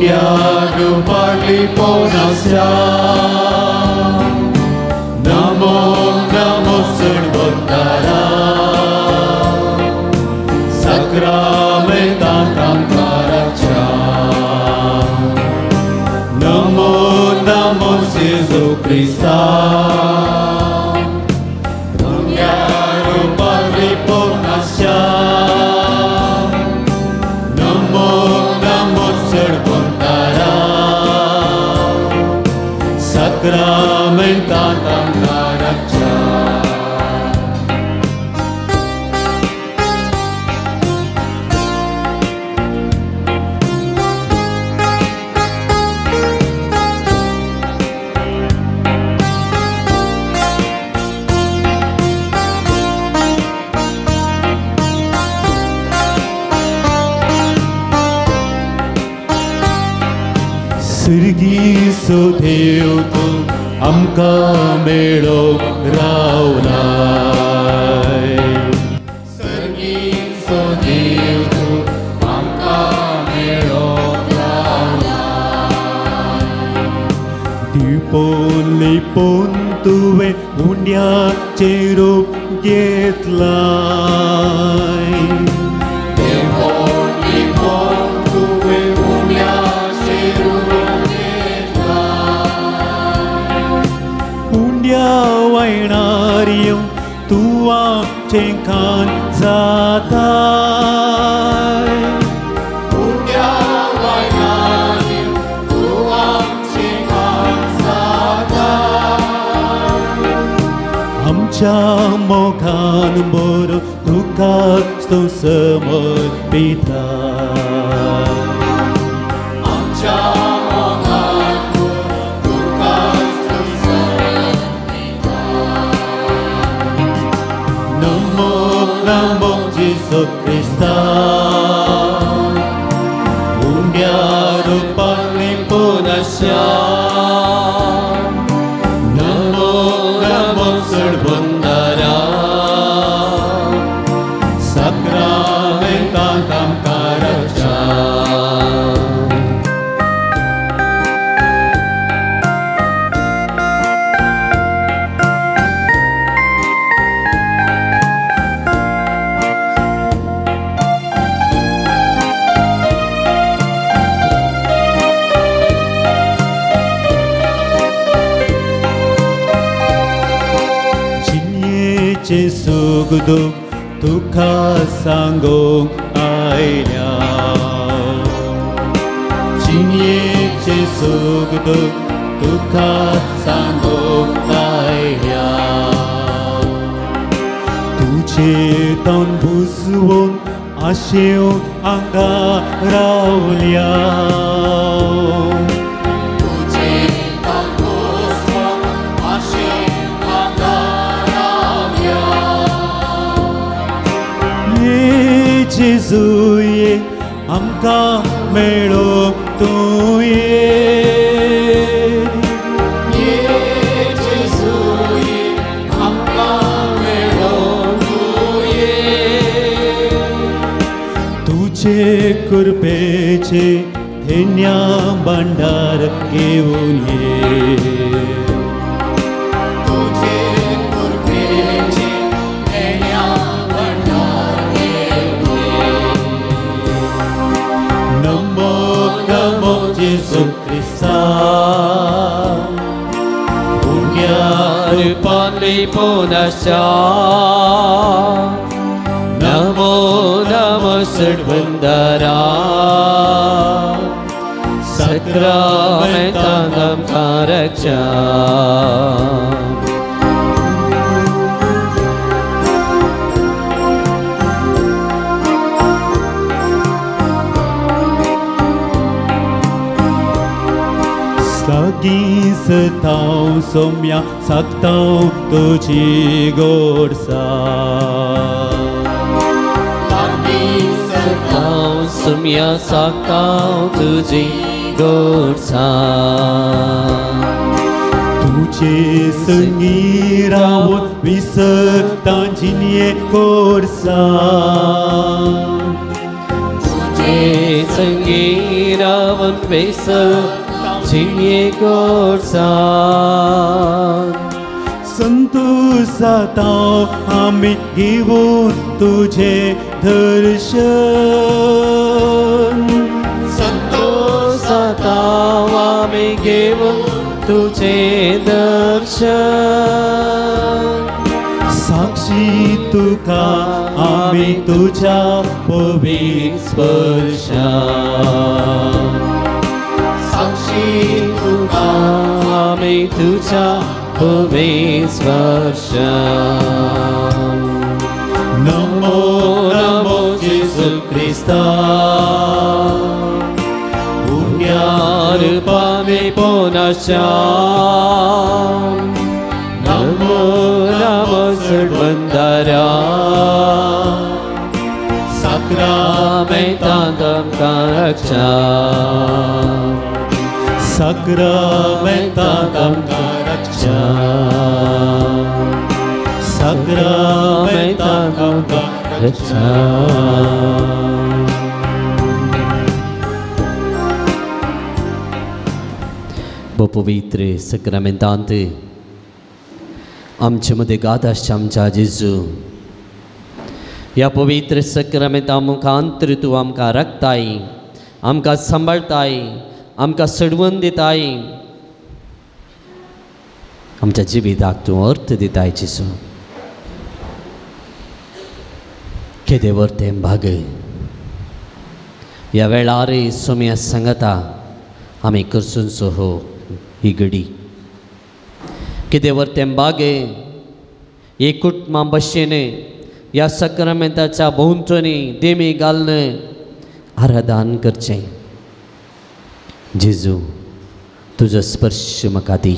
Undiaru Parliponasya Namo Namo Sarvatara Sakramentatam Karacha Namo Namo Jesu Christa Undiaru Parliponasya Sakramentatam Karacha Sirgi Sudhev tu amka melo raulai Sirgi Sudhev tu amka melo raulai Dipon lipon tuwe unya cherup getlai Dipon lipon tuwe unya Wainarium tua cengkan zatai Punya wainarium tua cengkan zatai Amcha mokan bodo tukat sto semut pita Amcha Namo Jesu Christa Undiaru Parliponasya Namo Namo Sarvatara Sakramentatam Karacha Sugduk Dukha Sanggong Aina Jinye Che Sugduk Dukha Sanggong Aina Tuche Ton Buswon Asheo Anga Rauliao Jesuye amka melo tuye Ye Jesuye amka melo tuye Tuche kurpeche dhenya bandar keunye Jesu Christa Undiaru Parliponasya Namo Namo Sarvatara Sakramentatam Karacha Sagi setau somya saktau tuji gorsa Sagi setau somya saktau tuji gorsa Tuji sengirawat visertan jinye gorsa Tuji sengirawat Vesara जिनिये गोडसान संतोषाता आम्ही घेऊन तुझे दर्शन संतोषाता आम्ही घेऊन तुझे दर्शन साक्षी तुका आम्ही तुझ्या पवित्र स्पर्शान साक्षी तुका आम्ही तुझ्या पवित्र स्पर्शान नमो नमो येशू ख्रिस्ता पुण्यार पामे पोनाशान Namo Namo सर्वंदरा Sacramentum Caracha Sacramentum Caracha Sacramentum Caracha वो पवित्र सक्रमेंतांत आमच्यामध्ये गात आसता आमच्या जेजू या पवित्र सक्रमेंता मुखांतर तूं आमकां राखताय आमकां सांबाळताय आमकां सडवून दिताय आमच्या जिविताक तूं अर्थ दिताय जेजू केदे वर्तें भाग ह्या वेळार सोम्या सांगता आमी करसून सोहो ही घडी कितें वर्तें बागे एक कुटुंबा भशेन ह्या सक्रमेंताच्या भोंवतणी देमी घालून आराधन करचें जेजू तुजो स्पर्श म्हाका दी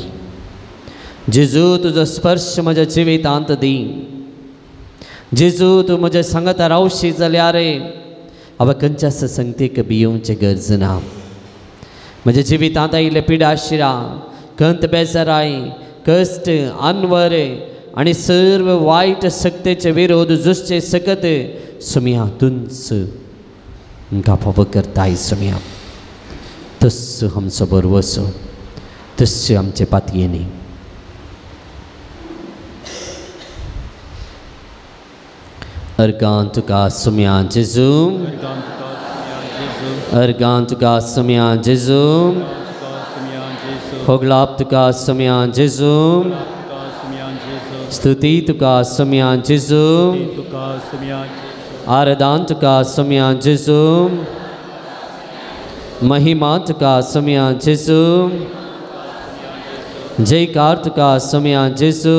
जेजू तुजो स्पर्श म्हज्या जिवितांत दी जेजू तूं म्हज्या सांगता रावशी जाल्यार हांवें खंयच्याच संगतीक भियोवचें गरज ना म्हज्या जिवितांत आयिल्ले पिडाशिरा खंत बेजाराय कश्ट अनवर आनी सर्व वायट शक्तीचे विरोध झुजचे सकत सुम्या तुंच आमकां फावो करताय सुम्या तस्सो आमचो बरवसो तस्सो आमचे पातयेनी अर्गां तुका सुम्या जेजू अर्गां तुका सुम्या जेजू होगलाप तुका सुम्या जेजू स्तुति तुका सुम्या जेजू आराधन तुका सुम्या जेजू महिमा तुका सुम्या जेजू जयकार तुका सुम्या जेजू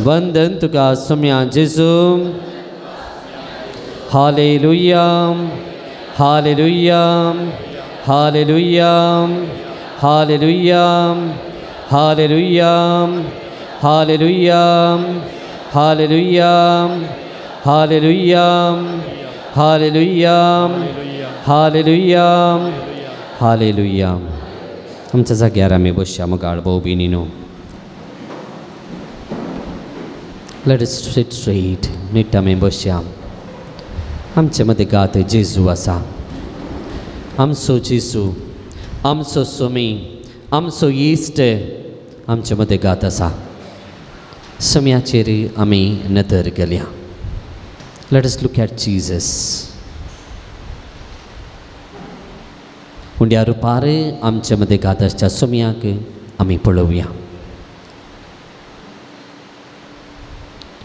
वंदन तुका सुम्या जेजू hallelujah hallelujah hallelujah hallelujah hallelujah hallelujah hallelujah hallelujah hallelujah hallelujah hallelujah आमच्या जाग्यार आमी बसया मुखार भोव भयणीनो लेट अस सिट स्ट्रेट नीट आमी बसया आमचे मदें गात जेजू आसा आमचो जेजू आमचो सोमी आमचो इश्ट आमचे मदें गात आसा सोम्याचेर आमी नदर केल्या let us look at Jesus हुंड्या रुपार आमचे मदें गात आसच्या सोम्याक आमी पळोवया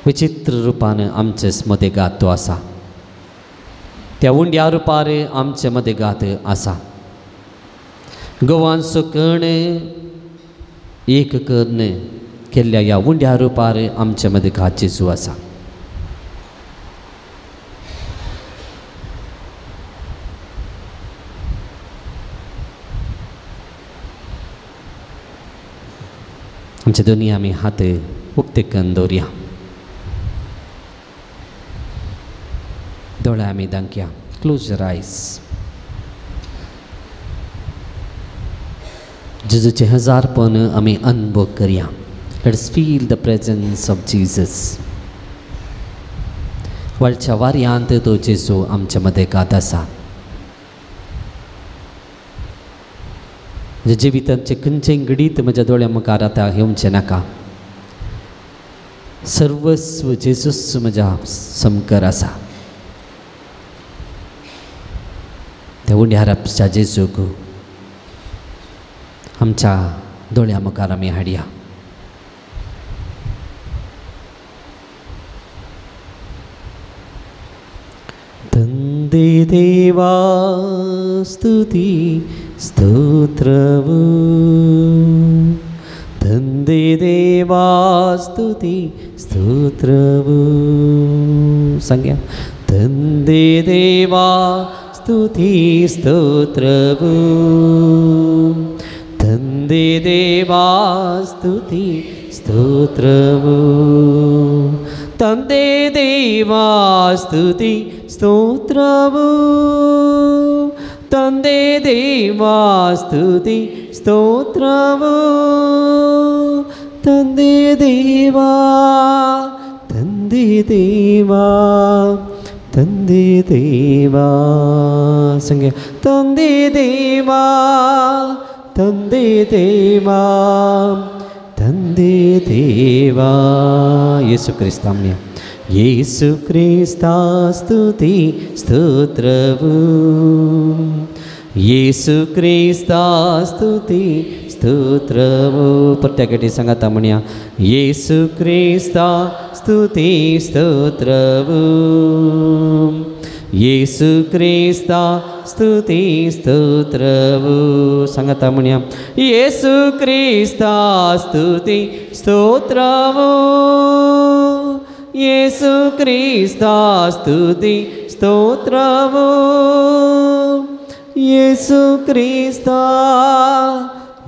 विचित्र रुपान आमचे मदें गात तो आसा त्या हुंड्या रुपार आमचे मदें गात आसा गोवांचो कण एक कर्ण केल्ल्या ह्या हुंड्या रुपार आमचे मदें गात जेजू आसा आमचे दोनी आमी हात उक्ते करून दवरया दोळे आमी धांकया क्लोज युअर आयज जेजूचे हजारपण आमी अनुभव करया let's feel the presence of Jesus वळच्या वाऱ्यांत तो जेजू आमचे मदें गात आसा म्हज्या जिवितांचे खंयचेय घडीत म्हज्या दोळ्या मुखार आतां येवचें नाका. सर्वस्व जेजूस म्हज्या समकर आसा. त्या उंड्याराच्या जेजूक आमच्या दोळ्या मुखार आमी हाडया. ತಂದೆ ದೇವಾ ಸ್ತುತಿ ಸ್ತೋತ್ರವು, ತಂದೆ ದೇವಾ ಸ್ತುತಿ ಸ್ತೋತ್ರವು. ಸಂಖ್ಯಾ ತಂದೆ ದೇವಾ ಸ್ತುತಿ ಸ್ತೋತ್ರವು, ತಂದೆ ದೇವಾ ಸ್ತುತಿ ಸ್ತೋತ್ರವು, ತಂದೆ ದೇವಾ ಸ್ತುತಿ ಸ್ತೋತ್ರವು, ತಂದೆ ದೇವಾ ಸ್ತುತಿ ಸ್ತೋತ್ರವು, ತಂದೆ ದೇವಾ, ತಂದೆ ದೇವಾ, ತಂದೆ ದೇವಾ. ಸಂಖ್ಯೆ ತಂದೆ ದೇವಾ, ತಂದೆ ದೇವಾ, ತಂದೆ ದೇವಾ. ಯೇಸು ಕ್ರಿಸ್ತಾಮ್ಯ ಯೇಸು ಕ್ರಿಸ್ತ ಸ್ತುತಿ ಸ್ತೋತ್ರವು, ಯೇಸು ಕ್ರಿಸ್ತ ಸ್ತುತಿ ಸ್ತೋತ್ರವು. ಪ್ರತ್ಯೇಕಟಿ ಸಂಗತ ಮಣಿಯ ಯೇಸು ಕ್ರಿಸ್ತ ಸ್ತುತಿ ಸ್ತೋತ್ರವು, ಯೇಸು ಕ್ರಿಸ್ತ ಸ್ತುತಿ ಸ್ತೋತ್ರವು. ಸಂಗತ ಮಣಿಯ ಯೇಸು ಕ್ರಿಸ್ತ ಸ್ತುತಿ ಸ್ತೋತ್ರವು, ಯೇಸು ಕ್ರಿಸ್ತ ಸ್ತುತಿ ಸ್ತೋತ್ರವು, ಯೇಸು ಕ್ರಿಸ್ತ,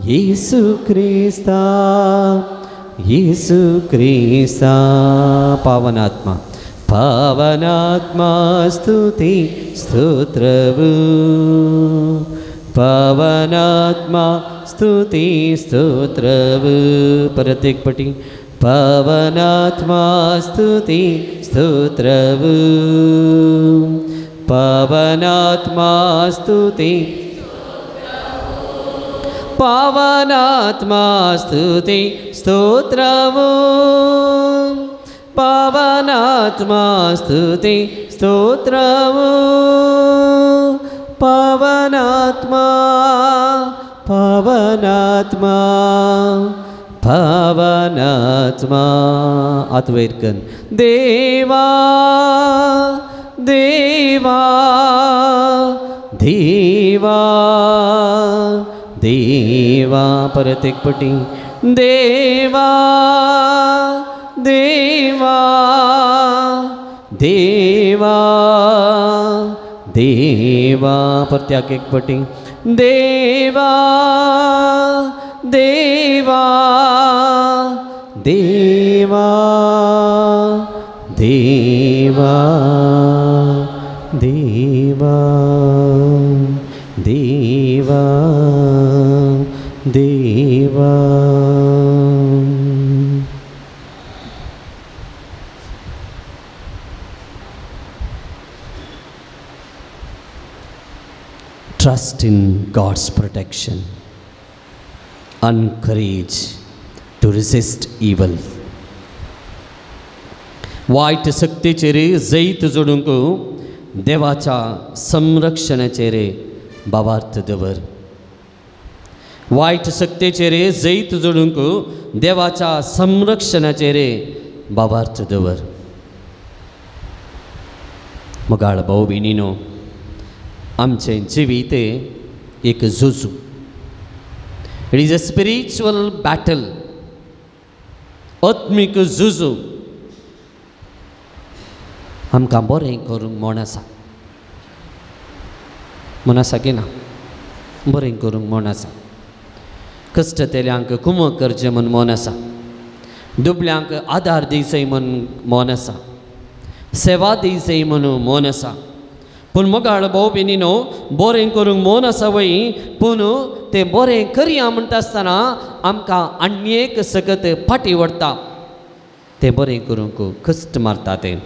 ಯೇಸು ಕ್ರಿಸ್ತ, ಯೇಸು ಕ್ರಿಸ್ತ. ಪಾವನಾತ್ಮ, ಪಾವನಾತ್ಮ ಸ್ತುತಿ ಸ್ತೋತ್ರವು, ಪಾವನಾತ್ಮ ಸ್ತುತಿ ಸ್ತೋತ್ರವು. ಪ್ರತ್ಯೇಕ ಪಟಿ ಪಾವನಾತ್ಮ ಸ್ತುತಿ ಸ್ತೋತ್ರವು, ಪಾವನಾತ್ಮ ಸ್ತುತಿ, ಪಾವನಾತ್ಮ ಸ್ತುತಿ ಸ್ತೋತ್ರವು, ಪಾವನಾತ್ಮ ಸ್ತುತಿ ಸ್ತೋತ್ರವು, ಪಾವನಾತ್ಮ, ಪಾವನಾತ್ಮ, ಪಾವನಾತ್ಮ. ಆತ್ವೈರ್ಕನ್ ದೇವಾ, ದೇವಾ, ದೇವಾ, ದೇವಾ. ಪ್ರತ್ಯೇಕ ಪಟಿ ದೇವಾ, ದೇವಾ, ದೇವಾ, ದೇವಾ. ಪ್ರತ್ಯೇಕ ಪಟಿ ದೇವಾ, ದೇವಾ, ದೇವಾ, ದೇವಾ, ದೇವಾ, ದೇವಾ, ದೇವಾ. Trust in God's protection and courage to resist evil. वाईट शक्तीचेर जैत जोडूंक देवाच्या संरक्षणाचेर भावार्थ दवर. वाईट शक्तीचेर जैत जोडूंक देवाच्या संरक्षणाचेर भावार्थ दवर. मोगाळ भाऊ भयणीनो, आमचे जिवीत एक झुजू. It is a spiritual battle, आत्मीक झुजू. आमकां बरें करूंक म्हण आसा, म्हण आसा की ना? बरें करूंक म्हण आसा. कश्टतेल्यांक कुमक करचें म्हण म्हण आसा. दुबळ्यांक आदार दिवचें म्हण म्हण आसा. सेवा दिवचें म्हण म्हण आसा. पूण मोगाळ भाऊ भयणीनो, बरें करूंक म्हण आसा वय, पूण तें बरें करया म्हणटा आसतना आमकां आनी एक सकत फाटी वडटा. तें बरें करूंक कश्ट मारता. तें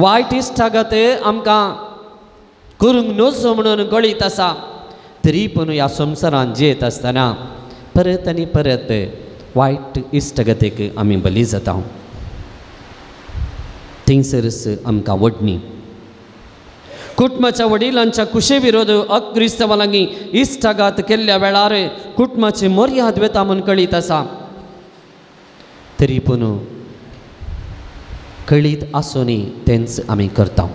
वायट इश्टागत आमकां करूंक नजो म्हणून कळीत आसा, तरी पूण ह्या संवसारांत जियेत आसतना परत आनी परत वायट इश्टगतेक आमी बली जाता. थंयसरच आमकां वडणी कुटुंबाच्या वडिलांच्या कुशे विरोध अक्रिस्तवा लागीं इश्टाघात केल्ल्या वेळार कुटुंबाची मर्याद वेता म्हूण कळीत आसा, तरी पूण कळीत आसुनी तेंच आमी करता.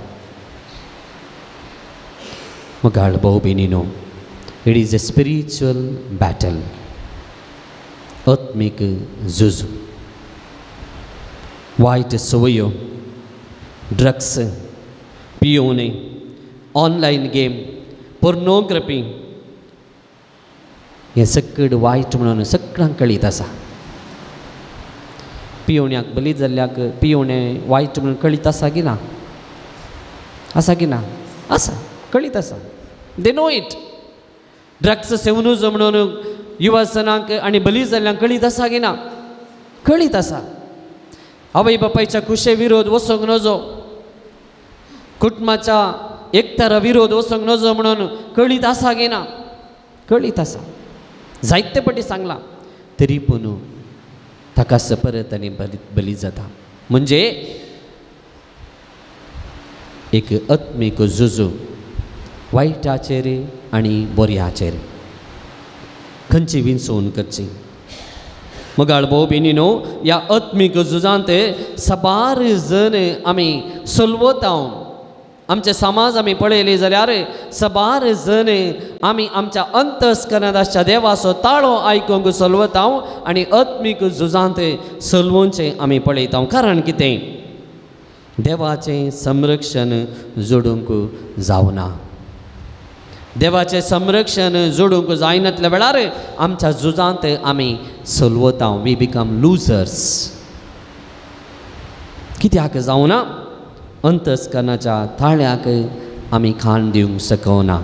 मगाळ भाऊ भयणीनो, it is a spiritual battle, आत्मीक झूज. वायट संवयो, ड्रग्स, पियोने, ऑनलायन गेम, पोर्नोग्राफी हें सगळें वायट म्हणून सगळ्यांक कळीत आसा. पियोण्याक बली जाल्ल्याक पियोणें वायट म्हणून कळीत आसा की ना? आसा की ना? आसा, कळीत आसा. They know it. ड्रग्स सेवनूज म्हणून युवासनांक आनी बली जाल्ल्यांक कळीत आसा की ना? कळीत आसा. आवय बापायच्या कुशे विरोध वचोंक नजो, कुटुंबाच्या एकतारा विरोध वचोंक नजो म्हणून कळीत आसा की ना? कळीत आसा. जायते फावटी सांगलां, तरी पूण ताका परत आनी बली जाता. म्हणजे एक आत्मीक झूज वायटाचेर आनी बऱ्याचेर. खंयची विंचोवन करची. मगाळ भाऊ भयणीनो, ह्या आत्मीक झुजांत साबार जण आमी सलवता. आमचे समाज आमी पळयले जाल्यार साबार जण आमी आमच्या अंतस्करणाच्या देवाचो ताळो आयकूंक सलवता आनी आत्मीक झुजांत सलवोवचें आमी पळयता. कारण कितें? देवाचें संरक्षण जोडूंक जावना. देवाचें संरक्षण जोडूंक जायनातल्या वेळार आमच्या झुजांत आमी सलवता. We become losers. कित्याक जावना? अंतस्करणाच्या ताळ्याक आमी खाण दिवंक शकना.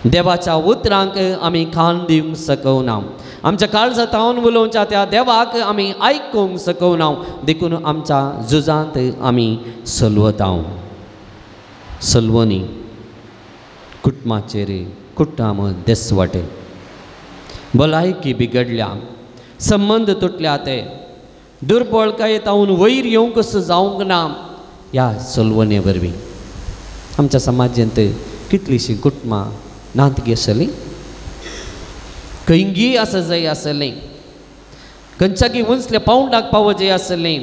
देवाच्या उतरांक आमी खाण दिवंक शकना. आमच्या काळजांत उलोवच्या त्या देवाक आमी आयकूंक शकना. देखून आमच्या झुजांत आमी सलवता. सलवणी कुटुंबाचेर कुटाम देसवटे, भलायकी बिगडल्या, संबंध तुटल्या, ते दुर्बळकायेतावन वयर येवंक जावंक ना ह्या सलवणे वरवीं. आमच्या समाजांत कितलींशीं कुटुंबां नातगी आसलीं, खंयगी आसा जाय आसलें, खंयच्याकी उंचल्या पावंडाक पाव जाय आसलें.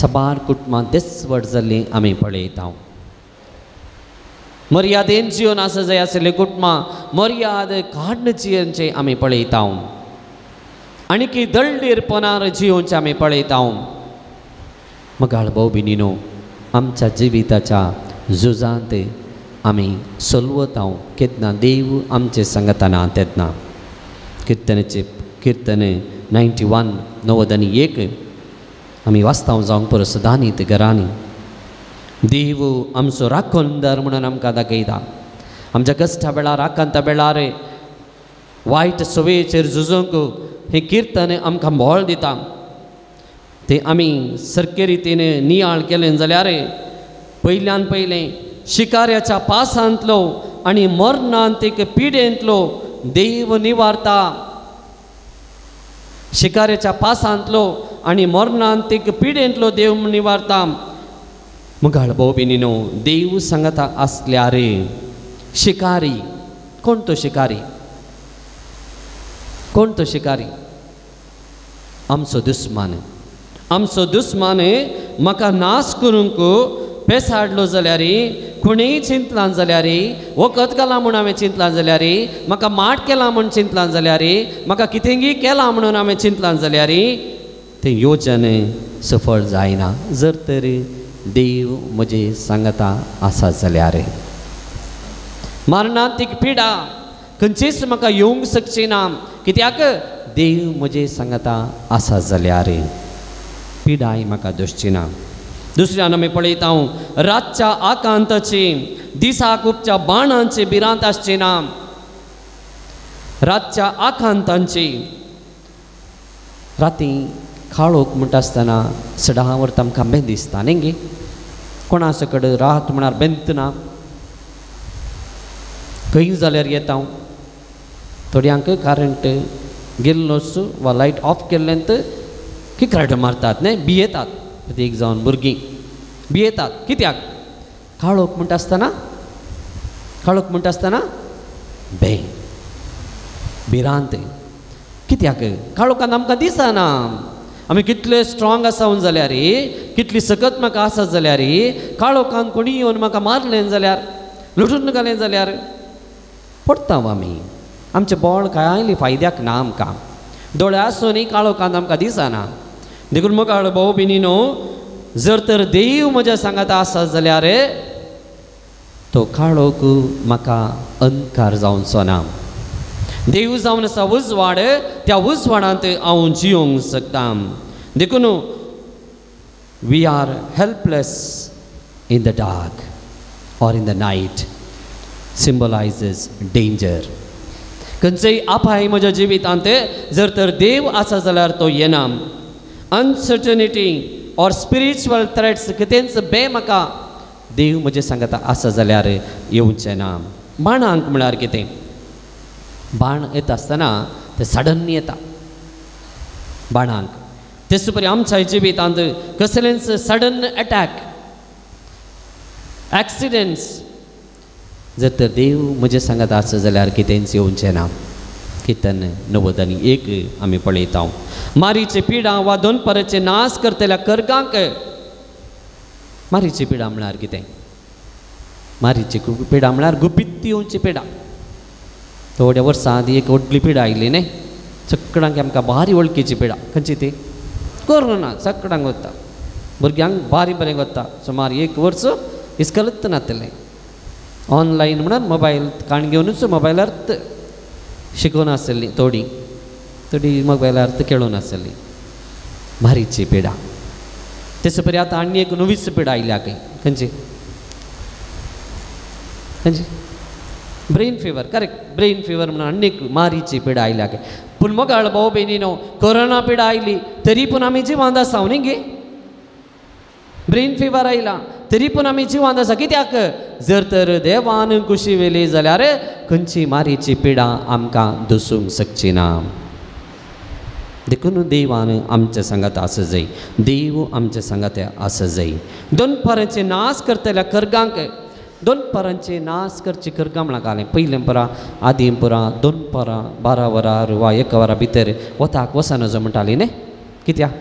साबार कुटुंबां देसवट जाल्लीं आमी पळयता. मर्यादेन जिवन आसा जाय आसलें कुटुंबां मर्याद काडन जियेवचें आमी पळयता. आनी दळडेरपणान जियोवचें आमी पळयता. मगाळ भाऊ भयणीनो, आमच्या जिविताच्या झुजांत आमी सलवता केन्ना देव आमचे सांगतना तेन्ना. कीर्तन 91 91 आमी वाचता जावंक परस दानीत घरांनी. देव आमचो राखणदार म्हणून आमकां दाखयता. आमच्या कश्टा वेळार आकांता वेळार वायट सवयेचेर झुजूंक हें कीर्तन आमकां बोळ दिता. तें आमी सारके रितीन नियाळ केलें जाल्यार पयल्यान पयलें शिकाऱ्याच्या पासांतलो आनी मरणांतीक पिडेंतलो देव निवारता. शिकाऱ्याच्या पासांतलो आनी मरणांतीक पिडेंतलो देव निवारता. मगाळ भाऊ भयणीनो, देव सांगता आसल्यार शिकारी कोण? तो शिकारी कोण? तो शिकारी आमचो दुस्मान. आमचो दुस्मान म्हाका नाश करूंक पेसाडलो जाल्यार, कोणीय चिंतलां जाल्यार, वखद घाला म्हूण हांवें चिंतलां जाल्यार, म्हाका माट केलां म्हूण चिंतलां जाल्यार, म्हाका कितेंय केलां म्हणून हांवें चिंतलां जाल्यार तें येवचें सफळ जायना. जर तर देव म्हजे सांगता आसा जाल्यार मरणांतीक पिडा खंयचीच म्हाका येवंक शकची ना. कित्याक देव म्हजे सांगता आसा जाल्यार पिडाय म्हाका दोसची ना. दुसऱ्यान आमी पळयता रातच्या आकांताची, दिसा खुबच्या बाणांची भिरांत आसची ना. रातच्या आकांतांची राती खाळोक म्हणटा आसतना सडावरता आमकां बें दिसता न्ही गे. कोणा सकड रात म्हळ्यार बेंत ना. खंय जाल्यार येता हांव थोड्यांक करंट गेल्लो वा लायट ऑफ केल्ल्यान किकराट मारतात न्ही भियेतात एक जावन भुरगीं भियेतात कित्याक काळोख म्हणटा आसतना भिरांत कित्याक काळोखान आमकां दिसना आमी कितले स्ट्रॉंग आसा जाल्यार कितली सकत म्हाका आसत जाल्यार काळोखान कोणी येवन म्हाका मारलें जाल्यार लुटून घालें जाल्यार पडटा आमी आमचें बळ कांय फायद्याक ना आमकां दोळे आसूनय काळोखान आमकां दिसना देखून मुखार भाऊ भयणीनो जर तर देव म्हज्या सांगात आसत जाल्यार तो काळोख म्हाका अंधकार जावचो ना देव जावन आसा उजवाड त्या उजवाडांत हांव जियोंक शकता देखून we are helpless in the dark और in the night symbolises danger खंयचोय आपाय म्हज्या जिवितांत जर तर देव आसा जाल्यार तो येना अनसर्टनिटी और स्पिरिच्युअल थ्रेट्स कितेंच म्हाका देव म्हजे सांगता आसा जाल्यार येवचें ना बाणांक म्हळ्यार कितें बाण येता आसतना ते सडन येता बाणांक तेच परी आमच्या जिवितांत कसलेंच सडन अटॅक एक्सिडेंट्स जर तर देव म्हजे सांगता आसा जाल्यार कितेंच येवचें ना कितन 91 आमी पळयता मारीचे पिडा वा दोनपराचे नाश करतल्या कर्गांक मारीची पिडा म्हळ्यार कितें मारीची पिडा म्हळ्यार गुपित्ती येवची पिडा थोड्या वर्सां आदीं एक व्हडली पिडा आयिल्ली न्ही सगळ्यांक आमकां भारी वळखीची पिडा खंयची ती कोरोना सगळ्यांक वता भुरग्यांक भारी बरें वता सुमार 1 वर्स इस्कलत नातलें ऑनलायन म्हणून मोबायल काण घेवनूच मोबायलार शिकून आसली थोडी मोबायलार खेळून आसली भारीची पिडा तेच परी आतां आनी एक नवीच पिडा आयल्या खंयची brain fever correct brain fever म्हणून आनी एक मारीची पिडा आयल्या पूण मोगाळ भाऊ भयणीनो कोरोना पिडा आयली तरी पूण आमी जिवांत आसा न्ही गे ब्रेन फिवर आयला तरी पूण आमी जिवांत आसा कित्याक जर तर देवान कुशी वेली जाल्यार खंयची मारीची पिडा आमकां दुसूंक शकची ना देखून देवान आमच्या सांगात आसा जाय देव आमच्या सांगात आसा जाय दोन परांचे नाश करतल्या कर्गांक दोन परांचे नाश करचे कर्गां म्हणून घालें पयलें परां आदीं परां 2 परां 12 वरां वा 1 वरा भितर वताक वसना जो म्हणटाली न्ही कित्याक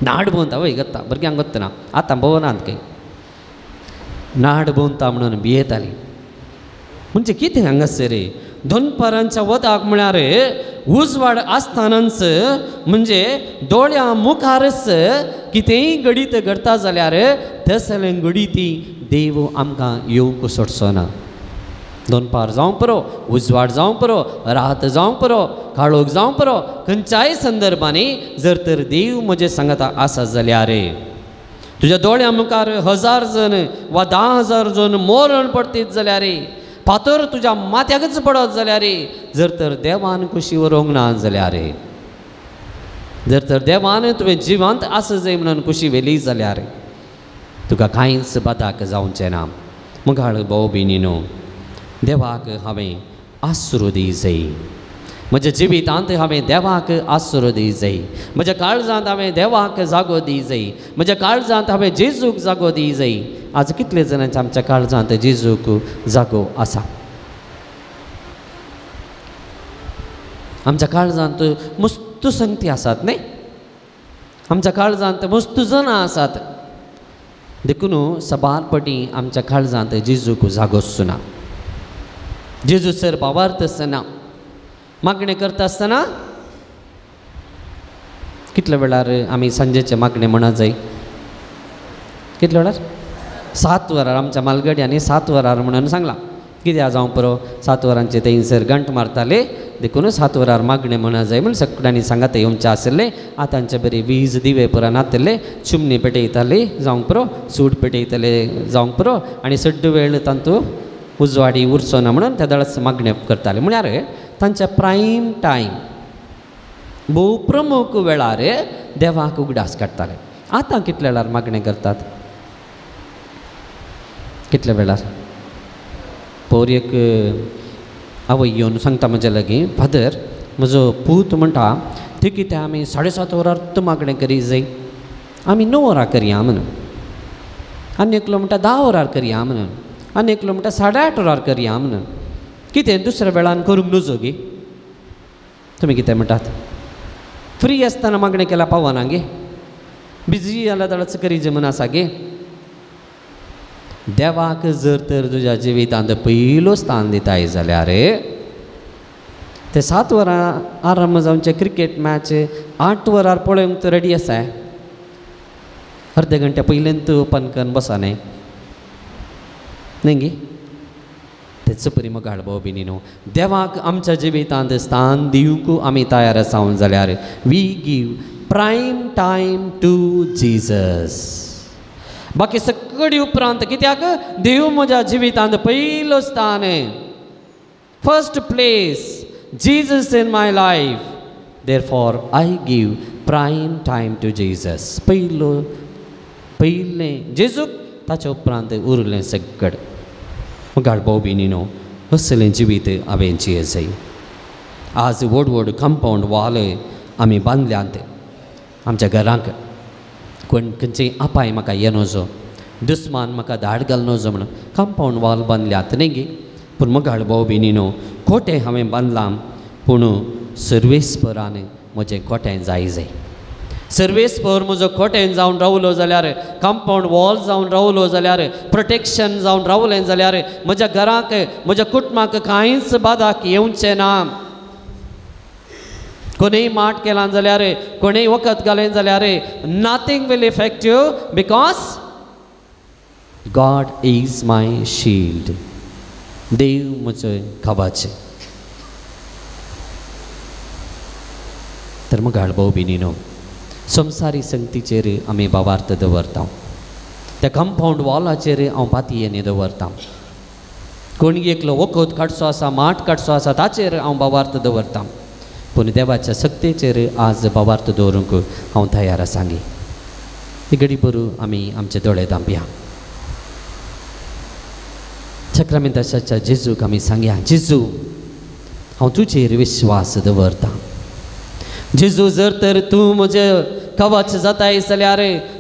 नाड भोंवता वय गत्ता भुरग्यांक वतना आतां भोवनात खंय नाड भोंवता म्हणून भियेताली म्हणजे कितें हांगासर 2 परांच्या वताक म्हळ्यार उजवाड आसतानाच म्हणजे दोळ्या मुखारच कितेंय घडीत घडता जाल्यार तसलें घडीती देव आमकां येवंक सोडचो ना 2 पार जावं पुरो उजवाड जावं पुरो रात जावं पुरो काळोख जावं पुरो खंयच्याय संदर्भांनी जर तर देव म्हजे सांगता आसा जाल्यार तुज्या दोळ्या मुखार 1000 जण वा 10,000 जण मरण पडटीत जाल्यार फातर तुज्या माथ्याकच पडत जाल्यार जर तर देवान कुशी व्हरूंक ना जाल्यार जर तर देवान तुवें जिवंत आसा जाय म्हणून कुशी वेली जाल्यार तुका कांयच बादाक जावचें ना मुखार भाऊ भयणीनो देवाक हांवें आसरो दी जाय म्हज्या जिवितांत हांवें देवाक आसरो दी जाय म्हज्या काळजांत हांवें देवाक जागो दी जाय म्हज्या काळजांत हांवें जेजूक जागो दी जाय आज कितले जाणांच्या आमच्या काळजांत जेजूक जागो आसा आमच्या काळजांत मस्त संगती आसात न्ही आमच्या काळजांत मस्त जाणां आसात देखून सबारपटी आमच्या काळजांत जेजूक जागोच ना जेजू सर भावार्थ आसतना मागणें करता आसतना कितल्या वेळार आमी सांजेचें मागणें म्हणा जाय कितल्या वेळार 7 वरार आमच्या मालगड्यांनी 7 वरार म्हणून सांगलां कित्याक जावं पुरो 7 वरांचे थंयसर घंट मारताले देखून 7 वरार मागणें म्हणा जाय म्हण सगळ्यांनी सांगात येवचें आसलें आतांचे बरे 20 दिवे पुरो नातले चिमणी पेटयताले जावंक पुरो सूट पेटयतले जावंक पुरो आनी सड्ड वेळ तांतू उजवाडी उरचो ना म्हणून त्या दळस मागणें करताले म्हळ्यार तांच्या प्रायम टायम भोव प्रमुख वेळार देवाक उगडास काडटाले आतां कितल्या वेळार मागणें करतात कितल्या वेळार पोरयेक आवय येवन सांगता म्हज्या लागीं फादर म्हजो पूत म्हणटा ती कितें आमी 7:30 वरां मागणें करी जाय आमी 9 वरां करया म्हणून आनी एकलो म्हणटा 10 वरां करया म्हणून आनी एकलो म्हणटा 8:30 वरां करया म्हणून कितें दुसऱ्या वेळान करूंक नजो गे तुमी कितें म्हणटात फ्री आसतना मागणें केल्यार पावना गे बिजी जाल्यार दळच करी जमन आसा गे देवाक जर तर तुज्या जिवितांत पयलो स्थान दिताय जाल्यार ते 7 वरां आराम जावचे क्रिकेट मॅच 8 वरां पळोवंक तूं रेडी आसा अर्धे घंटे पयलें तूं ओपन करून बसा न्ही गे तेच परी मग घालबो बी न्हू देवाक आमच्या जिवितांत स्थान दिवंक आमी तयार आसा जाल्यार we give prime time to Jesus बाकी सगळी उपरांत कित्याक देव म्हज्या जिवितांत पयलो स्थान first place Jesus in my life therefore I give prime time to Jesus पयलें जेजूक ताच्या उपरांत उरलें सगळें घालपो बी न्हू असलें जिवीत हांवें जिये जाय आज व्हड व्हड कंपाउंड वॉल आमी बांदल्यात आमच्या घरांक कोण खंयचेय आपाय म्हाका येनोजो दुस्मान म्हाका धाड घालनोजो म्हणून कंपाउंड वॉल बांदल्यात न्ही गे पूण म्हाका घालपो बी न्हू खोटें हांवें बांदलां पूण सर्वेस्परान म्हजें खोटें जाय सर्वेस्पर म्हजो खोटें जावन रावलो जाल्यार कंपाउंड वॉल जावन रावलो जाल्यार प्रोटेक्शन जावन रावलें जाल्यार म्हज्या घराक म्हज्या कुटुंबाक कांयच बादाक येवचें ना कोणेय माट केला जाल्यार कोणेय वखद घालें जाल्यार nothing will affect you because God is my shield देव म्हजें कवच तर मग घालबो बी न्हू संवसारी संगतीचेर आमी भावार्थ दवरता त्या कंपाउंड वॉलाचेर हांव पातयेन दवरता कोण एकलो वखद काडचो आसा माट काडचो आसा ताचेर हांव भावार्थ दवरता पूण देवाच्या सक्तेचेर आज भावार्थ दवरूंक हांव तयार आसा गे ही घडी बरू आमी आमचे दोळे धांपया सक्रामेंताच्या जेजूक आमी सांगया जेजू हांव तुजेर विश्वास दवरता जेजू जर तर तूं म्हजें कवच जाताय जाल्यार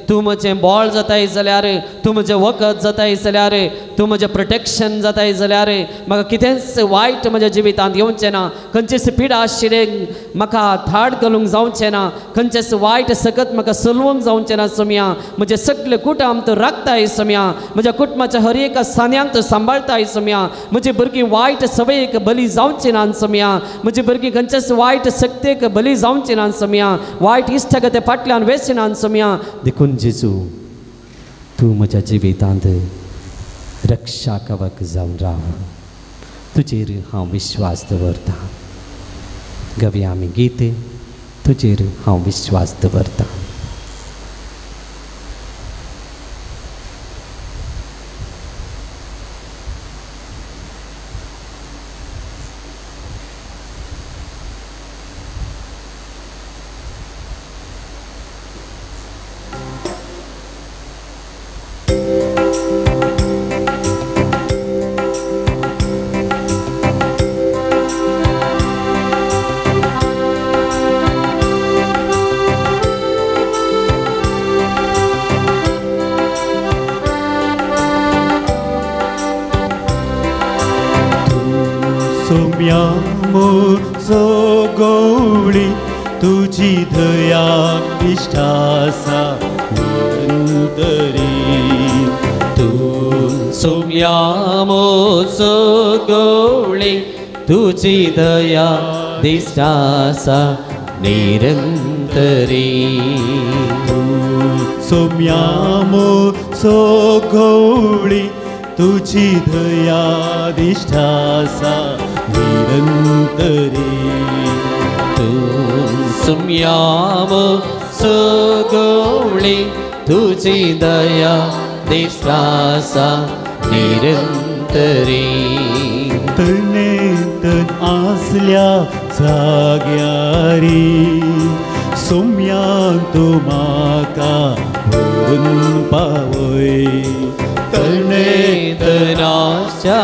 तूं म्हजें बॉळ जाताय जाल्यार तूं म्हजें वखद जाताय जाल्यार तूं म्हजें प्रोटेक्शन जाताय जाल्यार म्हाका कितेंच वायट म्हज्या जिवितांत येवचें ना खंयचेच पिडा आशिल्लें म्हाका थाड घालूंक जावचें ना खंयचेच वायट सकत म्हाका चलोवंक जावचें ना सम्या म्हजें सगळें कुटुंब तूं राखताय सम्या म्हज्या कुटुंबाच्या हर एका सान्यांक तूं सांबाळताय सम्या म्हजीं भुरगीं वायट सवयेक बली जावचीं ना सम्या म्हजीं भुरगीं खंयचेच वायट सक्तेक बली जावचीं ना सम्या वायट इश्टाक ते फाटल्यान वेचीना सम्या देखून जेजू तूं म्हज्या जिवितांत रक्षा कवच जावन राव तुजेर हांव विश्वास दवरतां गव्या आमी गीत तुजेर हांव विश्वास दवरतां गवळी तुजी दया इश्टासा निरंतरी तूं सोम्या मोजो गवळी तुजी दया दिसता निरंतरी सोम्या मोजो गवळी तुजी दया दिसता निरंतरी सोम्या मोजो गवळी तुजी दया दिसता निरंतरी तनेतन आसल्या जाग्यारी सोम्यान तूं म्हाका व्हरून पावय तनेतनाच्या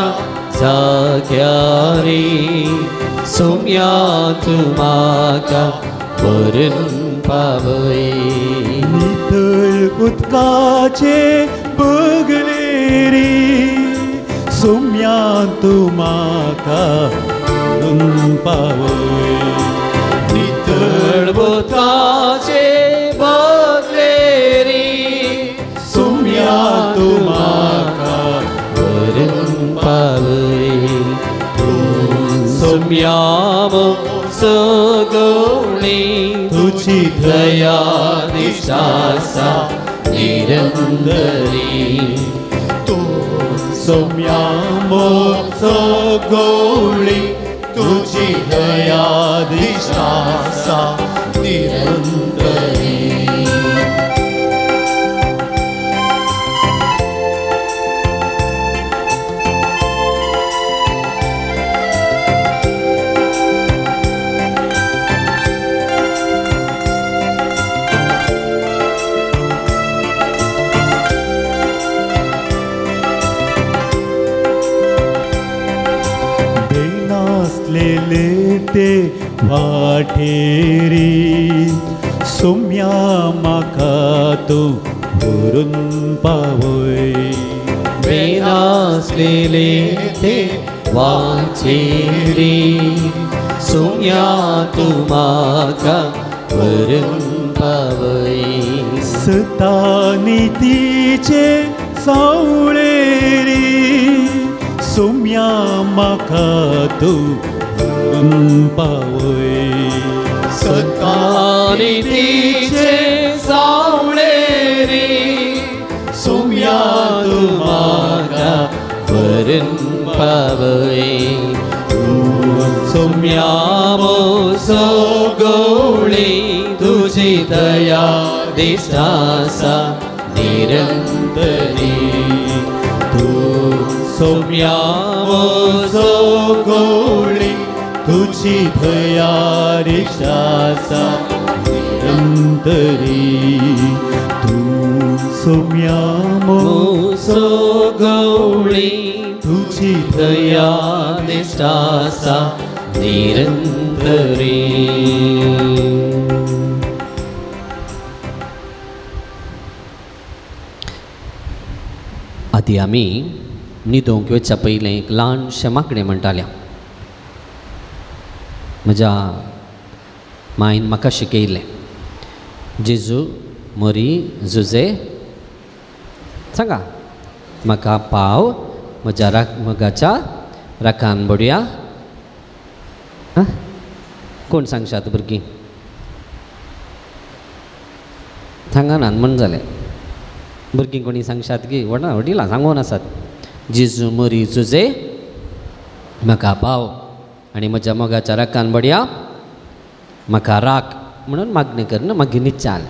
जाग्यारी सोम्या तूं म्हाका व्हरून पावय. नितळ उदकाचे बगलेरी सोम्या तूं म्हाका व्हरून पावय. नितळ उदकाचे बगलेरी सोम्या तूं म्हाका व्हरून पावय. सोम्या सगळी तुझी दया दिसासा निरंतरी. सोम्या सगळी तुझी दया दिसासा निरंतरी. ते वाटेरी सोम्या म्हाका तूं व्हरून पावय. बेनासलेले ते वाचेरी सोम्या तूं म्हाका व्हरून पावय. सता नितीचे सावळेरी सोम्या म्हाका तूं व्हरून पावय. सता नितीचे सावळेरी सोम्या तूं म्हाका व्हरून पावय. सोम्या सगळी तुझी दया दिसासा निरंतरी. सोम्या सगळी तुझी दया दिसासा निरंतरी. तूं सोम्या सगळी तुझी दया दिसासा निरंतरी. आदी आमी न्हिदोंक वचच्या पयलें एक ल्हानशें माकडें म्हणटालें. म्हज्या मायन म्हाका शिकयलें. जेजू मोरी जुजे सांगा म्हाका पाव म्हज्या मोगाच्या राखान बडया. कोण सांगशात भुरगीं सांगानात म्हण जालें. भुरगीं कोणी सांगशात की वडिलां सांगून आसात. जेजू मोरी जुजे म्हाका पाव आनी म्हज्या मोगाच्या राखान बडया म्हाका राख म्हणून मागणी करना मागीर न्हीद चाल.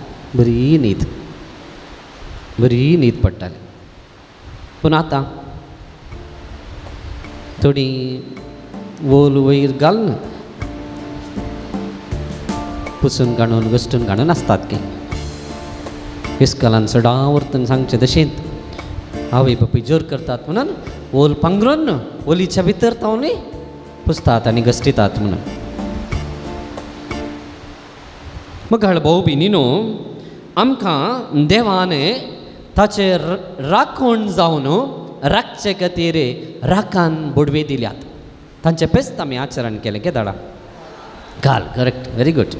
बरी न्हीद पडटाली. पूण आतां थोडी वोल वयर घालून पुसून काडून घश्टून काडून आसतात की इस्कॉलान सदां व्हरतून सांगचें तशेंच आवय बापूय जोर करतात म्हणून वोल पांघरून ओलीच्या भितर तावनी पुसतात आनी घश्टितात म्हणून. मग भाऊ भयणीनो आमकां देवान ताचेर राखण जावन राखचे खातीर राखान बुडवे दिल्यात. तांचे फेस्त आमी आचरण केलें के दाडा काल. Correct, very good.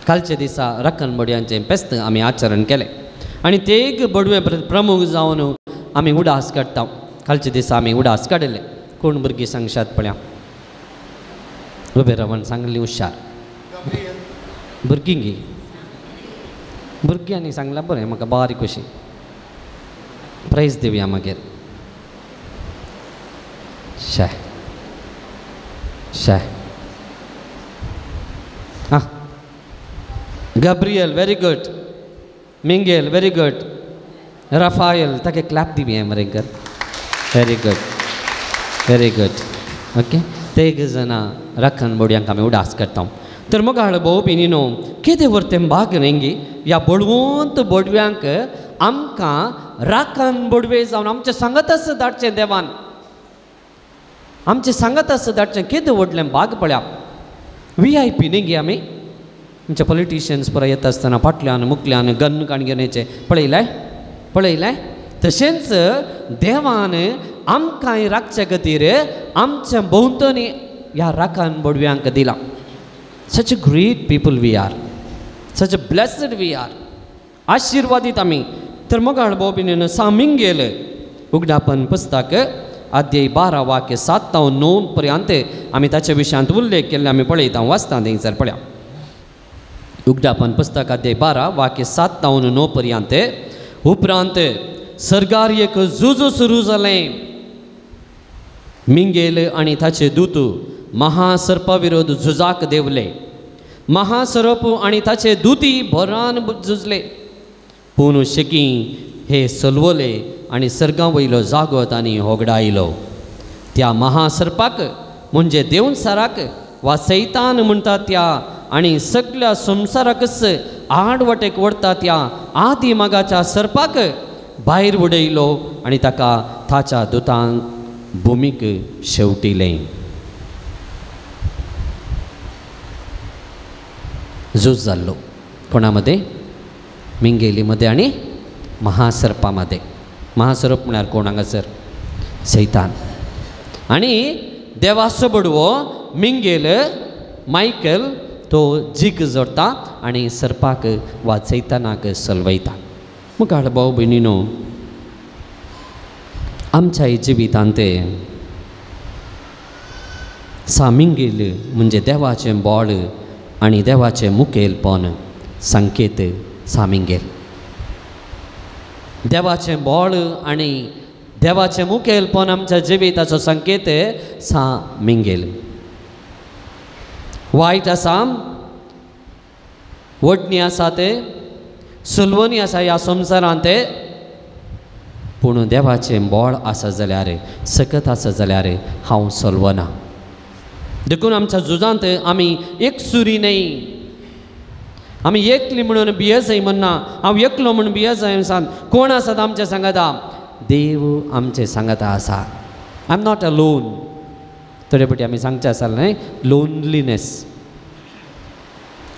कालच्या दिसा राखण बडयांचें फेस्त आमी आचरण केलें आनी ते एक बडवे प्रमुख जावन आमी उडास काडटा. कालच्या दिसा आमी उडास काडले. कोण भुरगीं सांगशात पळया. उबे रावन सांगली हुशार भुरग्यांनी सांगलां बरें. म्हाका बारीक कशी प्रायज दिवया मागीर. शाय गब्रियल व्हेरी गुड. मिंगेल व्हेरी गुड. राफायल ताका क्लॅप दिवया मरे कर. Very good. ओके तेग जाणां राखण बडयांक आमी उडास काडटा. तर मग भाऊ भयणीनो कितें व्हरतें भाग रेंगी ह्या बडवंत बडव्यांक आमकां राखण बडवे जावन आमचें सांगत आसा धाडचें देवान. आमचे सांगत आसा धाडचें कितें व्हडलें भाग पळया VIP न्ही गे आमी आमचे पॉलिटिशियन्स परत येता आसतना फाटल्यान मुखल्यान गन काणगेनेचे पळयलें तशेंच देवान आमकांय राखचे खातीर आमच्या भोंवतणी ह्या राखान बडव्यांक दिला. Such a great people we are, such a blessed we are. आशिर्वादीत आमी. तर मग बोबिनीन सामींग गेले उगडापन पुस्तक अध्याय 12 वाक्य 7 ते 9 पर्यंत आमी ताचे विशयांत उल्लेख केल्ले आमी पळयता. वाचता थंयसर पळया. उगडापन पुस्तक अध्याय 12 वाक्य 7 ते 9 पर्यंत. उपरांत सर्गार एक झुजू सुरू जालें. मिंगेल आनी ताचे दूत महासर्पा विरोध झुजाक देवले. महासर्प आनी ताचे दुती भरान झुजले. पूण शेकी हे सलवले आनी सर्गा वयलो जागो तांणी होगडायलो. त्या महासर्पाक म्हणजे देवसाराक वा सैतान म्हणटा त्या आनी सगळ्या संवसाराकच आडवटेक व्हरता त्या आदी मागाच्या सर्पाक भायर उडयलो आनी ताका ताच्या दुतांक भुमीक शेवटिलें. झूज जाल्लो कोणा मदें? मिंगेली मदें आनी महासर्पा मदें. महासर्प म्हळ्यार कोण हांगासर? सैतान. आनी देवाचो बडवो मिंगेल मायकल तो जीक जोडटा आनी सर्पाक वा सैतानाक सलवयता. मुखार भाव भयणीनो, आमच्या जिवितांत सामिंगेल म्हणजे देवाचें बोळ आनी देवाचें मुखेलपण संकेत सामिंगेल. देवाचें बोळ आनी देवाचें मुखेलपण आमच्या जिविताचो संकेत सामिंगेल. वायट आसा, वडणी आसा ते, सुलवणी आसा ह्या संवसारांत, पूण देवाचें बोळ आसा जाल्यार, सकत आसा जाल्यार हांव सलवना. देखून आमच्या झुजांत आमी एक सुरी न्ही. आमी एकली म्हणून भियेजाय म्हणना. हांव एकलो म्हणून भियेजाय सांग. कोण आसात आमचे सांगाता? देव आमचे सांगाता आसा. I am not alone. थोडे फावटी आमी सांगचे आसा न्हय लोनलीनेस,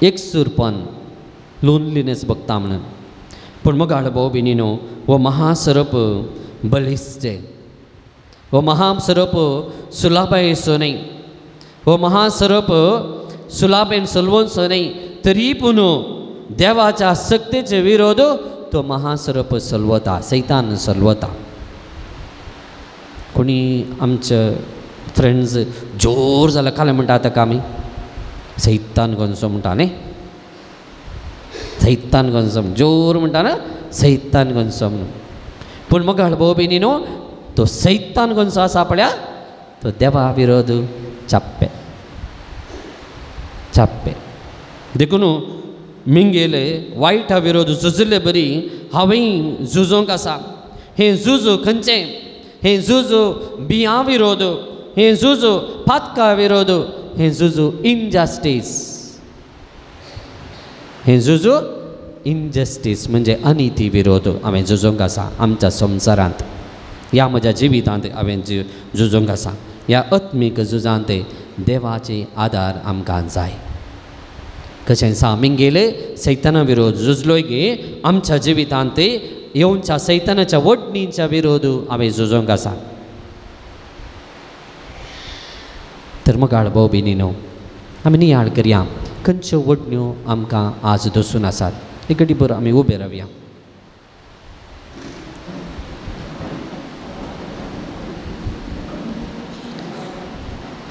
एकसूरपण, लोनलीनेस भोगता म्हणून. पूण मग भाव भयणीनो, हो महासर्प बलिश्टे, हो महासर्प सुलाभाय सो न्ही, हो महासर्प सुलाभेन सलवून सो न्ही, तरी पूण देवाच्या सक्तीचे विरोध तो महासर्प सलवता, सैतान सलवता. कोणी आमचे फ्रेंड्स जोर जाल्यार काले म्हणटा ताका आमी सैतान गोंजो म्हणटा न्ही. सैतान गोंजो जोर म्हणटा ना, सैतान गोंजो म्हणून. पूण मग भाव भयणीनो, तो सैतान गोंजो आसा पळया, तो देवा विरोध चाप्पे चाप्पे. देखून मिंगेले वायटा विरोध झुजले बरी हांवें झुजोंक आसा. हें झूज खंयचें? हें झूज बियां विरोध, हें झूज पातका विरोध, हें झूज इनजस्टीस. हें झूज इनजस्टीस म्हणजे अनिती विरोध हांवें झुजोंक आसा आमच्या संवसारांत. ह्या म्हज्या जिवितांत हांवें झुजोंक आसा. ह्या आत्मीक झुजांत देवाचे आदार आमकां जाय. कशें सामिंगेल सैताना विरोध झुजलोय गे, आमच्या जिवितांत येवच्या सैतानाच्या वडणींच्या विरोध हांवें झुजोंक आसा. तर मग भाव भयणीनो, आमी नियाळ करया खंयच्यो वडण्यो आमकां आज दसून आसात. एक घडीभर आमी उबे रावया.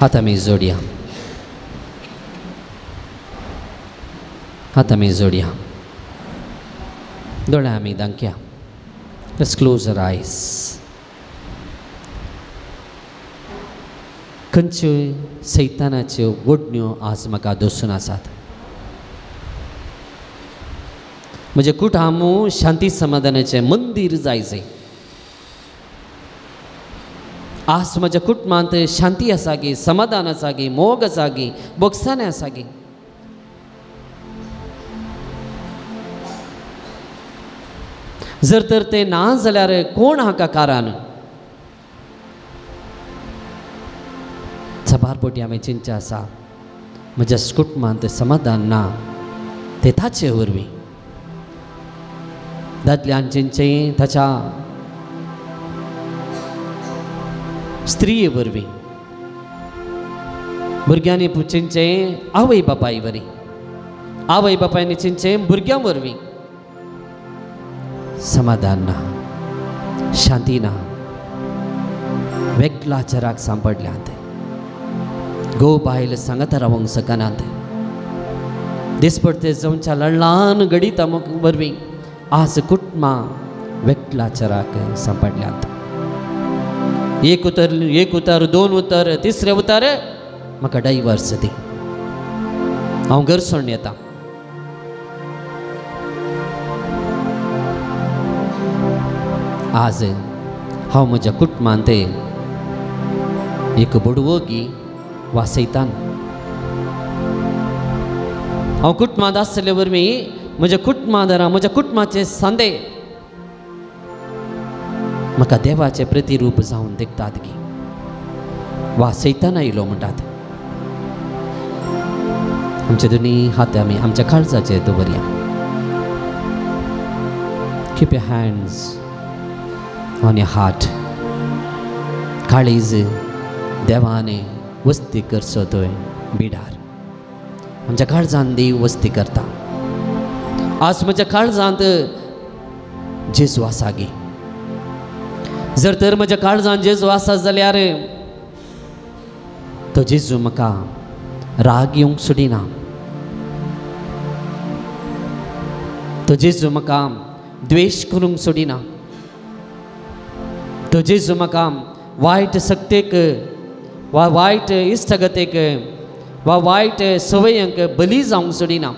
हात आमी जोडया, हात आमी जोडया, दोळे आमी धांकया. लेट्स क्लोज आवर आयज. खंयच्यो सैतानाच्यो वडण्यो आज म्हाका दसून आसात? म्हजे कुटामू शांती समाधानाचें मंदीर जायचें. आज म्हज्या कुटुंबांत शांती आसा गी, समाधान आसा गी, मोग आसा गी, बोगसाणे आसा गी. जर तर ते ना जाल्यार कोण हाका कारण? सबारपोटी हांवें चिंचा आसा म्हज्या कुटुंबांत समाधान ना ते ताचे वरवीं दादल्यान चिंचें ताच्या स्त्रीये वरवीं भुरग्यांनी चिंचें आवय बापाय वरवीं आवय बापायनी चिंचें भुरग्यां वरवीं समाधान ना शांती ना वेगळाचराक सांपडल्यात गो बायल सांगत रावंक सकनात दिसपडते जावच्या ल्हान गडीता वरवीं आज कुटुंबां वेगळाचराक सांपडल्यात एक उतर दोन उतर तिसरे उतर म्हाका डायवर्स दी हांव घर सोडून येता आज हांव म्हज्या कुटुंबांत एक बडवोगी वा सैतान हांव कुटुंबांत आसले वरवीं म्हज्या कुटुंबादारां म्हज्या कुटुंबाचे सांदे म्हाका देवाचे प्रतिरूप जावन देखतात की वा सैतान आयलो म्हणटात आमचे दोनी हात आमी आमच्या काळजाचेर दवरया keep your hands on your heart काळीज देवाने वस्ती करचो थंय बिडार आमच्या काळजांत देव वस्ती करता आज म्हज्या काळजांत जेजू आसा गे जर तर म्हज्या काळजांत जेजू आसा जाल्यार तो जेजू म्हाका राग येवंक सोडिना तो जेजू म्हाका द्वेश करूंक सोडिना तो जेजू म्हाका वायट सक्तेक वा वायट इश्टगतेक वा वायट सवयांक बली जावंक सोडिना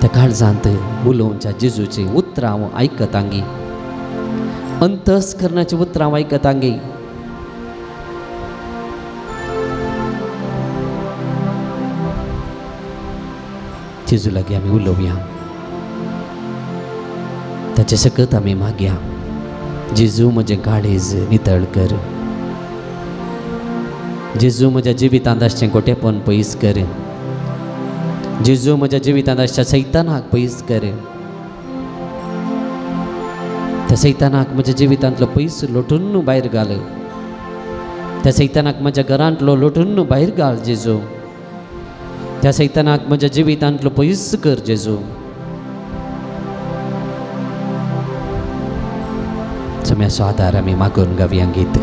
त्या काळजांत उलोवच्या जेजूची उतरां हांव आयकतांगी अंतस्करणाची उतरां हांव आयकतांगी जेजू लागीं आमी उलोवया ताचे सकत आमी मागया जेजू म्हजें काळीज नितळ कर जेजू म्हज्या जिवितांत आसचें खोटेपण पयस कर जेजू म्हज्या जिवितांत आसच्या सैतानाक पयस कर त्या सैतानाक म्हज्या जिवितांतलो पयस लोटून भायर घाल त्या सैतानाक म्हज्या घरांतलो लोटून भायर घाल जेजू त्या सैतानाक म्हज्या जिवितांतलो पयस कर जेजू जम्याचो आदार आमी मागून गावया गीत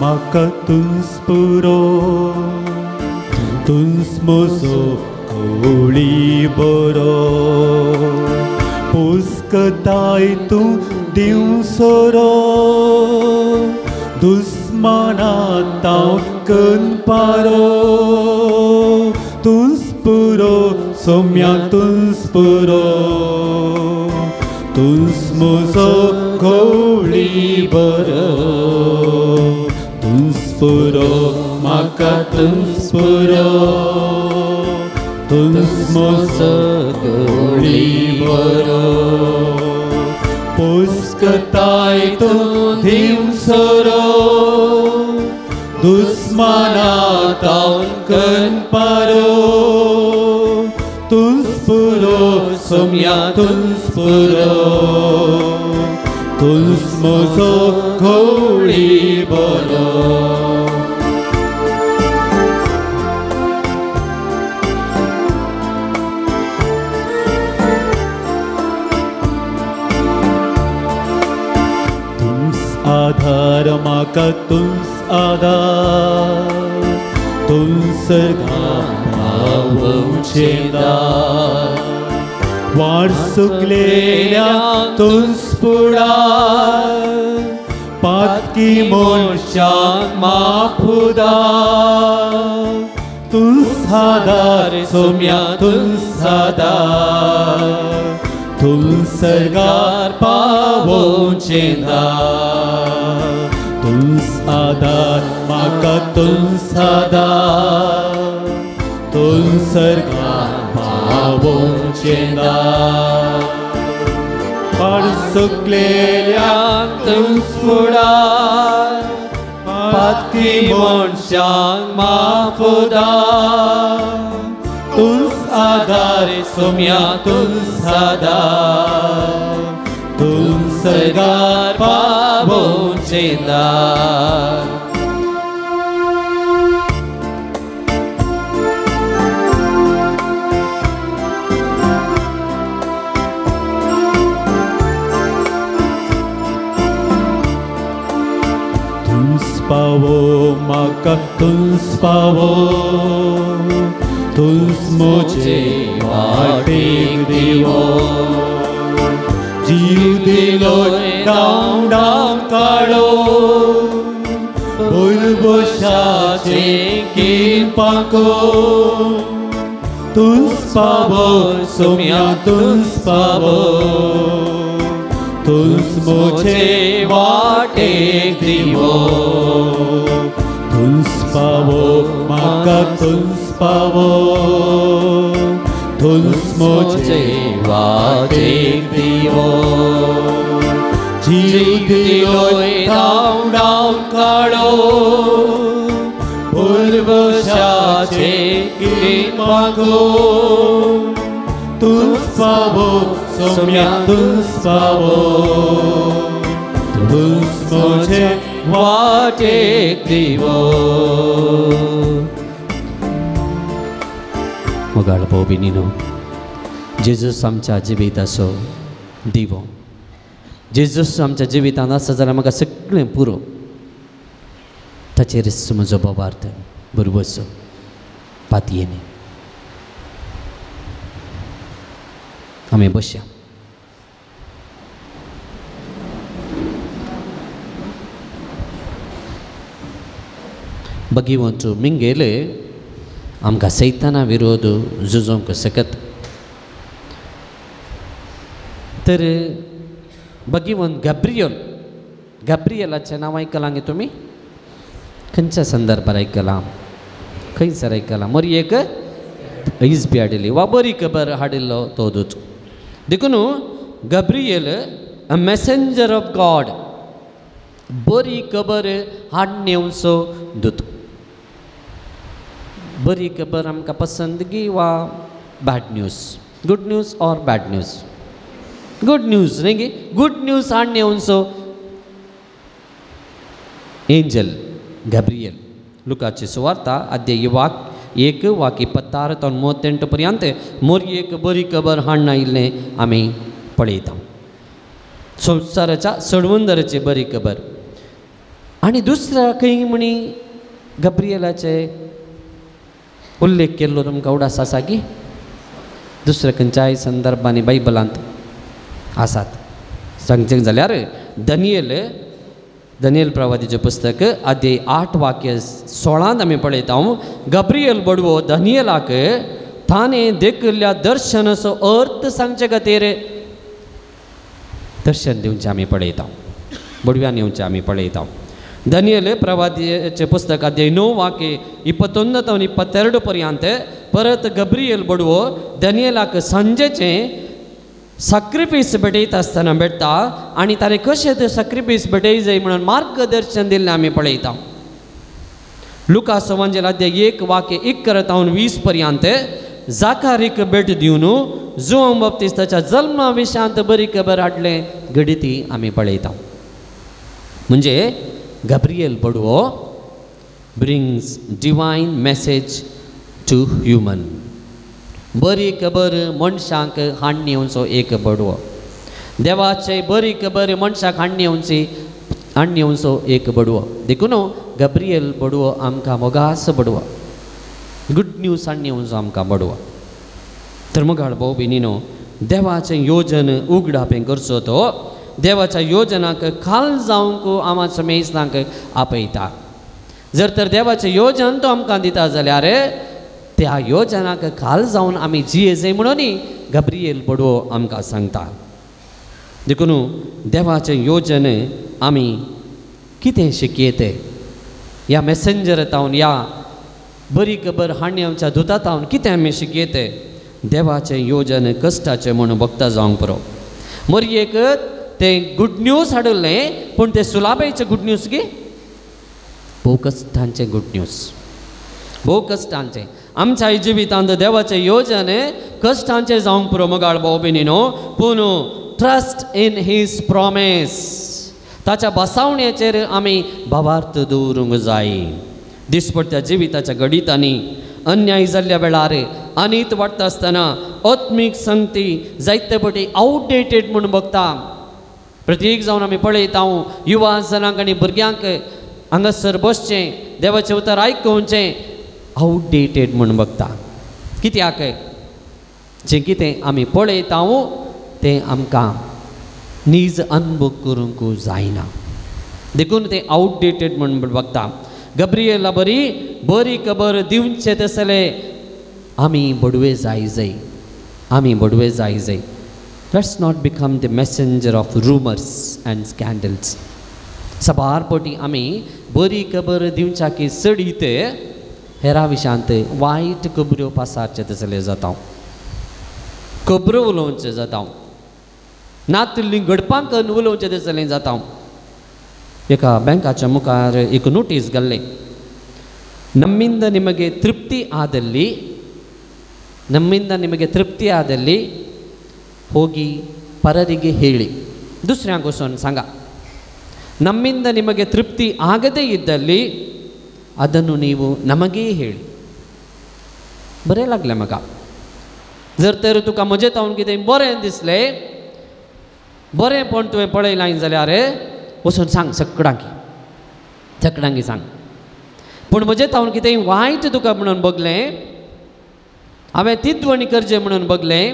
म्हाका तुंस पुरो तुंस म्हजो कवळी बरो पुस्कताय तूं दिवसोरो दुस्मानांत हांव कनपारो तुंस पुरो सोम्या तुंस पुरो तुंस म्हजो कवळी बरो तुंस पुरो म्हाका तुंस पुरो तुंस म्हजो कवळी बरो पुस्कताय तूं दिवसोरो दुस्मानांत हांव कनपारो तुंस पुरो सोम्या तुंस पुरो तुंस म्हजो कवळी बरो आधार म्हाका तुंस आधार तुंस भावचें दार वाड सुकलेल्या तुंस फुडार पातकी मनशांक माफुदार तुंस आधार सोम्या तुंस आधार तुम सरगार पावोचेना तुम आदार म्हाका तुम आदार तुम सरगार पावोचेना पर सुकलेल्या तुम फुडार पातकी मनशांक माफुदार तुम आधार सोम्या तुम आधार तुम सरगार पावोचेना पावो म्हाका तुस पावो तुस मोचे वाटेक दिवो जीव दिलो डाव डाव काडो बुलबुशाचे कीन पाको तुस पावो सोम्या तुस पावो तुस मोचे वाटेक दिवो तुस पावो म्हाका तुस पावो तुस मोचे वाटेक दिवो जीव दिलो डाव डाव काडो बुलबुशाचे कीन पाको तुस पावो सोम्या तुस पावो तुस मोचे वाटेक दिवो मोगाळ भाऊ भयणीनो जेजूस आमच्या जिविताचो दिवो जेजूस आमच्या जिवितांत आसा जाल्यार म्हाका सगळें पुरो ताचेरच म्हजो बोबार्थ बरोबरचो पातयेनी आमी बसया भगिवंतू मिंगेले आमकां सैताना विरोध झुजोंक सकत तर भगिवंत गब्रियलाचें नांव आयकलां गे तुमी खंयच्या संदर्भार आयकलां खंयसर आयकलां मोरयेक इजबी हाडिल्ली वा बरी खबर हाडिल्लो तो दूत देखून Gabriel a messenger of God बरी खबर हाडून येवचो दूत बरी खबर आमकां पसंदगी वा bad news good news or bad news good news न्ही गे गुड न्यूज हाडून येवचो एंजल गब्रियल लुकाची सुवार्ता अध्याय 1 वाक्य 26 तो 38 पर्यंत मोरयेक बरी खबर हाडून आयिल्लें आमी पळयता संवसाराच्या सडवंदराची बरी खबर आनी दुसऱ्या खंय म्हणी गब्रियलाचे उल्लेख केल्लो तुमकां उडास आसा की दुसऱ्या खंयच्याय संदर्भांनी बायबलांत आसात सांगचें जाल्यार दानियेल प्रवादीचें पुस्तक अध्याय 8 वाक्य 16 आमी पळयता गब्रियल बडवो दानियेलाक ताणें देखिल्ल्या दर्शनाचो अर्थ सांगचे खातीर दर्शन दिवचें आमी पळयता बडव्यान येवचें आमी पळयता दानियेल प्रवादीचें पुस्तक अध्याय 9 वाक्य 21 तो 22 पर्यंत परत गब्रियल बडवो दानियेलाक सांजेचें सॅक्रिफायस भेटयता आसतना भेटता आनी ताणें कशें तें सॅक्रिफायस भेटय जाय म्हणून मार्गदर्शन दिल्लें आमी पळयता लुका एवंजेल अध्याय 1 वाक्य 1 तो 20 पर्यंत जाकारीक भेट दिवन जोन बाप्तिस्ताच्या जल्मा विशयांत बरी खबर हाडलें घडिती आमी पळयता म्हणजे गब्रियल बडवो brings divine message to human बरी खबर मनशांक हाडून येवचो एक बडवो देवाचे बरी खबर मनशाक हाडून येवचो एक बडवो देखून गब्रियल बडवो आमकां मोगास बडवो गुड न्यूज हाडून येवचो आमकां बडवो तर मोगाळ भाऊ भयणीनो देवाचें योजन उगडापें करचो तो देवाच्या योजनाक खाल जावंक आमाच्या मेजनाक आपयता जर तर देवाचें योजन तो आमकां दिता जाल्यार त्या योजनाक खाल जावन आमी जिये जाय म्हणून गब्रिएल बडवो आमकां सांगता. देखून देवाचें योजन आमी कितें शिकयते ह्या मेसेंजरांतावन ह्या बरी खबर हाडणी आमच्या दुतांतावन कितें आमी शिकयते. देवाचें योजन कश्टाचें म्हणून भक्ता जावंक पुरो. मोरयेक तें गूड न्यूज हाडलें पूण तें सुलाबेचें गूड न्यूज गे भोव कश्टांचें गूड न्यूज. भोव कश्टांचें आमच्या जिवितांत देवाचें योजन कश्टांचें जावंक पुरो मोगाळ भाव भयणीनो. पूण ट्रस्ट इन हीज प्रॉमीस ताच्या बसावण्याचेर आमी भावार्थ दवरूंक जाय. दिसपट्ट्या जिविताच्या घडितांनी अन्याय जाल्ल्या वेळार अनीत वाडटा आसतना आत्मीक संगती जायते फावटी आउटडेटेड म्हणून बघता. प्रत्येक जावन आमी पळयता युवा जनांक आनी भुरग्यांक हांगासर बसचें देवाचें उतर आयकुचें आउटडेटेड म्हणून बघता. कित्याक जें कितें आमी पळयता तें आमकां नीज अनुभव करूंक जायना. देखून तें आउटडेटेड म्हणून बघता. गब्रिएला बरी खबर दिवचें तसलें आमी बडवे जाय. आमी बडवे जाय. Let's not become the messenger of rumours and scandals. सबार पटी आमी बरी खबर दिवच्या की चडीत हेरा विशांत वायट खबऱ्यो पासारचे तसले जाता. खबरो उलोवचे जाता. नातल्ली घडपाक उलोवचें तसलें जाता. एका बँकाच्या मुखार एक नोटीस घाल्लें. ನಮ್ಮಿಂದ ನಿಮಗೆ ತೃಪ್ತಿ ಆದಲ್ಲಿ ಹೋಗಿ ಪರರಿಗೆ ಹೇಳಿ. दुसऱ्यांक वचून सांगा. ನಮ್ಮಿಂದ ನಿಮಗೆ ತೃಪ್ತಿ ಆಗದೇ ಇದ್ದಲ್ಲಿ ಅದನ್ನು ನೀವು ನಮಗೇ ಹೇಳಿ. बरें लागलें म्हाका. जर तर तुका म्हजे तावन कितें बरें दिसलें बरेंपण तुवें पळयलां जाल्यार वचून सांग सगळ्यांक सांग. पूण म्हजे तावन कितें वायट तुका म्हणून बगलें हांवें तितवणी करचें म्हणून बगलें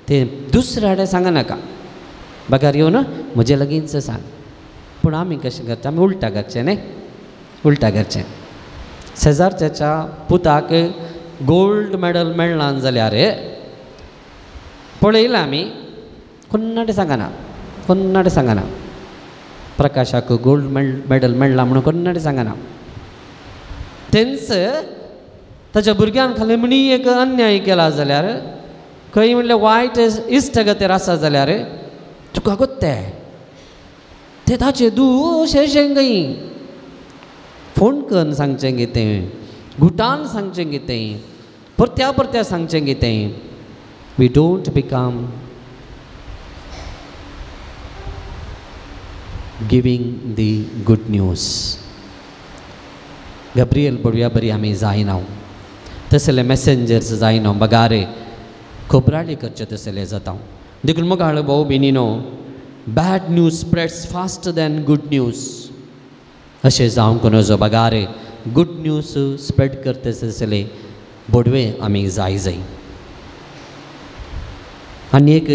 तें दुसऱ्या कडेन सांगनाका. बगार येवन म्हजे लगीनच सांग. पूण आमी कशें करता आमी उलटा करचें न्ही. उलटा करचें. शेजारच्या पुताक गोल्ड मेडल मेळना जाल्यार पळयलां आमी कोन्नाडे सांगना. प्रकाशाक गोल्ड मेडल मेळ्ळा म्हणून कोन्नाडे सांगना. तेंच ताच्या भुरग्यान खाली म्हणी एक अन्याय केला जाल्यार खंय म्हणलें वायट इश्टगतीर आसा जाल्यार तुका गोत्ते तें ताचें दुशें खंय फोन करून सांगचें कितें घुटान सांगचें कितें परत्या सांगचें कितें. We don't become giving the good news. Gabriel बरी आमी जायना. तसले मेसेंजर्स जायना. बगारे खोबराली करचे तसले जाता. देखून मोगाळ भाव भयणीनो bad news spreads fast than good news अशें जावंक नजो. बगारे गूड न्यूज स्प्रेड करता तसले बडवे आमी जाय. आनी एक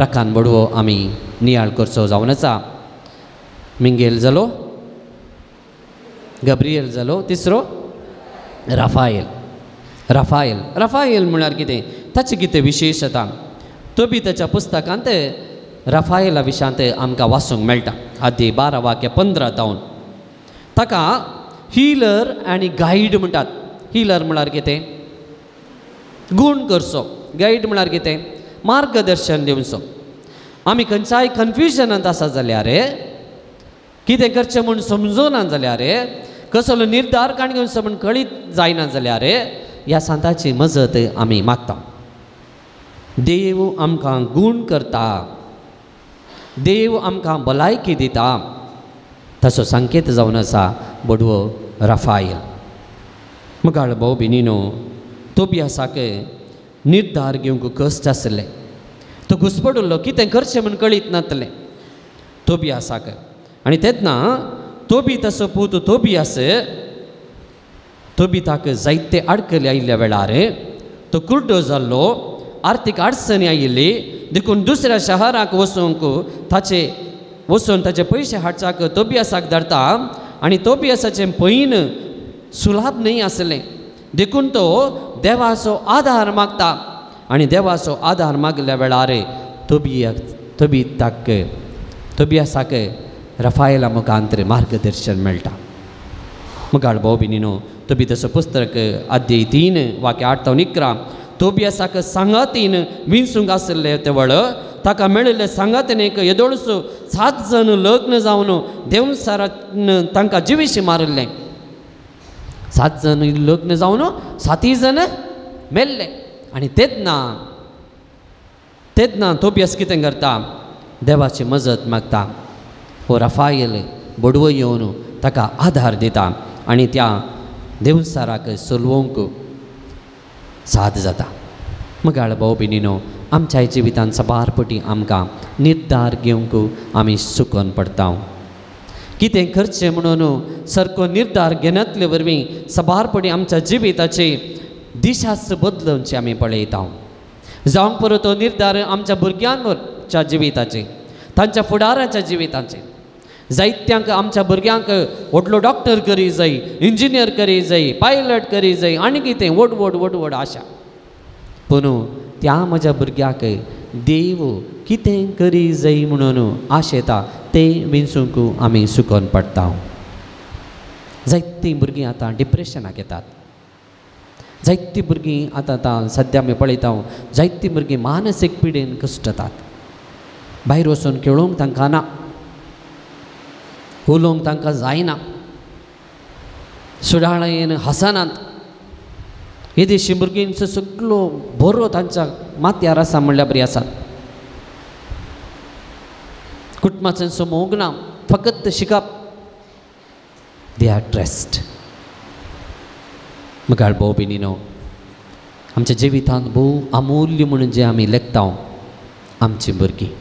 राखान बडवो आमी नियाळ करचो जावन आसा. मिंगेल जालो गब्रिएल जालो. तिसरो राफाएल म्हळ्यार कितें ताचें कितें विशेशता. तोबीताच्या पुस्तकांत राफाएला विशांत आमकां वाचूंक मेळटा. आदी 12:15 ताका हिलर आनी गायड म्हणटात. हिलर म्हळ्यार कितें गूण करचो. गायड म्हळ्यार कितें मार्गदर्शन दिवचो. आमी खंयच्याय कन्फ्युजनांत आसा जाल्यार कितें करचें म्हूण समजूना जाल्यार कसलो निर्धार काडचो म्हूण कळीत जायना जाल्यार ह्या सांताची मजत आमी मागता. देव आमकां गूण करता. देव आमकां भलायकी दिता. ताचो संकेत जावन आसा बडवो राफाएल. मोगाळ भाव भयणीनो तोबियासाक निर्धार घेवंक कश्ट आसले. तो घुसपडलो कितें करचें म्हूण कळीत नासलें तोबियासाक. आनी तेन्ना तोबीताचो पूत तोबीताक जायते आडकले आयिल्ल्या वेळार तो कुर्डो जाल्लो. आर्थीक अडचणी आयिल्ली. देखून दुसऱ्या शहराक वचून ताचे पयशे हाडच्याक तोबियासाक धाडटा. आनी तोबियासाचें पैन सुलाभ न्ही आसलें. देखून तो देवाचो आधार मागता. आनी देवाचो आदार मागल्या वेळार तोबियासाक रफायला मुखांतर मार्गदर्शन मेळटा. मुगाळ भाव भयणीनो, तोबियाचो पुस्तक अध्याय 3 वाक्य 8 ते 11. तोबियासाक सांगातीन विंसूंक आसले ते वेळ ताका मेळिल्ले सांगातीन एक येदोळसो 7 जण लग्न जावन देवसारान तांकां जिवीशी मारिल्ले. 7 जण लग्न जावन 7 जण मेल्ले. आनी तेदना तोबियास कितें करता? देवाची मजत मागता. हो रफायल बडवो येवन ताका आधार दिता आनी त्या देवसाराक सोलवंक साद जाता. मुगाळ भाव भयणीनो, आमच्या जिवितांत सबारपटी आमकां निर्धार घेवंक आमी चुकोन पडटा. कितें करचें म्हणून सारको निर्धार घेनातले वरवीं सबारपटी आमच्या जिविताची दिशाच बदलूंची आमी पळयता. जावंक पुरो तो निर्धार आमच्या भुरग्यांच्या जिविताचे, तांच्या फुडाराच्या जिविताचे. जायत्यांक आमच्या भुरग्यांक व्हडलो डॉक्टर करी जाय, इंजिनियर करी जाय, पायलट करी जाय आनी कितें व्हड आशा. पूण त्या म्हज्या भुरग्याक देव कितें करी जाय म्हणून आशेता तें विंसूंक आमी चुकोन पडटा. जायतीं भुरगीं आतां डिप्रेशनाक येतात. जायतीं भुरगीं आतां सद्या आमी पळयता जायतीं भुरगीं मानसीक पिडेन कश्टतात. भायर वचून खेळूंक तांकां ना, उलोवंक तांकां जायना, सुडाळेन हसनात. हे देशी भुरगींचो सगळो बरो तांच्या माथ्यार आसा म्हणल्यार बरी आसात. कुटुंबाचो मोग ना, फकत शिकप. They are traced. मुगाळ भाव भयणीनो, आमच्या जिवितांत भोव अमूल्य म्हणून जे आमी लेखता आमची भुरगीं.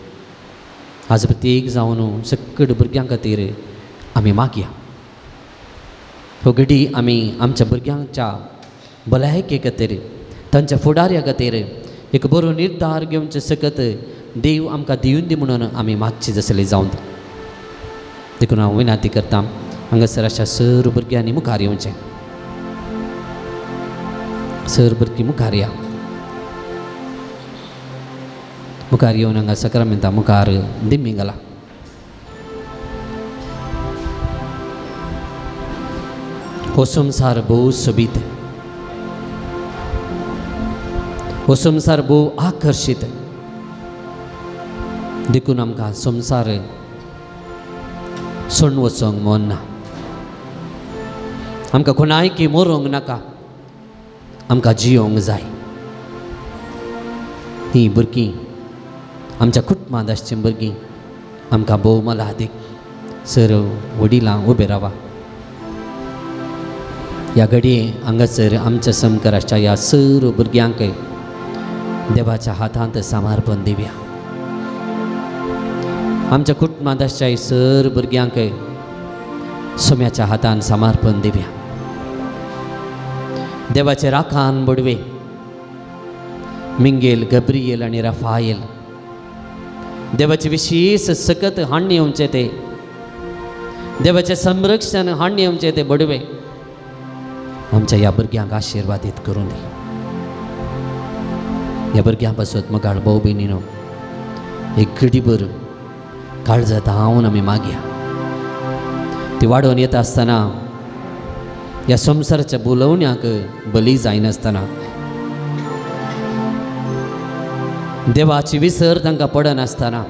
आज प्रत्येक जावन सगळ्या भुरग्यां खातीर आमी मागया. हो घडी आमी आमच्या भुरग्यांच्या भलायके खातीर, तांच्या फुडाऱ्या खातीर एक बरो निर्धार घेवचे सकत देव आमकां दिवन दी म्हणून आमी मागचे जसले जावन. देखून हांव विनंती करता, हांगासर अशा सर्व भुरग्यांनी मुखार येवचें. सर्व भुरगीं मुखार या. मुखार येवन हांगा सक्रामेंता मुखार दिमी घाला. हो संवसार भोव सोबीत, हो संवसार भोव आकर्शीत. देखून आमकां संवसार सोडून वचोंक मन ना. आमकां कोणायकी मरोंक नाका, आमकां जियोंक जाय. ही भुरगीं आमच्या कुटुंबांत आसचीं भुरगीं आमकां भोव मोलादीक. सर वडिलां उबे रावा. ह्या घडये हांगासर आमच्या समकाराच्या ह्या सर्व भुरग्यांक देवाच्या हातांत समर्पण दिवया. आमच्या कुटुंबांत आसच्या सर्व भुरग्यांक सोम्याच्या हातान समर्पण दिवया. देवाचे राखान बडवे मिंगेल, गब्रियल आनी रफायल देवाचे विशेष सकत हाडून येवचे ते, देवाचे संरक्षण हाडून येवचे ते बडवे आमच्या ह्या भुरग्यांक आशिर्वादीत करून दी. ह्या भुरग्यां पासून मुगाळ भाव भयणीनो, एक घडीभर काळजांत हांवन आमी मागया. ती वाडोवन येता आसतना, ह्या संवसाराच्या बोलवण्याक बली जायनासतना, देवाची विसर तांकां पडनासतना,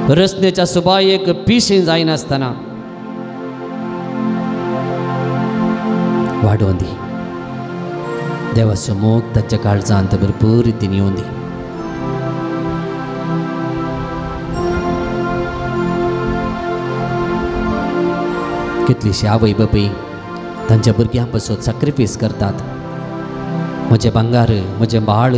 रस्त्याच्या सुबायेक पिशें जायनासतना वाडोवन दी. देवाचो मोग ताच्या काळजांत भरपूर रितीन येवन दी. कितलीशी आवय बापूय तांच्या भुरग्यां पासून सॅक्रिफायस करतात. म्हजें भांगार, म्हजें बाळ,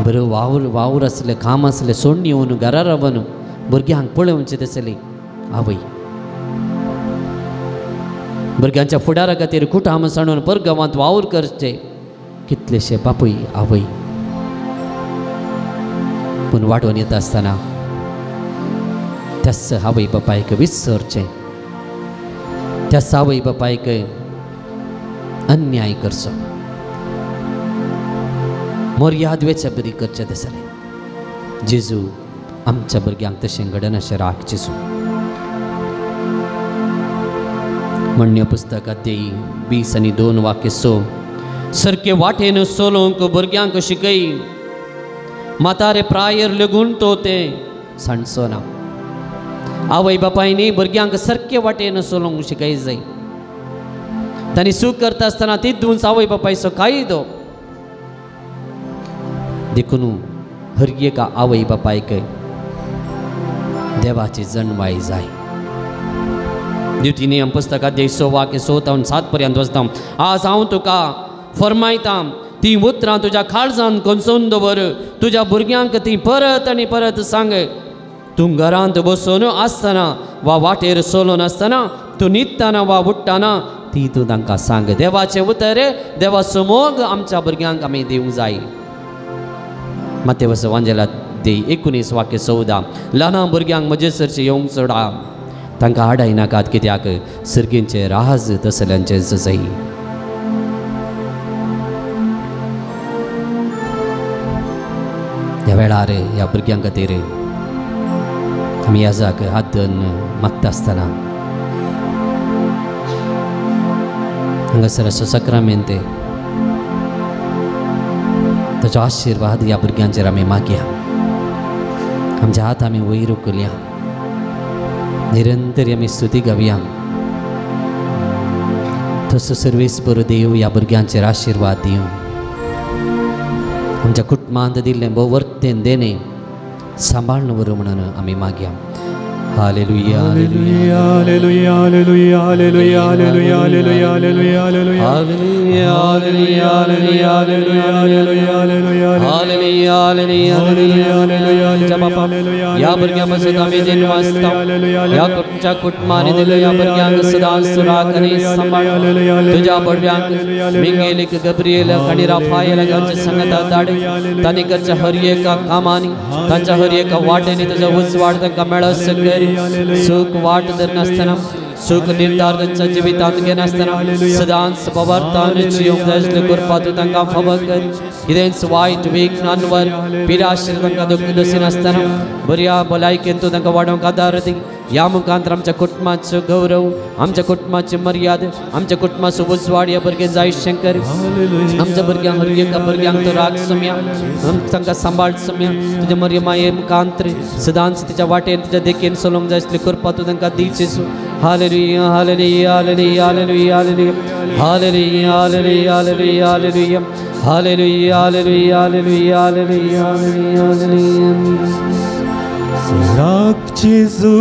बरो वावर आसलें, काम आसलें सोडून येवन घरा रावन भुरग्यांक पळोवचें दिसलें. आवय भुरग्यांच्या फुडारा खातीर कुटाम सांडून परगांवांत वावर करचे. कितलेशे बापूय आवय. पूण वाडोवन येता आसतना त्याच आवय बापायक विसरचें. त्याच आवय बापायक अन्याय करचो मर्यादेच्या बरी करचे दिसले जेजू आमच्या भुरग्यांक तशें घडना अशें राख जेजू म्हणण्य पुस्तक अध्यायी 20 आणि 2 वाक्य सो सारके वाटेन चलोवंक भुरग्यांक शिकय म्हातारे प्रायर लगून तो ते सांडचो ना आवय बापायनी भुरग्यांक सारके वाटेन चलोवंक शिकय जाय तांणी सूख करता आसतना तितून आवय बापायचो कायदो देखून हर एका आवय बापायक देवाची जणवाय जाय ड्युटी नियम पुस्तकात 10 वाक्य 7 पर्यंत वाचता आज हांव तुका फरमायता ती उतरां तुज्या काळजांत कोंचून दवर तुज्या भुरग्यांक ती परत आनी परत सांग तूं घरांत बसून आसतना वा वाटेर चलोवन आसतना तूं न्हिदतना वा उठ्ठना ती तूं तांकां सांग देवाचें उतर देवाचो मोग आमच्या भुरग्यांक आमी दिवंक जाय मत्तेवाचो वांजेलात 19 वाक्य 14 ल्हान भुरग्यांक म्हजे सरचे येवंक सोडा तांकां आडाय नाकात कित्याक सर्गेंचे राज तसल्यांचे जाय ह्या वेळार ह्या भुरग्यां खातीर आमी याजाक हात धरून मागता आसतना हांगासर असो सक्रामेंत ताचो आशिर्वाद ह्या भुरग्यांचेर आमी मागया आमचे हात आमी वयर उखलया निरंतर आमी स्तुती गावया तसो सर्वेस्पर देव ह्या भुरग्यांचेर आशिर्वाद दिवं आमच्या कुटुंबांत दिल्लें वर्तेन देणे सांबाळन व्हर म्हणून आमी मागया hallelujah hallelujah hallelujah hallelujah hallelujah hallelujah hallelujah hallelujah hallelujah hallelujah hallelujah hallelujah hallelujah hallelujah hallelujah बापा या भुरग्यां पासून आमी दिन वाचता या तुमच्या कुटुंबाने दिले या भुरग्यांक सदां सुराक आनी सांबाळ तुज्या भुरग्यांक मिंगेलीक गब्रिएल आनी राफाएल हांच्या संगताक धाड तांणी करच्या हर एका कामांनी तांच्या हर एका वाटेनी तुजो उजवाड तांकां मेळस कर सुख वाट धर नासतना सुख निर्धार तांच्या जिवितांत घेनासतना सदांच पवारतान जियोंक जाय आसलें करपा तूं तांकां फावो कर कितेंच वायट वेखनांवर पिराशेर तांकां दुखी नासतना बऱ्या भलायकेन तूं तांकां वाडोवंक आदार दी या मुखांतर आमच्या कुटुंबाचो गौरव आमच्या कुटुंबाची मर्यादा आमच्या कुटुंबाचो उजवाड ह्या भुरग्यांक जाय शंकर आमच्या भुरग्यांक हर एका भुरग्यांक तो राग सोम्या तांकां सांबाळ सोम्या तुज्या मर्या माये मुखांतर सदांच तिच्या वाटेन तुज्या देखीन चलोवंक जाय आसलें करपा तूं तांकां दी जेजू hallelujah hallelujah hallelujah hallelujah hallelujah hallelujah hallelujah hallelujah hallelujah hallelujah hallelujah hallelujah hallelujah hallelujah राग जेजू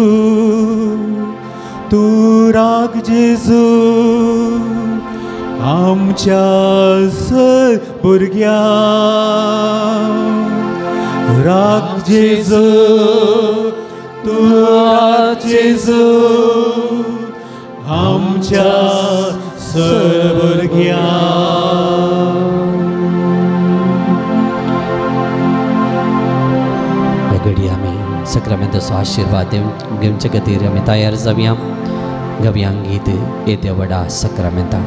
तू राग जेजू आमच्या भुरग्यांक राग जेजू तू राग जेजू आमच्या भुरग्यांक घडी आमी सक्रामेंताचो आशिर्वाद घेवचे खातीर आमी तयार जावया गावया गीत येद्या व्हडा सक्रामेंता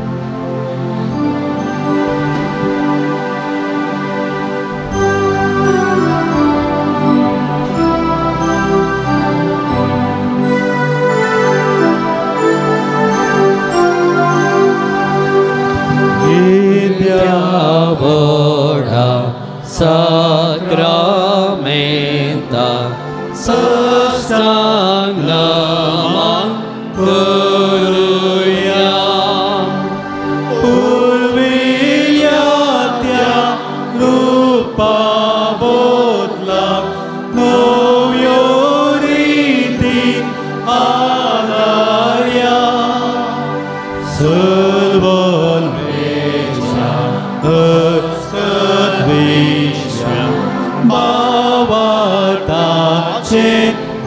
व्हडा सक्रामेंता साष्टांग नमन करूया पुर्विल्या त्या रूपा बोदलाक नव्यो रिती आदार्या सल्वल्मेच्या सद्विश्व्या बावाताचे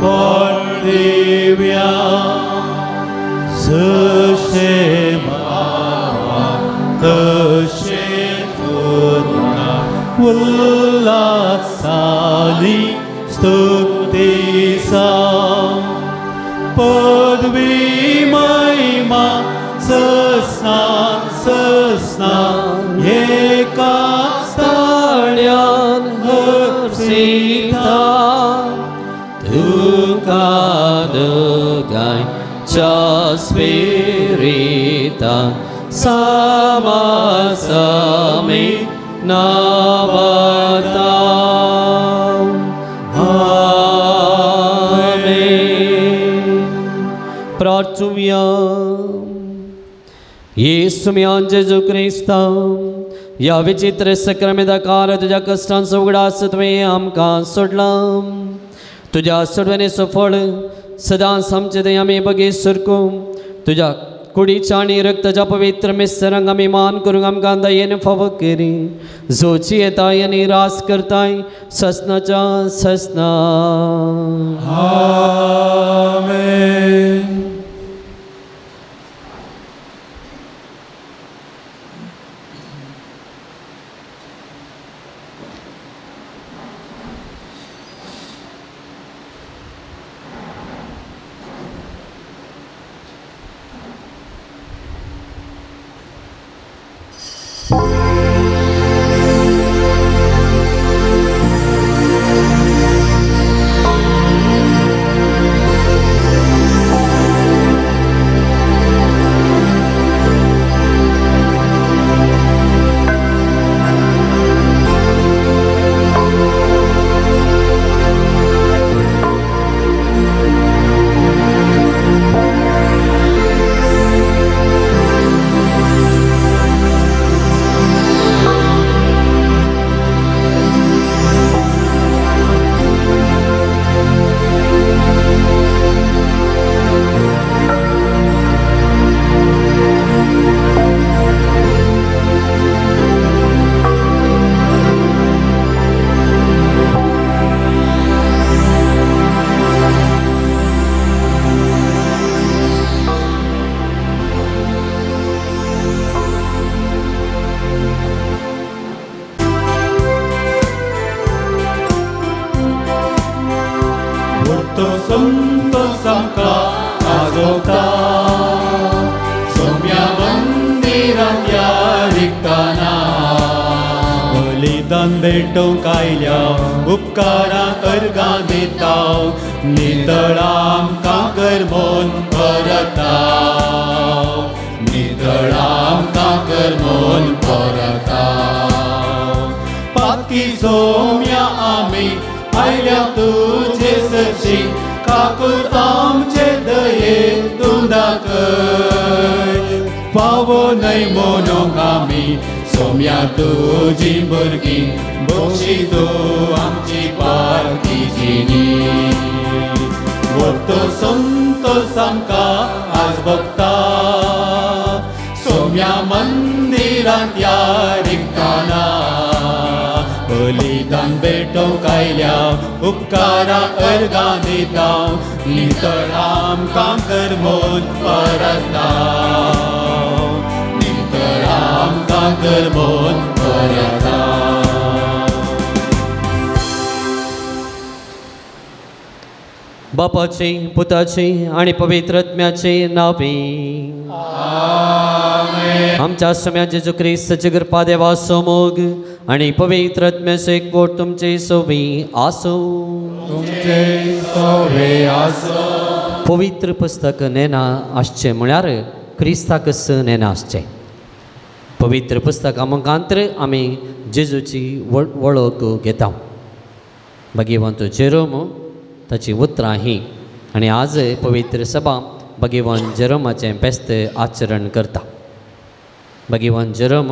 पडदिव्या सशे बावा तशे तुला उल्लासाली स्तुतीसा पदवी महिमा सस्नान आसना एका स्थळ्यान हर्षिता तुका दोगांच्या स्पिरिता समासमी नवता प्रार्थुया येसुम्यान जेजू क्रिस्ता या विचित्र संक्रमित काळ तुझ्या कष्टांचो उगडास तुवें आमकां सोडला तुझ्या सोडवणेचो फळ सदांच आमचे थंय आमी बगे सरकू तुझ्या कुडीच्या आनी रक्ताच्या पवित्र मिसरांक आमी मान करूंक आमकां दयेन फावो करी जोची येताय आनी रास करताय ससनाच्या ससना आमेन. बलिदान भेटोवंक आयल्या उपकाराक अर्गां दिता नितळ आमकां करमोन परता नितळ आमकां करमोन परता पाकी सोम्या आमी आयल्या तुजे सरशी काकूर आमचे दये तूं दाखय फावो न्हय म्हणूंक आमी सोम्या तुजी भुरगीं बक्षी तूं आमची पार्थिजीनी वतो संतोष आमकां आज भोगता सोम्या मंदिरांत या रिक्ताना बलिदान भेटोवंक आयल्या उपकाराक अर्गां दिता नितळ आमकां करमोन परता नितळ आमकां करमोन परता. बापाचे पुताचे आणि पवित्र आत्म्याचे नावे आमच्या सम्या जेजू ख्रिस्ताची कृपा देवा सोमोग आणि पवित्र आत्म्याचे एकवट तुमचे सोबी आसो पवित्र पुस्तक नेना आसचें म्हळ्यार क्रिस्ताकच नेना आसचें. पवित्र पुस्तका मुखांतर आमी जेजूची वळख घेता. भगवंत जेरोम ताची उतरां ही आनी आज पवित्र सभा भगवंत जेरोमाचें बेस्त आचरण करता. भगवंत जेरोम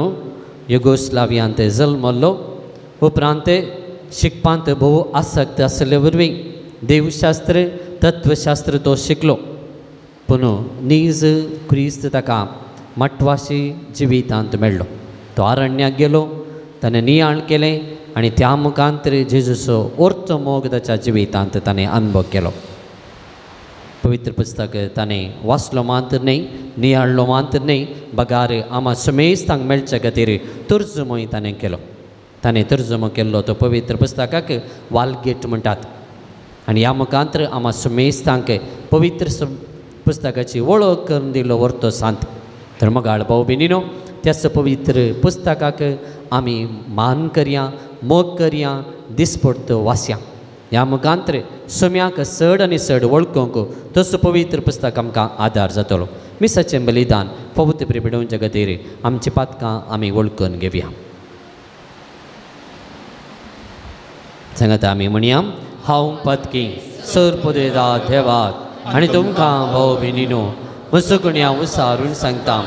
युगोस्लावियांत जल्मलो उपरांत शिकपांत भोव आसक्त आसले वरवीं देवशास्त्र तत्वशास्त्र तो शिकलो पूण नीज क्रिस्त ताका मटवाशी जिवितांत मेळ्ळो. तो आरण्याक गेलो ताणें नियाळ केलें आनी त्या मुखांतर जेजूचो ओर्त मोग ताच्या जिवितांत ताणें अनुभव केलो. पवित्र पुस्तक ताणें वाचलो मात्र न्ही नियाळलो मात्र न्ही बगार आमा समेस्तांक मेळचे खातीर तर्जुमोय ताणें केलो. ताणें तर्जुमो केल्लो तो पवित्र पुस्तकाक वालगेट म्हणटात आनी ह्या मुखांतर आमा समेस्तांक पवित्र पुस्तकाची वळख करून दिलो व्हरतो सांत. तर मगाळ भाऊ भयणीनो त्याच पवित्र पुस्तकाक आमी मान करया, मोग करया, दिसपडतो वाचया. ह्या मुखांतर सुम्याक चड आनी चड वळखूंक तसो पवित्र पुस्तक आमकां आदार जातलो. मिसाचें बलिदान पवित्र प्रिपिडोवच्या खातीर आमची पातकां आमी वळखून घेवया. सांगात आमी म्हणया, हांव पत्की सर पदवेदा देवाक आनी तुमकां भाव भयणीनो मसुकण्या उसारून सांगता,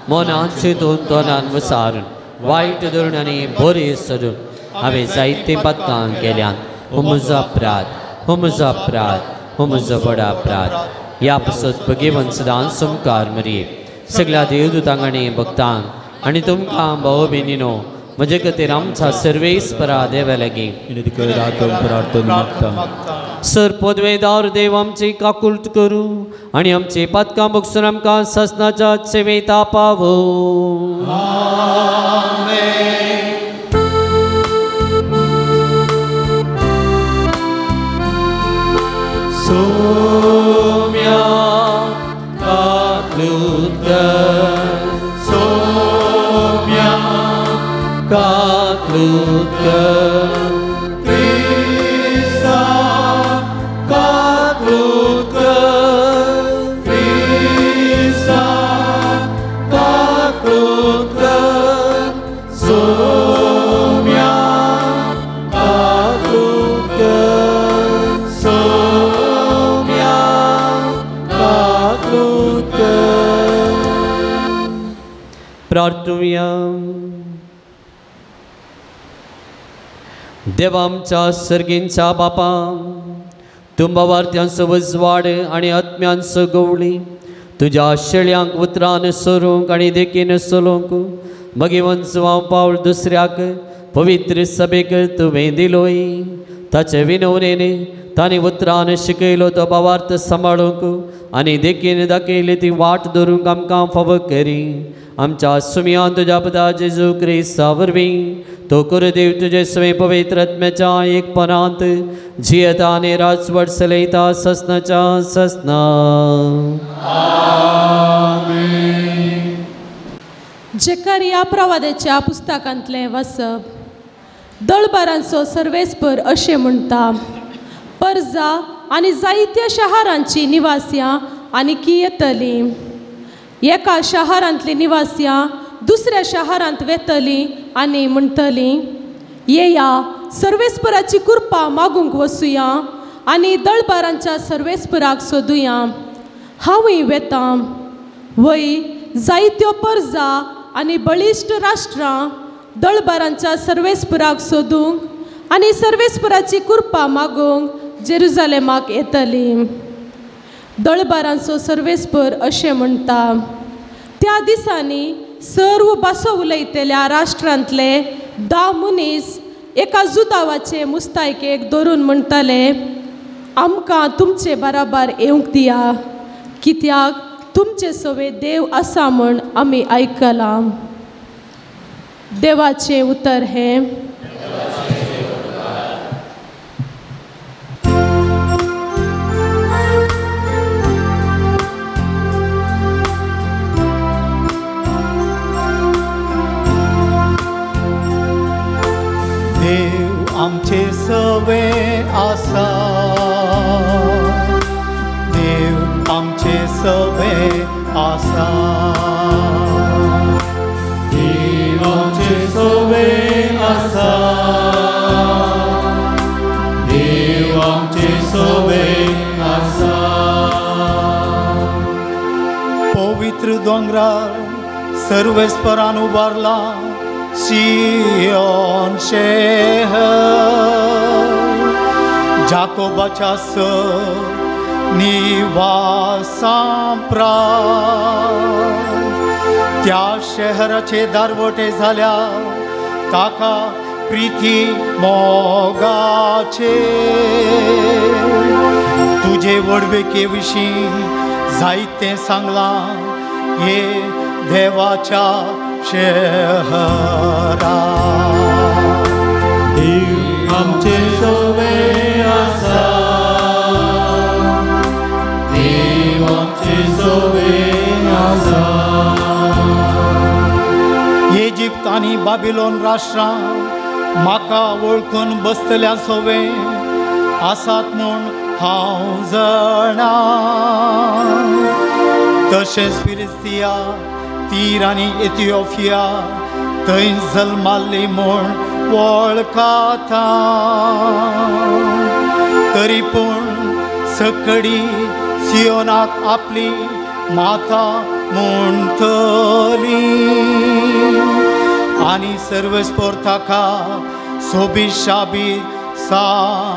मनांत चिंतून तोंडान उसारून वायट धरून आनी बरें सोडून हांवें जायते पातकां केल्यान हो म्हजो अपराध, हो म्हजो अपराध, हो म्हजो बडो अपराध. ह्या पासत भगेवन सदांच मुखार मरये. सगळ्या देवदूतांक आनी भक्तांक आनी तुमकां भाव भयणीनो म्हजे खातीर आमच्या सर्वेस्परा देवा लागीं प्रार्थना मागता. सर पदवेदार देव आमची काकुळट करूं आनी आमची पातकां बगसून आमकां ससनाच्या सेवेत पावो. सोम्या काकुळट कर, सोम्या काकुळट कर, क्रिस्ता काकुळट कर, क्रिस्ता काकुळट कर, सोम्या काकुळट कर, सोम्या काकुळट कर. प्रार्थुया. देवा आमच्या सर्गींच्या बापा, तुंबा वार्त्यांचो उजवाड आनी आत्म्यांचो गवळी तुज्या शेळ्यांक उतरान सोरूंक आनी देखीन सोलोवंक भगवंत हांव पावल दुसऱ्याक पवित्र सभेक तुवें दिलोय. ताचे विनवणेन तांणी उतरान शिकयलो तो भावार्थ सांबाळूंक आनी देखीन दाखयली ती वाट धरूंक आमकां फावो करी. आमच्या सुमयान तुज्या पुता जेजू क्रिस्ता वरवीं तो कुरदेव तुजे स्वयं पवित्र आत्म्याच्या एकपणांत जियेता आनी राजवट चलयता ससनाच्या ससना. जकरिया प्रवाद्याच्या पुस्तकांतलें वाचप. दळबारांचो सर्वेस्पर अशें म्हणटा, पर्जा आनी जायत्या शारांची निवासियां आनीक येतलीं. एका शारांतलीं निवासियां दुसऱ्या शारांत वेतलीं आनी म्हणटलीं, येया सर्वेस्पराची कृपा मागूंक वचुया आनी दळबारांच्या सर्वेस्पराक सोदुया. हांवूय वेतां. वय जायत्यो पर्जा आनी बळिश्ट राष्ट्रां दळबारांच्या सर्वेस्पराक सोदूंक आनी सर्वेस्पराची कृपा मागूंक जेरुजालेमाक येतलीं. दळबारांचो सर्वेस्पर अशें म्हणटा, त्या दिसांनी सर्व भासो उलयतल्या राष्ट्रांतले 10 मनीस एका जुदावाचे मुस्तायकेक धरून म्हणटले, आमकां तुमचे बराबर येवंक दिया, कित्याक तुमचे सवे देव आसा म्हण आमी आयकलां. देवाचें उतर हें, देव आमचे सवे आसा, देव आमचे सवे आसा, देव आमचे सवे आसा, देव आमचे सवे आसा. पवित्र दोंगरार सर्वेस्परान उबारला सियोन शहर, जाकोबाच्या निवासां प्राण. त्या शहराचे दारवटे झाल्या ताका प्रीती मोगाचे. तुझे वडवेके विशीं जायतें सांगलां हे देवाच्या शहरा. देव आमचे सवे आसा, देव आमचे सवे आसा, बाबिलोन राष्ट्रां म्हाका वळखून बसतल्या सोवे आसात म्हूण हांव जाणा। तशेंच फिलिस्तिया तीर आनी इथिओपिया थंय जल्माल्ली म्हूण वळखता। तरी पूण सकडी सियोनाक आपली माता म्हणटली आनी सर्वस्पोर ताका सोबीत शाबीत सांबाळटलो।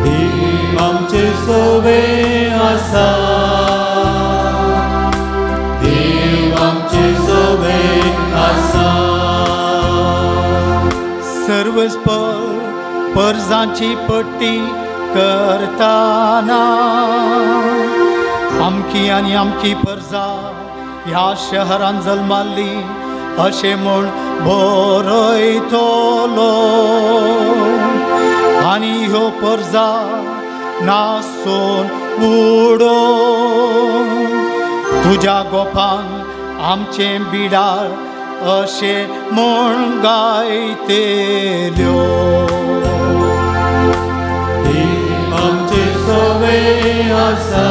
देव आमचे सोबे आसा, देव आमचे सोबे आसा। सर्वस्पर पर्जांची पट्टी करताना आमकी आनी आमची पर्जा ह्या शहरान जल्माल्ली अशें म्हूण बरयतलो आनी ह्यो पर्जा नासून उडो तुज्या गोपान आमचें बिडार अशें म्हूण गायतेल्यो। देव आमचे सोबे आसा,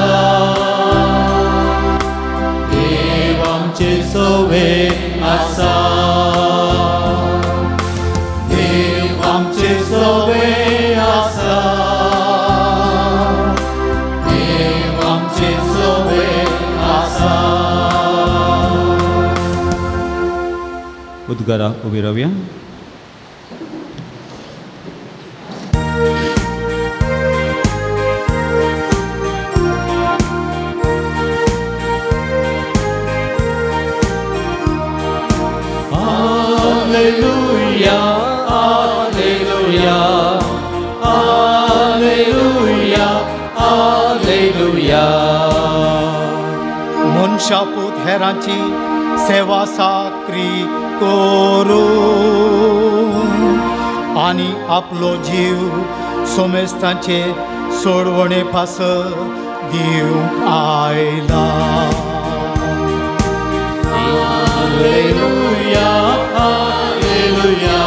देव आमचे सोबे आसा, देव आमचे सोबे आसा, देव आमचे सोबे आसा। उद्गारा उबी रावया। Alleluia, alleluia, alleluia, alleluia। मनशापूत हेरांची सेवा साकरी करू आनी आपलो जीव सोमेस्तांचे सोडवणे पास दिवंक आयला। Alleluia, alleluia,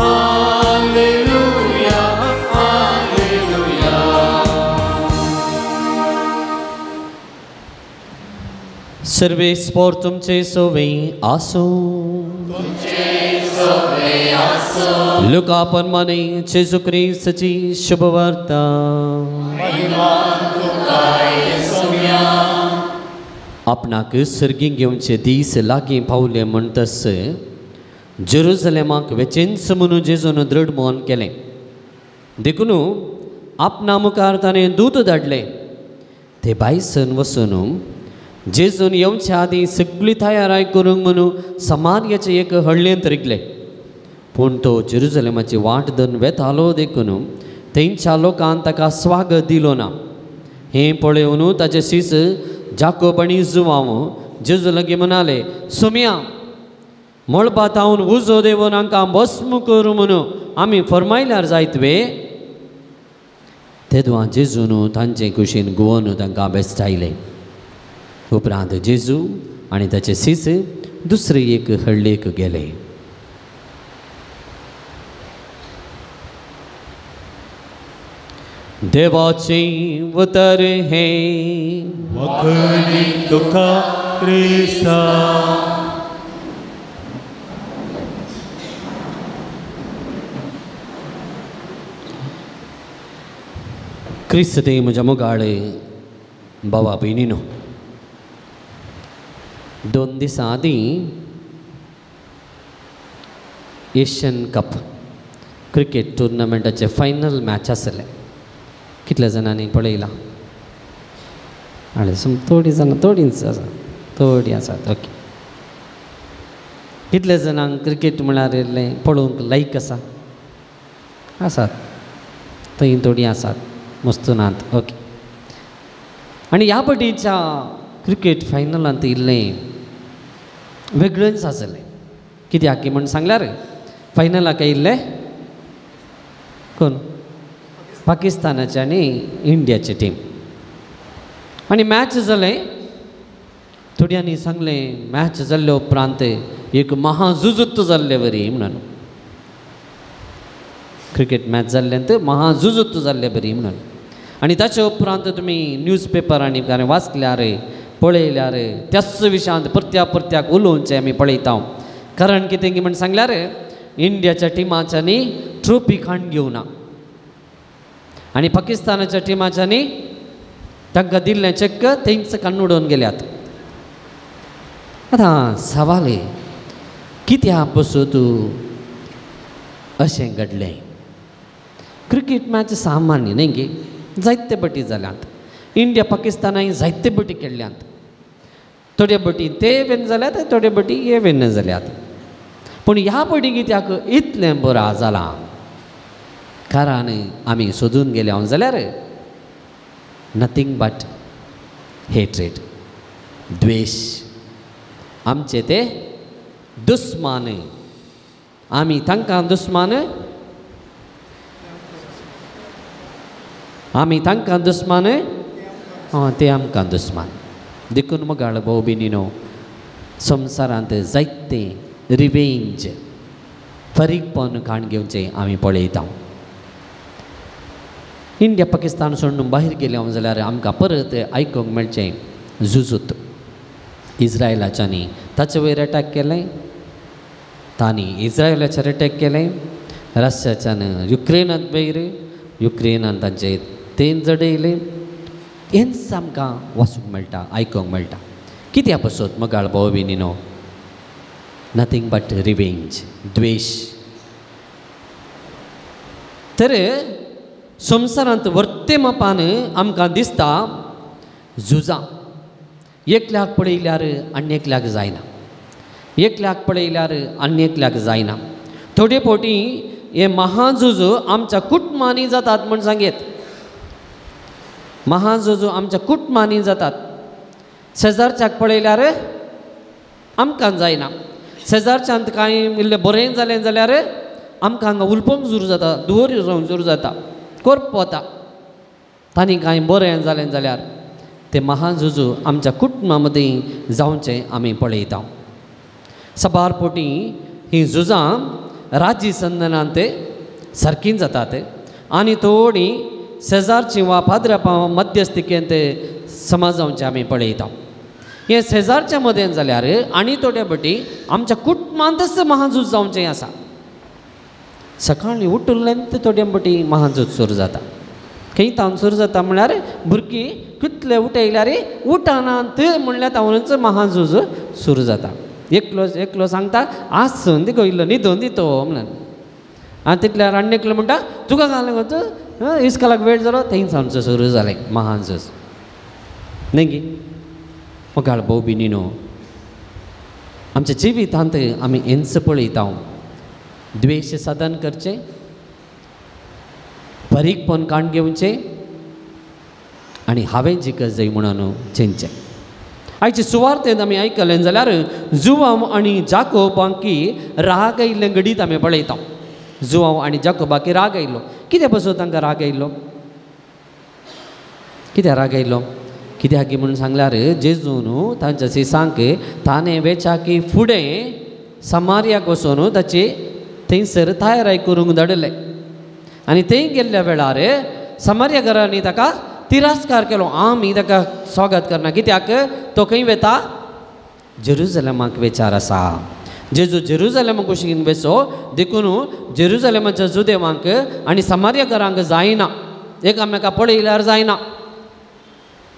alleluia, alleluia। सर्वे स्पोर तुमचे सोवे आसो, लुका परमाणे जेजू ख्रिस्ताची शुभ वार्ता। आपणाक सर्गी घेवचे दीस लागीं पावले म्हणटस जेरुसलेमाक वेचेंच म्हणून जेजून दृढ मोहन केलें। देखून आपणा मुखार ताणें दूत धाडलें। ते भायसन वचून जेजून येवच्या आदीं सगळी तयाराय करूंक म्हणून समार्याचे एक हळ्ळेंत रिगले। पूण तो जेरुसलेमाची वाट धरून वेतालो देखून थंयच्या लोकांक ताका स्वागत दिलो ना। हें पळयोवन ताचे सीस जाकोब आनी जुवांव जेजू लागीं म्हणाले, सुम्या मळबात हांवन उजो देवून हांकां भस्म करूं म्हणून आमी फरमायल्यार जायतवे। तेदवा जेजून तांचे कुशीन गुवन तांकां बेस्टायले। उपरांत जेजू आनी ताचे सीस दुसरे एक हळ्ळेक गेले। देवाचे उतर हे वखणी तुका क्रिस्ता। क्रिस्त ते म्हज्या मोगाळे भावा भयणीनो, 2 दिसां आदीं एशियन कप क्रिकेट टुर्नामेंटाचे फायनल मॅच आसले। कितल्या जाणांनी पळयला? थोडी जाणां थोडींच आसा, थोडी आसात। ओके, कितले जाणांक क्रिकेट म्हळ्यार येयल्लें पळोवंक लायक आसा? आसात, थंय थोडी आसात, मस्त नात। ओके, आनी ह्या फाटीच्या क्रिकेट फायनलांत इल्लें वेगळेंच आसलें। कित्याक की म्हण सांगल्यार फायनलाक येयल्ले कोण? पाकिस्तानाचे आनी इंडियाचे टीम। आनी मॅच जालें थोड्यांनी सांगलें मॅच जाल्ले उपरांत एक महाझुजूत जाल्ले बरी म्हणून क्रिकेट मॅच जाल्ल्यानंत महाझुजूत जाल्ले बरी म्हणून आनी ताचे उपरांत तुमी न्यूज पेपरांनी वाचल्यार पळयल्यार त्याच विशयांत परत्याक उलोवचें आमी पळयता कारण कितें की म्हण सांगल्यार इंडियाच्या टिमाच्यांनी ट्रॉफी खाण घेवना आनी पाकिस्तानाच्या टिमाच्यांनी तांकां दिल्लें चेक्क थंयच काडून उडोवन गेल्यात आतां सवाल कित्याक पासून अशें घडलें क्रिकेट मॅच सामान्य न्ही गे जायते बटी जाल्यात इंडिया पाकिस्तानाय जायते बटी खेळ्ळ्यात थोड्या बटी ते वेन जाल्यात थोड्या बटी हे वेन जाल्यात पूण ह्या बटी कित्याक इतलें बरो जालां कारण आमी सोदून गेले हांव जाल्यार नथींग बट हेट्रेड द्वेश आमचे ते दुस्मान आमी तांकां दुस्मान आमी तांकां दुस्मान ते आमकां दुस्मान देखून मगाळ भाऊ भयणीनो संवसारांत जायते रिवेंज फरीकपण खाण घेवचें आमी पळयता इंडिया पाकिस्तान सोडून भायर गेले हांव जाल्यार आमकां परत आयकूंक मेळचें झुजूत इज्रायलाच्यांनी ताचे वयर अटॅक केलें तांणी इज्रायलाचेर अटॅक केलें रशियाच्यान युक्रेनांत वयर युक्रेनान तांचे तें जडयलें हेंच आमकां वाचूंक मेळटा आयकूंक मेळटा कित्याक पासून मगाळ भाव भयणीनो नथींग बट रिवेंज द्वेश तर संवसारांत वर्ते मापान आमकां दिसता झुजां एकल्याक पळयल्यार आनी एकल्याक जायना एकल्याक पळयल्यार आनी एकल्याक जायना थोडे फावटी हे महाझुज आमच्या कुटुंबांनी जातात म्हण सांगेत महाझुज आमच्या कुटुंबांनी जातात शेजारच्याक पळयल्यार आमकां जायना शेजारच्यांत कांय इल्लें बरें जालें जाल्यार आमकां हांगा उलपंक सुरू जाता दुवर जावंक सुरू जाता करप वता तांणी कांय बरें जालें जाल्यार तें महाझुज आमच्या कुटुंबा मदीं जावचें आमी पळयता सबार पोटी हीं झुजां राज्य संदनांत सारकीं जातात आनी थोडीं शेजारची वा पाद्रपां मध्यस्थिकेंत समजावचें आमी पळयता हें शेजारच्या मदें जाल्यार आनी थोड्या बटी आमच्या कुटुंबांतच महाझूज जावचें आसा सकाळीं उठुल्ल्यान थोड्या बटी महाझूज सुरू जाता खंय तावन सुरू जाता म्हळ्यार भुरगीं कितले उठयल्यार उठनात म्हणल्यार तावनच महाझूज सुरू जाता एकलो सांगता आसून दी गो इल्लो न्हिदोवन दितो म्हणून आनी तितल्यार आनी एकलो म्हणटा तुका घालें गो इस्कालाक वेळ जालो थंय सावनचो सुरू जालें महाझूज न्ही गे मगाळ भाऊ भयणीनो आमच्या जिवितांत आमी हेंच पळयता द्वेश सदन करचें फरीकपण काण घेवचें आनी हांवें जिखत जाय म्हणून चिंतचें आयचे सुवार्तेंत आमी आयकलें जाल्यार जुवांव आनी जाकोबांकी राग आयिल्लें घडीत आमी पळयता जुवांव आनी जाकोबाकी राग आयिल्लो कित्याक पासून तांकां राग आयिल्लो कित्याक राग आयिल्लो कित्याक म्हणून सांगल्यार जेजून तांच्या सिसांक ताणें वेचाकी फुडें समार्याक वचून ताची थंयसर तयाराय करूंक धाडलें आनी थंय गेल्ल्या वेळार समार्या घरांनी ताका तिरस्कार केलो आमी ताका स्वागत करना कित्याक तो खंय वेता जेरुजलेमाक वेचार आसा जेजू जेरुजलेमाक कुशीन वेचो देखून जेरुजलेमाच्या जुदेवांक आनी समार्या घरांक जायना एकामेका पळयल्यार जायना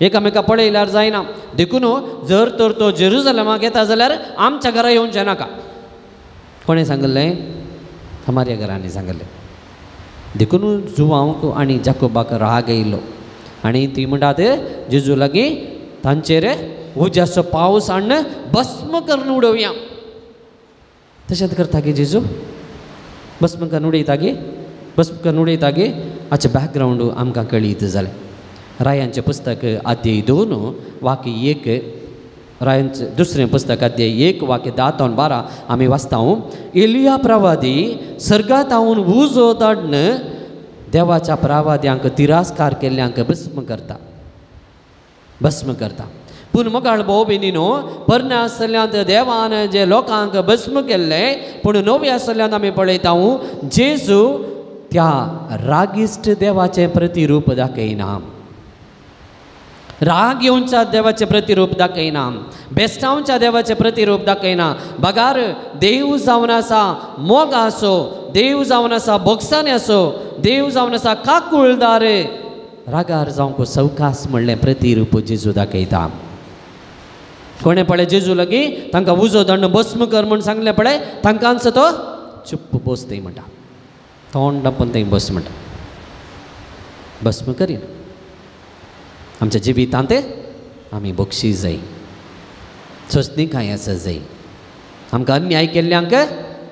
एकामेका पळयल्यार जायना देखून जर तर तो जेरुजलेमाक येता जाल्यार आमच्या घरा येवचें नाका कोणें सांगलें समार्या घरांनी सांगलें देखून जुवांक आनी जाकोबाक राग येयलो आनी ती म्हणटात जेजू लागीं तांचेर उज्याचो पावस हाडून भस्म करून उडोवया तशेंच करता गे जेजू भस्म करून उडयता गे भस्म करून उडयता गे हाचें बॅकग्रावंड आमकां कळीत जालें रायांचें पुस्तक अध्याय 2 वाक्य 1 रायांचें दुसरें पुस्तक अध्याय 1 वाक्य 10-12 आमी वाचता एलिया प्रवादी सर्गांत आवन उजो धाडून देवाच्या प्रवाद्यांक तिरस्कार केल्ल्यांक भस्म करता पूण मोगाळ भाव भयणीनो, परणे आसतल्यांत देवान जे लोकांक भस्म केल्ले, पूण नवे आसतल्यांत आमी पळयता जेजू त्या रागिश्ट देवाचें प्रतिरूप दाखयना, राग येवच्या देवाचें प्रतिरूप दाखयना, बेस्तावच्या देवाचें प्रतिरूप दाखयना. बगार देव जावन आसा मोग आसो, देव जावन आसा बोगसाने आसो, देव जावन आसा काकुळदार, रागार जावंक सवकास म्हणलें प्रतिरूप जेजू दाखयता. कोणें पळय जेजू लागीं तांकां उजो दंड भस्म कर म्हूण सांगलें पळय, तांकांच तो चुप्प बस थंय म्हणटा, तोंड दापून थंय बस म्हणटा. भस्म करिना. आमच्या जिवितांत आमी बक्षी जाय, सोंसणीकाय आसा जाय, आमकां अन्याय केल्ल्यांक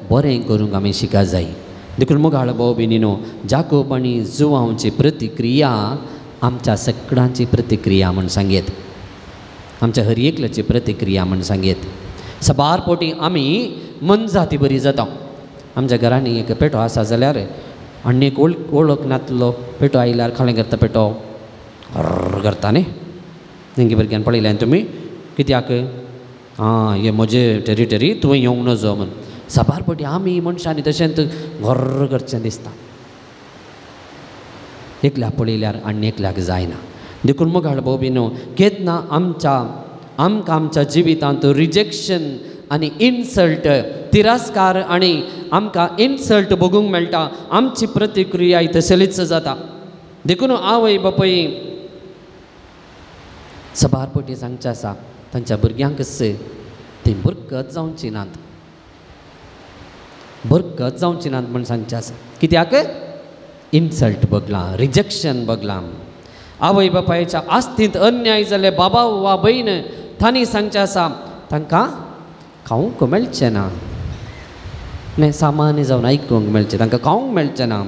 बरें करूंक आमी शिका जाय. देखून मोगाळ भाव भयणीनो, जाकोब आनी जुवांवची प्रतिक्रिया आमच्या सगळ्यांची प्रतिक्रिया म्हूण सांगेत, आमच्या हर एकल्याची प्रतिक्रिया म्हूण सांगेत. सबार पोटी आमी मनजाती बरी जाता. आमच्या घरांनी एक पेटो आसा जाल्यार आनी एक वळख नातलो पेटो आयल्यार खालें करता पेटो हर्र करता न्ही. तेंगे भुरग्यान पळयलें तुमी कित्याक? हे म्हजें टेरिटरी तुवें येवंक नजो म्हूण. सबार पटी आमी मनशांनी तशेंच घर्र करचें दिसता. एकल्याक पळयल्यार आनी एकल्याक जायना. देखून मोगाळ भाव भयणीनो, केन्ना आमकां आमच्या जिवितांत रिजेक्शन आनी इन्सल्ट, तिरस्कार आनी आमकां इन्सल्ट भोगूंक मेळटा, आमची प्रतिक्रिया तसलीच जाता. देखून आवय बापूय सबार पटी सांगचें आसा तांच्या भुरग्यांक ती बरकत जावची नात, बरकत जावची नात म्हूण सांगचें आसा. कित्याक? इन्सल्ट भोगलां, रिजेक्शन भोगलां. आवय बापायच्या आस्तींत अन्याय जाले बाबा वा भयण, तांणी सांगचें आसा तांकां खावंक मेळचें ना, न्ही सामान्य जावन आयकूंक मेळचें, तांकां खावंक मेळचें ना.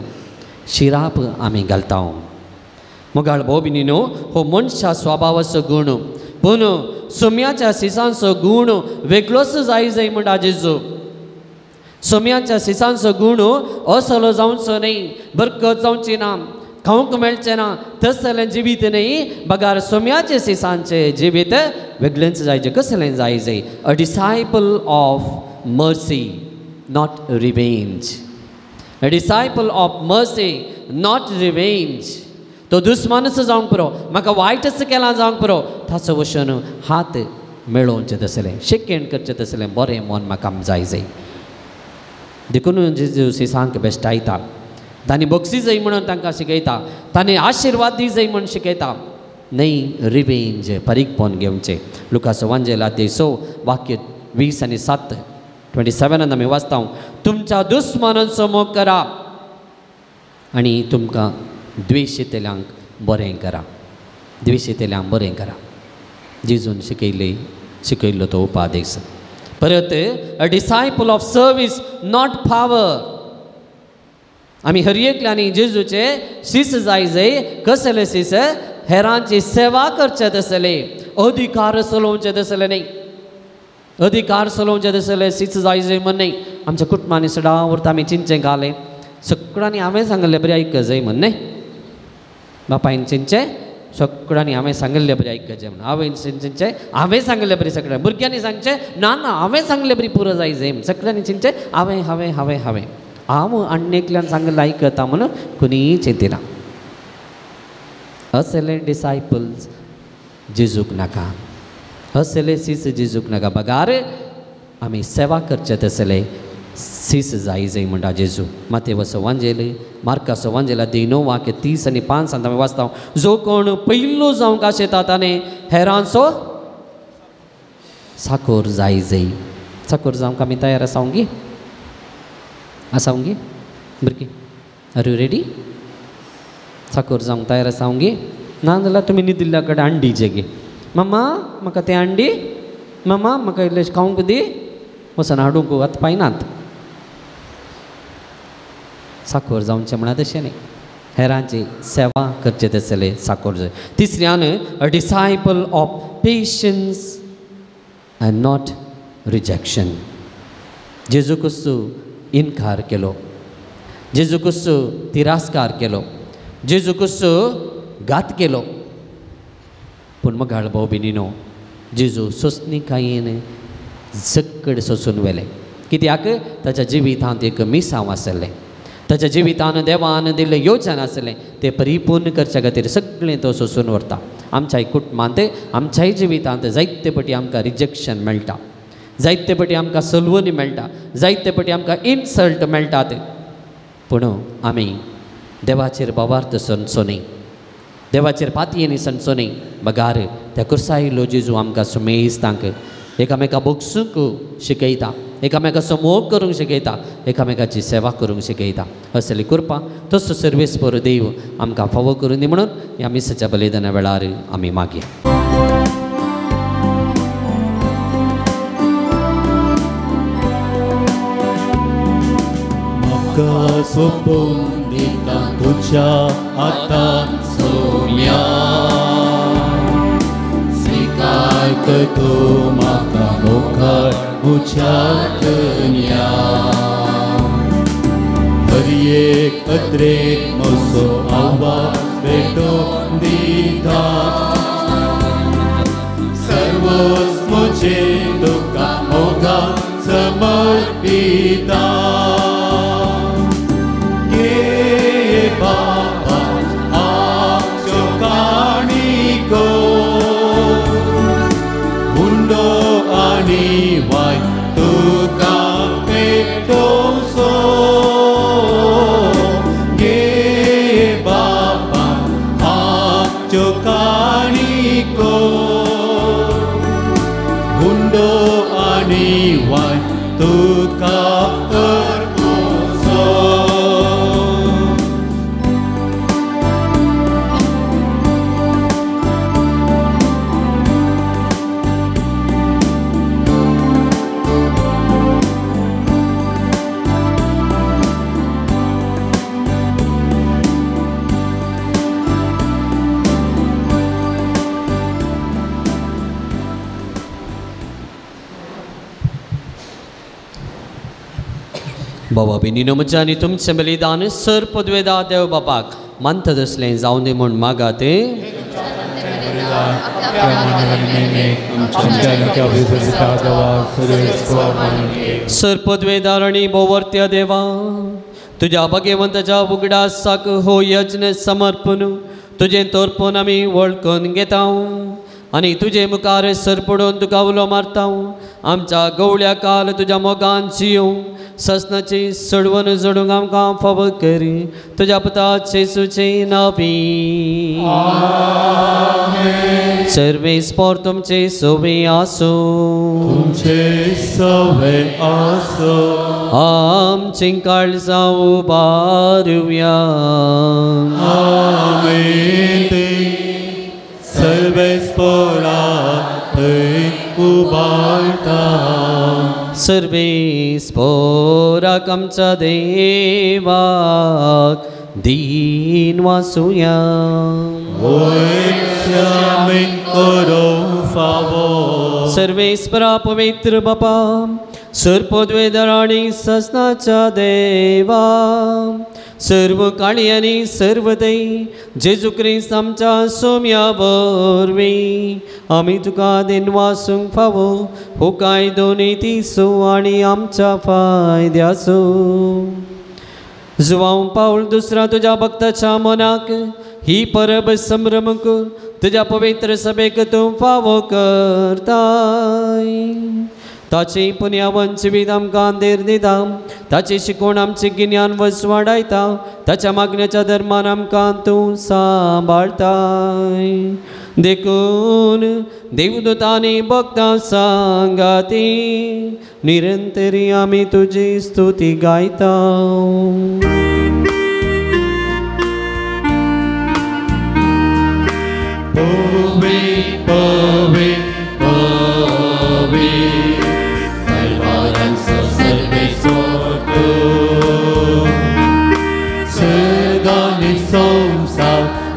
शिराप आमी घालता. मोगाळ भाव भयणीनो, हो मनशा स्वभावाचो गूण, पूण सोम्याच्या सिसांचो गूण वेगळोच जाय म्हणटा जेजू. सोम्याच्या सिसांचो गूण असलो जावचो न्ही, बरकत जावची ना, खावंक मेळचें ना, तसलें जिवीत न्ही. बगार सोम्याचे सिसांचें जिवीत वेगळेंच जायचें. कसलें जाय? A disciple of mercy not revenge. A disciple of mercy not revenge. तो दुस्मानच जावंक पुरो, म्हाका वायटच केलां जावंक पुरो, ताचो वचून हात मेळोवचें तसलें, शेक हँड करचें तसलें बरें मन म्हाका जाय. देखून जेजू सिसांक बेश्टायता. तांणी बक्षी जाय म्हणून तांकां शिकयता, तांणी आशिर्वाद दी जाय म्हणून शिकयता, न्ही रिवेंज, परीकपण घेवचें. लुकाचो वांजेल अध्याय 6 वाक्य 20 आनी 7 27 आमी वाचता, तुमच्या दुस्मानांचो मोग करा आनी तुमकां द्वेशितेल्यांक बरें करा, द्वेशितेल्यांक बरें करा. जेजून शिकयल्लो तो उपादेश. परत a disciple of service not power. आमी हर एकल्यांनी जेजूचे शिस जाय. कसले शिस? हेरांची सेवा करचे तसले, अधिकार चलोवचे तसले न्ही, अधिकार चलोवचे तसले शिस जाय म्हण न्ही. आमच्या कुटुंबांनी सदां आमी चिंचें घालें, सगळ्यांनी हांवें सांगलें बरें आयक जाय म्हण न्ही. बापायन चिंचें सगळ्यांनी हांवें सांगलें बरें आयकचें म्हण, हांवें चिंचें हांवें सांगलें बरें, सगळ्यांनी भुरग्यांनी सांगचें ना हांवें सांगलें बरी पुरो जाय म्हण. सगळ्यांनी चिंचें हांवें हांवें हांवें हांवें हांव आनी एकल्यान सांगलें आयकता म्हणून कोणीय चिंतिना. असले डिसायपल्स जेजूक नाका, असले सीस जेजूक नाका. बगार आमी सेवा करचे तसले सीस जाय म्हणटा जेजू. मातेवाचो वांजेल, मार्काचो वांजेल अध्याय 9 वाक्य 30 आनी 5 आमी वाचता, जो कोण पयलो जावंक आशेता ताणें हेरांचो साकोर जाय. साकोर जावंक आमी तयार आसावंगी? आसावंगी भुरगीं? R you ready? साकोर जावंक तयार आसावंगी? ना जाल्यार तुमी न्हिदिल्ल्या कडेन अंडीचे गे. मम्मा म्हाका तें अंडी, मम्मा म्हाका इल्लें खावंक दी, वचून हाडूंक आतां पायनात. साकोर जावचें म्हणा तशें न्ही, हेरांची सेवा करचे तसले साकोर जाय. तिसऱ्यान a disciple of patience and not rejection. जेजू क्रिस्तू इन्कार केलो, जेजू क्रिस्तू तिरस्कार केलो, जेजू क्रिस्तू घात केलो. पूण मोगाळ भाव भयणीनो, जेजू सोसणी कायेन जक्कड सोसून व्हेलें. कित्याक ताच्या जिवितांत एक मिसांव आसलें. ताच्या जिवितान देवान दिल्लें योजन आसलें तें परिपूर्ण करच्या खातीर सगळें तो सोसून व्हरता. आमच्याय कुटुंबांत आमच्याय जिवितांत जायते फावटी आमकां रिजेक्शन मेळटा, जायते फावटी आमकां सलवनी मेळटा, जायते फावटी आमकां इन्सल्ट मेळटात. पूण आमी देवाचेर बाबार्थ सणसोनी, देवाचेर पातयेनी सणसोनी बगार त्या कुर्सायलो जेजू आमकां सुमेस्तांक एकामेका बोगसूंक शिकयता, एकामेकाचो मोग करूंक शिकयता, एकामेकाची सेवा करूंक शिकयता. असली कृपा तसो सर्वेस्पर देव आमकां फावो करून दी म्हणून ह्या मिसाच्या बलिदाना वेळार आमी मागया. म्हाका सोपून दिता तुज्या हातांत सोम्या, स्वीकार कर तूं म्हाका मोखार मुझ्यात न्या. हर एक अद्रेक म्हजो आवाज भेटोवन दिता, सर्वच म्हजें तुका मोगान समर्पिता. ये बाबा आमच्यो काणिको हुंडो आनी वायट तुका पेटोवचो. गे बाबा आमच्यो काणिको हुंडो आनी वायट तुका अर्पोवचो. बाबा बिनीनो म्हज्या आनी तुमचें बलिदान सर पदवेदा देव बापाक मानता तसलें जावं दी म्हूण मागा तें. सर पदवेदार आनी भोवर्त्या देवा, तुज्या भगवंताच्या उगडासाक हो यज्ञ समर्पण तुजें तोरपून आमी वळखून घेता आनी तुजे मुखार सर पडून तुका उलो मारता. आमच्या गवळ्या काल तुज्या मोगान जियो ससनाची सडवण जोडूंक आमकां फाव करी. तुज्या पुताचे सुचे नावी सर्वेस्पर तुमचे सोवे आसो, तुमचे सवे आसो. आमची काळजां उबारुया. आमेन. सर्वेस्परा थंय उबारता. सर्वेस्पराक आमच्या देवाक दीन वासुया. आमी करो फावो. सर्वेस्परा पवित्र बापा, सर पदवेदार आनी ससनाच्या देवा, सर्व काळी आनी सर्व दई जेजू क्रिस्त आमच्या सोम्या वरवीं आमी तुका दिन वासूंक फावो. हो काय दोनी तिसो आनी आमच्या फायद्याचो. जुवांव पाऊल दुसरा तुज्या भक्ताच्या मनाक ही परब संभ्रमक तुज्या पवित्र सभेक तूं फावो करताय. ताची पुण्यावन जिवीत आमकां देर दिता, ताची शिकवण आमचे गिन्यान वस वाडयता, ताच्या मागण्याच्या धर्मान आमकां तूं सांबाळताय. देखून देवदूतांनी भक्तां सांगाती निरंतरी आमी तुजी स्तुती गायता. Pove, pove, pove, salvaranza servisor tu. Săgani somsa,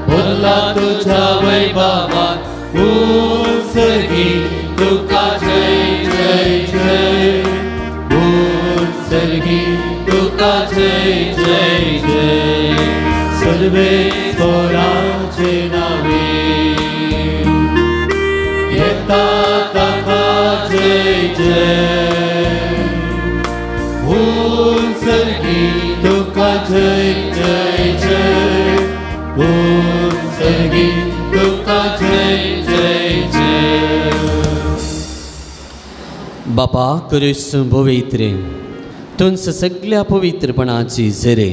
podla tuja vaivavat, unsărgi tuca jai jai jai, unsărgi tuca jai jai jai, सर्वेस्पराचे नावे येतात जय ओम सर्गी तुका जय जय जय ओम सर्गी तुका जय जय जय बापा करुस पवित्र तुंस सगळ्या पवित्रपणाची झरे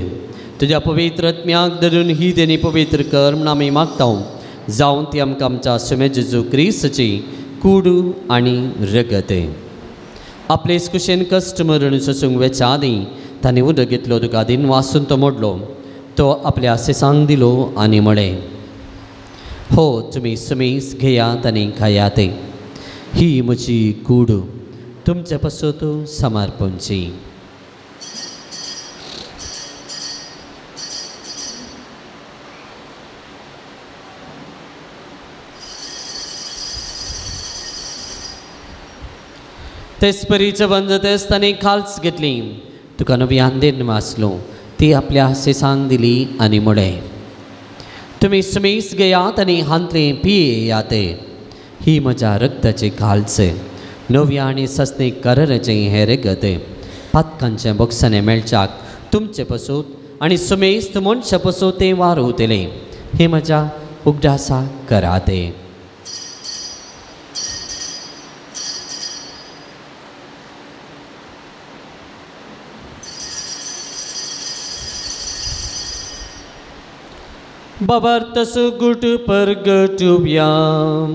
तुझ्या पवित्र आत्म्याक धरून ही देणी पवित्र कर म्हूण आमी मागता जावं ती आमकां आमच्या सुमे जेजू क्रिस्ताची कूड आनी रगत आपलेच कुशेन कश्ट मरण सोसूंक वेच्या आदीं ताणें उदक घेतलो तुका दिन वासून तो मोडलो तो आपल्या सेसांक दिलो आनी म्हळें हो तुमी समीस घेयात आनी खायात ही म्हजी कूड तुमचे पासत समर्पणची तेच परीचे बंद तेच ताणें खालच घेतली तुका नवी आंदेन वाचलो ती आपल्या सेसांक दिली आनी म्हळें तुमी समीस घेयात आनी हांतले पियेयात ही म्हज्या रक्ताचे खालचे नव्या आनी सस्ने करराचें हें रगत पातकांचे बॉक्साने मेळच्याक तुमचे पसूत आनी समेस्त मनशा पसूत तें वारोवतलें हे म्हज्या उगडासा करात Babartas gut pergetubiam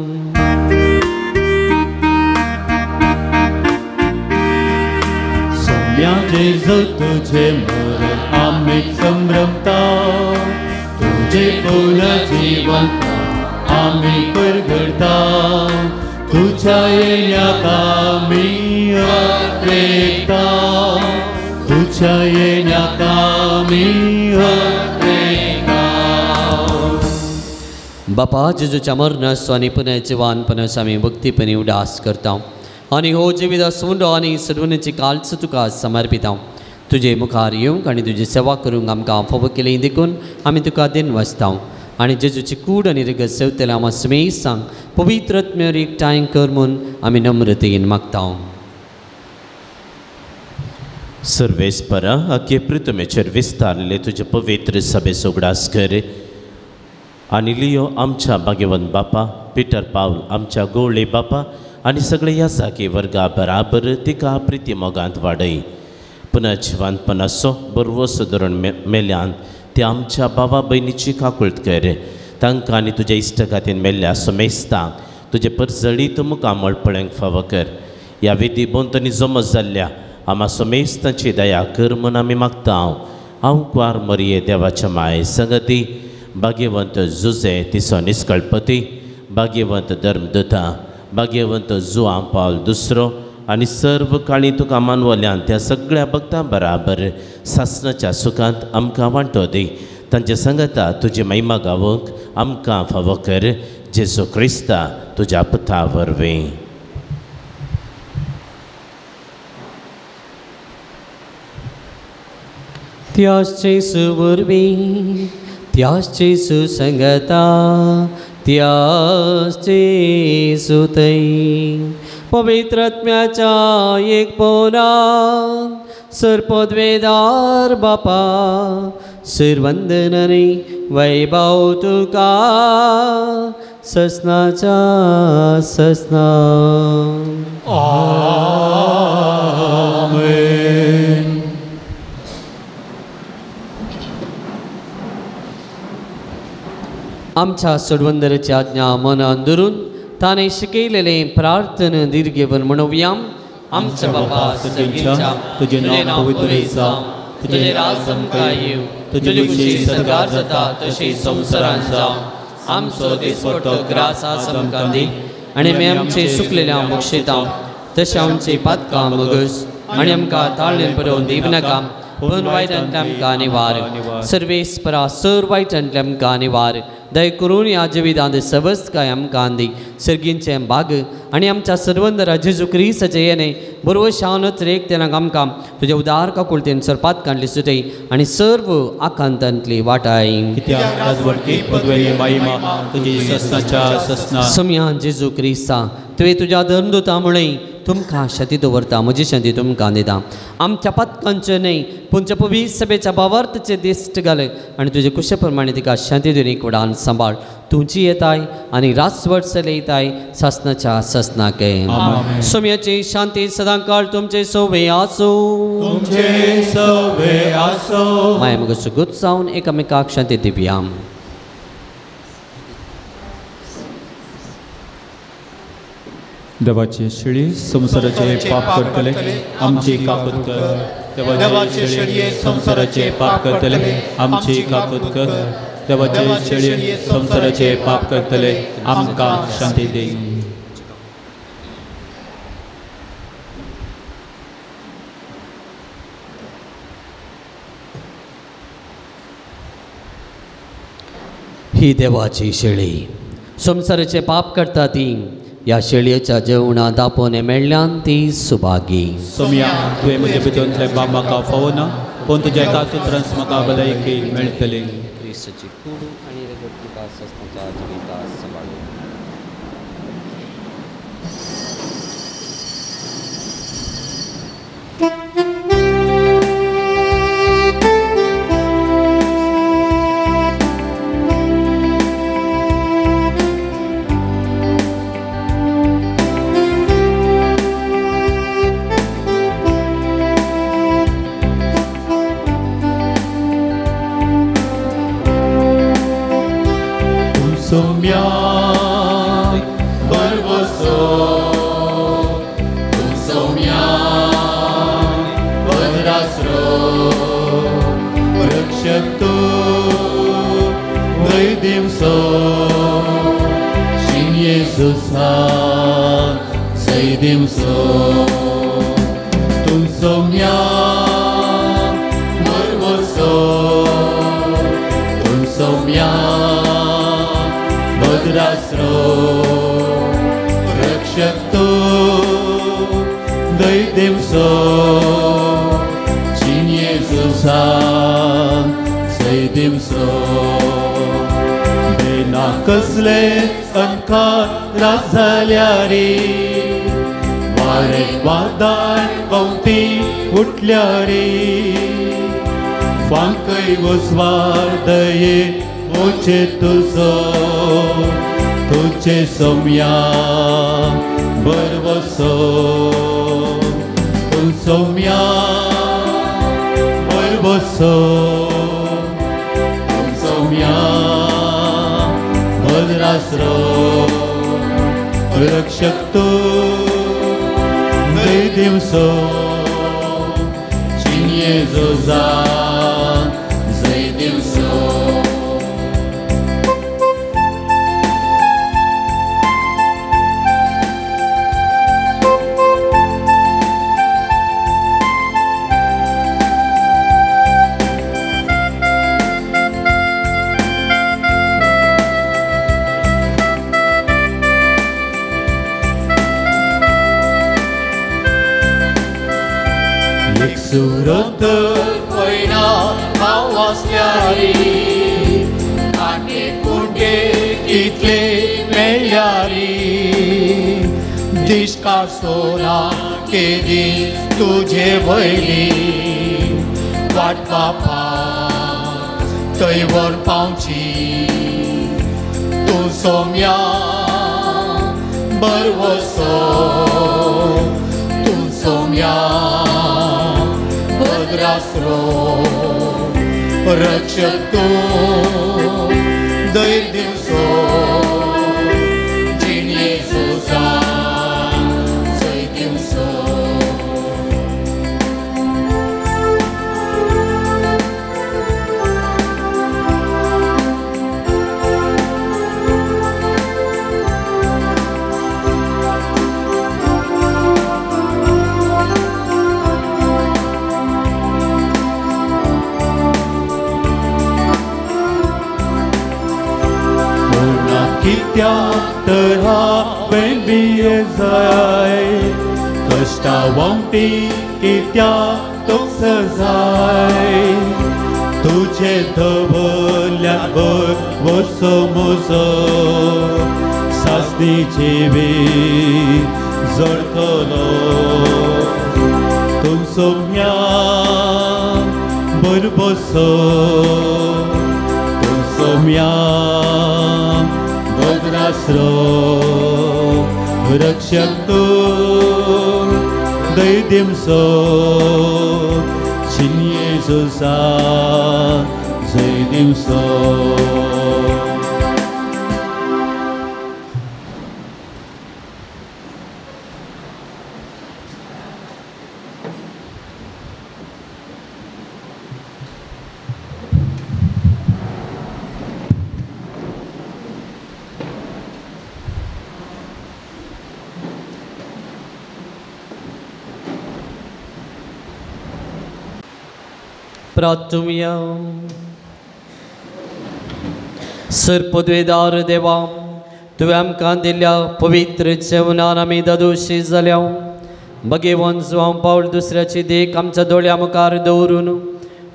सोम्या जेजू तुझे मरण आम्ही संभ्रमता तुझे पुन्हा जिवंत आम्ही परगडता तुझ्या येण्याक आम्ही अपेक्षता तुझ्या येण्याक आम्ही बापा जेजूच्या मरणास आनी पुन्हा जिवानपणास आमी भक्तीपणी उडास करता आनी हो जिवित सुंडो आनी सडवणीची कालच तुका समर्पिता तुजे मुखार येवंक आनी तुजी सेवा करूंक आमकां फोव केलें देखून आमी तुका दिन वचता आनी जेजूची कूड आनी रगत सेवतल्या आमा समेसांक पवित्र आत्म्यार एकठांय कर म्हूण आमी नम्रतेन मागता सर्वेस्परा आख्खे पृथ्वीचेर विस्तारले तुजे पवित्र सभेचो उगडास कर आनी लियो आमच्या भाग्यवंत बापा पिटर पावल आमच्या गोळे बापा आनी सगळे ह्या साखी वर्गा बराबर तिका प्रिती मोगांत वाडय पुन्हा जिवानपणाचो बरवो सुदरून मेल्यान ते आमच्या बाबा भयणीची काकुळट कर तांकां आनी तुज्या इश्टगातीन मेल्ल्या समेस्तांक तुजे परजळीत मुखामळ पळोवंक फावो कर ह्या विधी बोंतनी जमो जाल्ल्या आमा समेस्तांची दया कर म्हूण आमी मागता हांव कुंवार मरिये देवाच्या माये संगती भाग्यवंत जुजे तिसो निस्कळपती भाग्यवंत धर्मदूता भाग्यवंत जुआं पावल दुसरो आनी सर्व काळी तुका मानवल्यान त्या सगळ्या भक्तां बराबर सासणाच्या सुखांत आमकां वांटो दी तांचे संगता तुजी महिमा गावोवंक आमकां फावो कर जेजू क्रिस्ता तुज्या पुता वरवीं त्याचे सुवरवीं त्याचे सुसंगता त्याचे सुतै पवित्र आत्म्याच्या एक पोना सरपदवेदार बापा शिरवंदनाने वैभव तुका ससनाच्या ससना आमेन. आमच्या सोडवंदराची आज्ञा मनान धरून ताणे शिकयलेले प्रार्थना दीर्घेवन म्हणुया आमच्या बापा सगळ्यांच्या तुझे नाव पवित्र जावं तुझे राज आमकां येवं तुझे खुशी सदांच जाता तशी संवसारांत जावं आमचो दिसपट्टो ग्रास आस आमकां दी आनी आमी आमचे सुकलेल्या मोक्षेता तशें आमची पातकां मगस आनी आमकां ताळणेन पडोवन दिव नाका पूण वायटांतल्यान आमकां निवार सर्वेस्परा सर वायटांतल्यान आमकां निवार दय करून ह्या जिवितांत सवस्काय आमकां दी सर्गींचें भाग आनी आमच्या सर्वंदरा जेजू क्रिस्ताचे येणे बरोबर शावनच रेक तेनाक आमकां तुजे उदार काकुळतेन सरपात काडली सुटय आनी सर्व आकांतांतली वाटाय कित्याक राजवटी पदवेली महिमा तुजी ससनाच्या ससना सम्यान जेजू क्रिस्ता तुवें तुज्या धर्मदूता म्हणय तुमकां शांती दवरता म्हजी शांती तुमकां दिता आमच्या पत्कांचे न्हय पुंच्या पवी सभेच्या बावर्तचे दिश्ट घाल आनी तुजे कुशे प्रमाणे तिका शांती दिवनी कुडान सांबाळ तुमची येताय आनी रासवट चलयताय सासनाच्या ससनाके सोम्याची शांती सदां काळ तुमचे सोबे आसो माय मग सुगूत जावन एकामेकाक शांती दिवया देवाचे शिळी संसाराचे पाप करतले आमची काकूत कर देवाचे शिळी संसाराचे पाप करतले आमची काकूत कर देवाचे शिळी संसाराचे पाप करतले आमकां शांती दी ही देवाची शेळी संसाराचे पाप करता ती या शेळयेच्या जेवणा दापोने मेळ्ळ्यान ती सुभागी सोम्या तुवें म्हजे भितरले पाप म्हाका फावना पूण तुज्या एका सुत्रांस म्हाका भलायकी मेळटली क्रिस्ताची कूड आनी रगत सस्ताच्या जिविता सांबाळ कसले अंकार रास झाल्या रे वारे वादाळ कवती उठल्या रे फांकय वसवार दये ओचे तुझो तुझे सोम्या बरवसो तू सोम्या बरवसो तू सोम्या रासरो रक्षक तू दय दिवसो चिन्ये जोजा जय दिवसो सुरत पयना हांव वाचल्यारी आनी कुंडे कितले मेळ्यारी दिश्काळ सोना केदी तुझे वयली वाट पापा थंय वर पावची तूं सोम्या बरवसो तूं सोम्या रासरो रक्षक तू दय दिवसो जिणे जोजा जय दिवसो कित्याक तर हांवें बिये जाय कश्टा वांगटी कित्याक तोक्स जाय तुझे धवल्या बर वसो म्हजो सासणी जिवी जळटलो तुमचो म्यान बरबसो तुमचो म्यान भद्रास्रो रक्षक तूं दैद्यमसो 신 예수사 जैदिवसो प्रार्थूया. सरपदवेदार देवा, तुवें आमकां दिल्ल्या पवित्र जेवणान आमी दोशी जाल्या. भगेवन जुआंव पावल दुसऱ्याची देख आमच्या दोळ्या मुखार दवरून